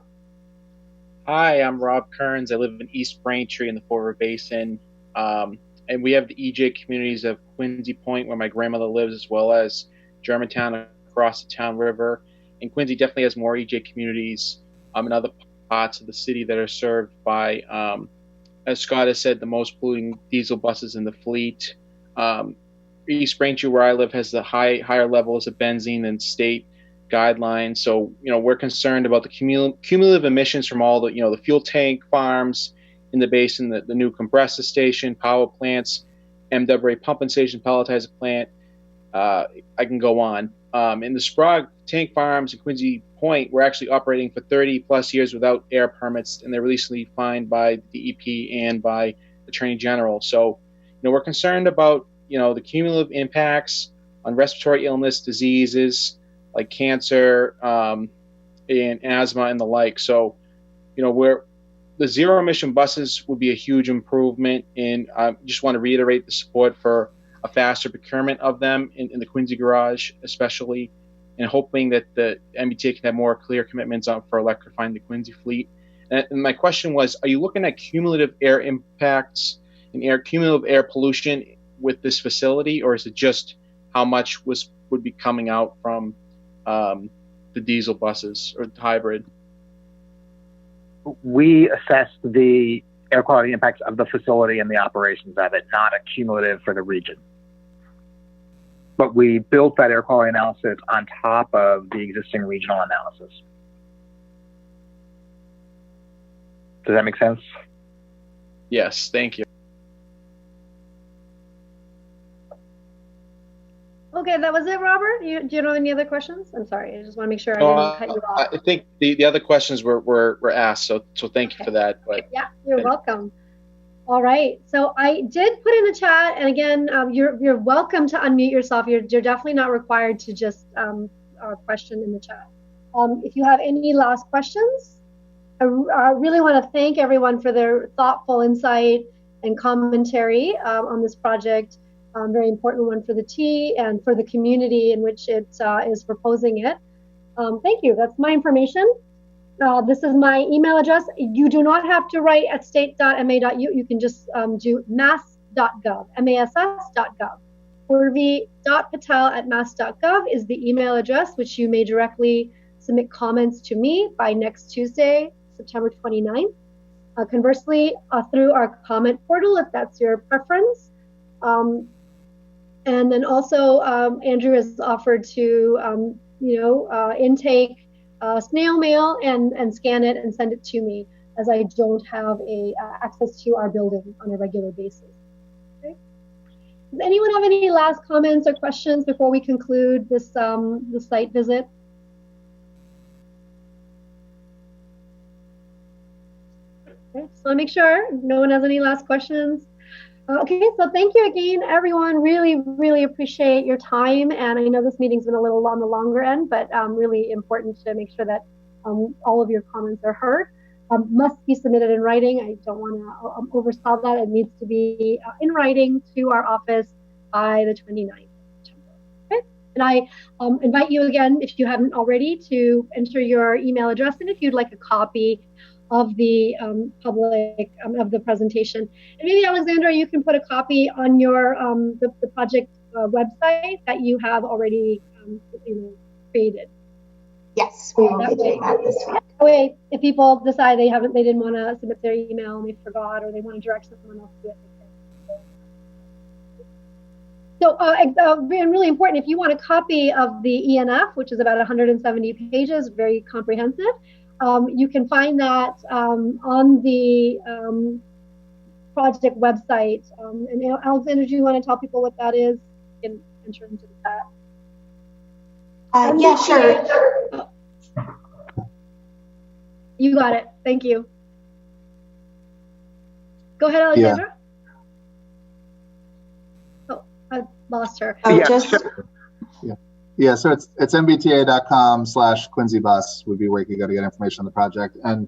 Hi, I'm Rob Kearns. I live in East Braintree in the Fall River Basin. And we have the EJ communities of Quincy Point, where my grandmother lives, as well as Germantown across the Town River. And Quincy definitely has more EJ communities in other parts of the city that are served by, as Scott has said, the most polluting diesel buses in the fleet. East Braintree, where I live, has the higher levels of benzene than state guidelines. So, we're concerned about the cumulative emissions from all the fuel tank farms in the basin, the new compressor station, power plants, MWRA pumping station, pelletizer plant. I can go on. In the Sprague Tank Farms and Quincy Point, we're actually operating for 30 plus years without air permits, and they're recently fined by the DEP and by the Attorney General. So, we're concerned about, the cumulative impacts on respiratory illness, diseases like cancer, and asthma and the like. So, the zero emission buses would be a huge improvement, and I just want to reiterate the support for a faster procurement of them in the Quincy garage, especially, and hoping that the MBTA can have more clear commitments for electrifying the Quincy fleet. And my question was, are you looking at cumulative air impacts and cumulative air pollution with this facility, or is it just how much would be coming out from the diesel buses or the hybrid? We assessed the air quality impacts of the facility and the operations of it, not a cumulative for the region. But we built that air quality analysis on top of the existing regional analysis. Does that make sense? Yes, thank you. Okay, that was it, Robert. Do you know any other questions? I'm sorry, I just want to make sure I didn't cut you off. I think the other questions were asked, so thank you for that. But yeah, you're welcome. All right, so I did put in the chat, and again, you're welcome to unmute yourself. You're definitely not required to just question in the chat. If you have any last questions, I really want to thank everyone for their thoughtful insight and commentary on this project. Very important one for the T and for the community in which it is proposing it. Thank you. That's my information. This is my email address. You do not have to write at state.ma.u. You can just do mass.gov, mass.gov. Purvi.patel@mass.gov is the email address, which you may directly submit comments to me by next Tuesday, September 29th. Conversely, through our comment portal, if that's your preference. And then also, Andrew has offered to, intake snail mail and scan it and send it to me, as I don't have access to our building on a regular basis. Okay. Does anyone have any last comments or questions before we conclude this the site visit? Okay, just want to make sure no one has any last questions. Okay, so thank you again, everyone. Really, really appreciate your time. And I know this meeting's been a little on the longer end, but really important to make sure that all of your comments are heard. Must be submitted in writing. I don't want to oversell that. It needs to be in writing to our office by the 29th of September. Okay? And I invite you again, if you haven't already, to enter your email address, and if you'd like a copy of the public of the presentation. And maybe, Alexandra, you can put a copy on your the project website that you have already created. Yes, we will be doing that this week. That way, if people decide they didn't want to submit their email and they forgot, or they want to direct someone else to it. So, and really important, if you want a copy of the ENF, which is about 170 pages, very comprehensive, you can find that on the project website. And Alexandra, do you want to tell people what that is? You can enter into the chat. Yeah, sure. You got it. Thank you. Go ahead, Alexandra. Yeah. Oh, I lost her. Oh, yeah, just. sure. Yeah, so it's mbta.com/QuincyBus would be where you could go to get information on the project. And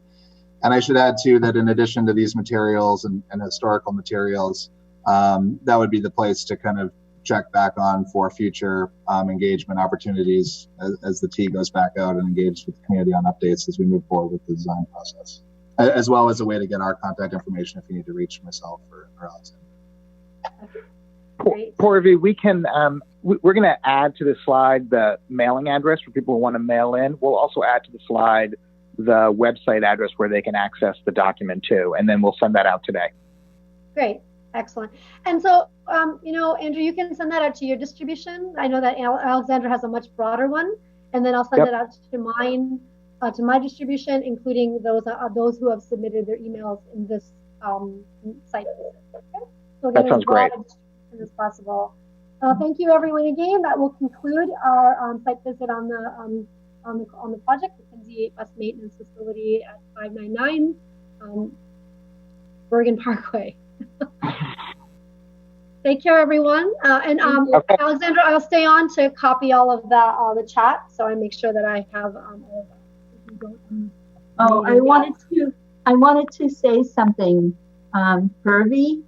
I should add too that in addition to these materials and historical materials, that would be the place to kind of check back on for future engagement opportunities as the T goes back out and engages with the community on updates as we move forward with the design process, as well as a way to get our contact information if you need to reach myself or Alexandra. Purvi, we can, we're going to add to the slide the mailing address for people who want to mail in. We'll also add to the slide the website address where they can access the document too, and then we'll send that out today. Great, excellent. And so, Andrew, you can send that out to your distribution. I know that Alexandra has a much broader one, and then I'll send it out to mine, to my distribution, including those who have submitted their emails in this site visit. Okay? So that sounds great. As possible Thank you, everyone, again. That will conclude our site visit on the project, the Quincy Bus Maintenance Facility at 599 Bergen Parkway. Take care, everyone. Okay. Alexandra, I'll stay on to copy all of the chat, so I make sure that I have all of that. Oh, I wanted to say something. Purvi?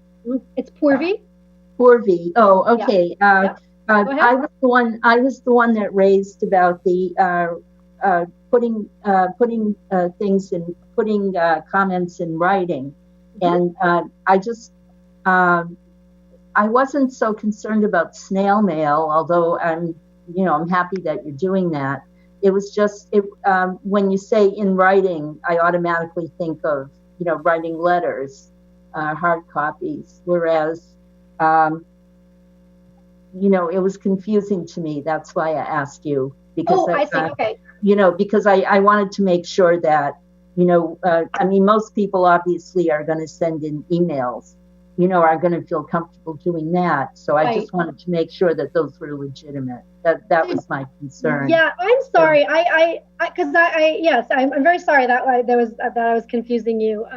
It's Purvi. Purvi. Oh, okay. Yeah. Go ahead. I was the one that raised about the putting things in, putting comments in writing, and I wasn't so concerned about snail mail, although I'm happy that you're doing that. It was just when you say in writing, I automatically think of writing letters, hard copies, whereas it was confusing to me. That's why I asked you, because I see. Okay. Because I wanted to make sure that most people obviously are going to send in emails, are going to feel comfortable doing that. So I just wanted to make sure that those were legitimate. That was my concern. Yeah, I'm sorry. Yes, I'm very sorry that I was confusing you.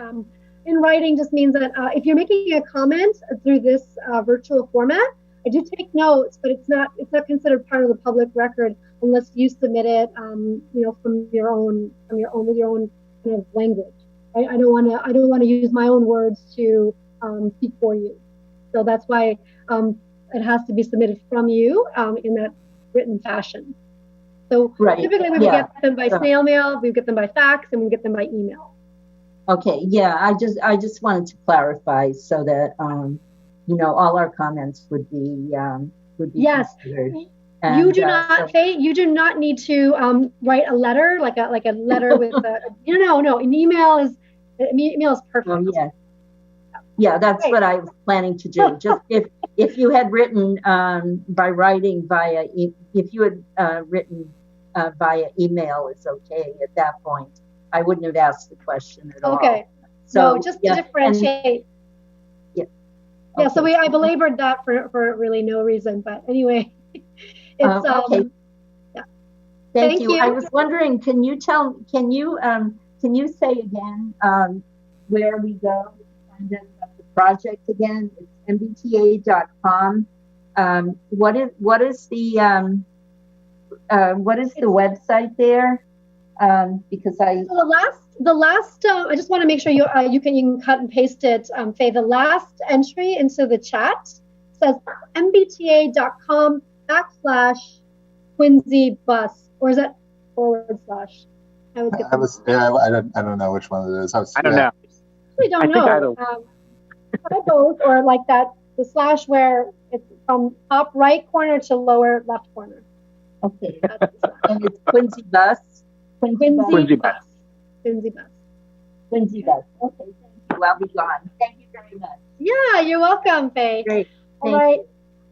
In writing just means that if you're making a comment through this virtual format, I do take notes, but it's not considered part of the public record unless you submit it, from your own with your own kind of language. I don't want to use my own words to speak for you. So that's why it has to be submitted from you in that written fashion. So typically we would get them by snail mail, we would get them by fax, and we would get them by email. Okay, yeah, I just wanted to clarify so that all our comments would be yes. considered. And, you do not need to write a letter like a letter with an email is perfect. Oh, yeah, that's what I was planning to do. Just if you had written by writing via if you had written via email, it's okay at that point. I wouldn't have asked the question at all. Okay. So just to differentiate. Yeah. So I belabored that for really no reason, but anyway, it's okay. Yeah. Thank you. I was wondering, can you say again where we go to find out the project again? It's mbta.com. What is the website there? Because the last I just want to make sure you can cut and paste it, Faye. The last entry into the chat says mbta.com /Quincy bus, or is that /? I don't know which one it is. I don't know. We don't know. Try both, or like that the slash where it's from top right corner to lower left corner. Okay. And it's Quincy bus. Quincy bus. Quincy bus. Okay, thank you. I'll be gone. Thank you very much. Yeah, you're welcome, Faye. Great. All right.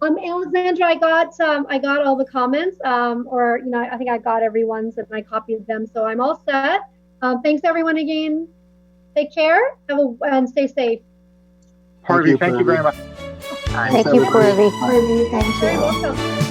Alexandra, I got all the comments, I think I got everyone's and I copied them, so I'm all set. Thanks everyone again. Take care. And stay safe. Harvey, thank you very much. Thank you, Purvi. Thank you. You're welcome.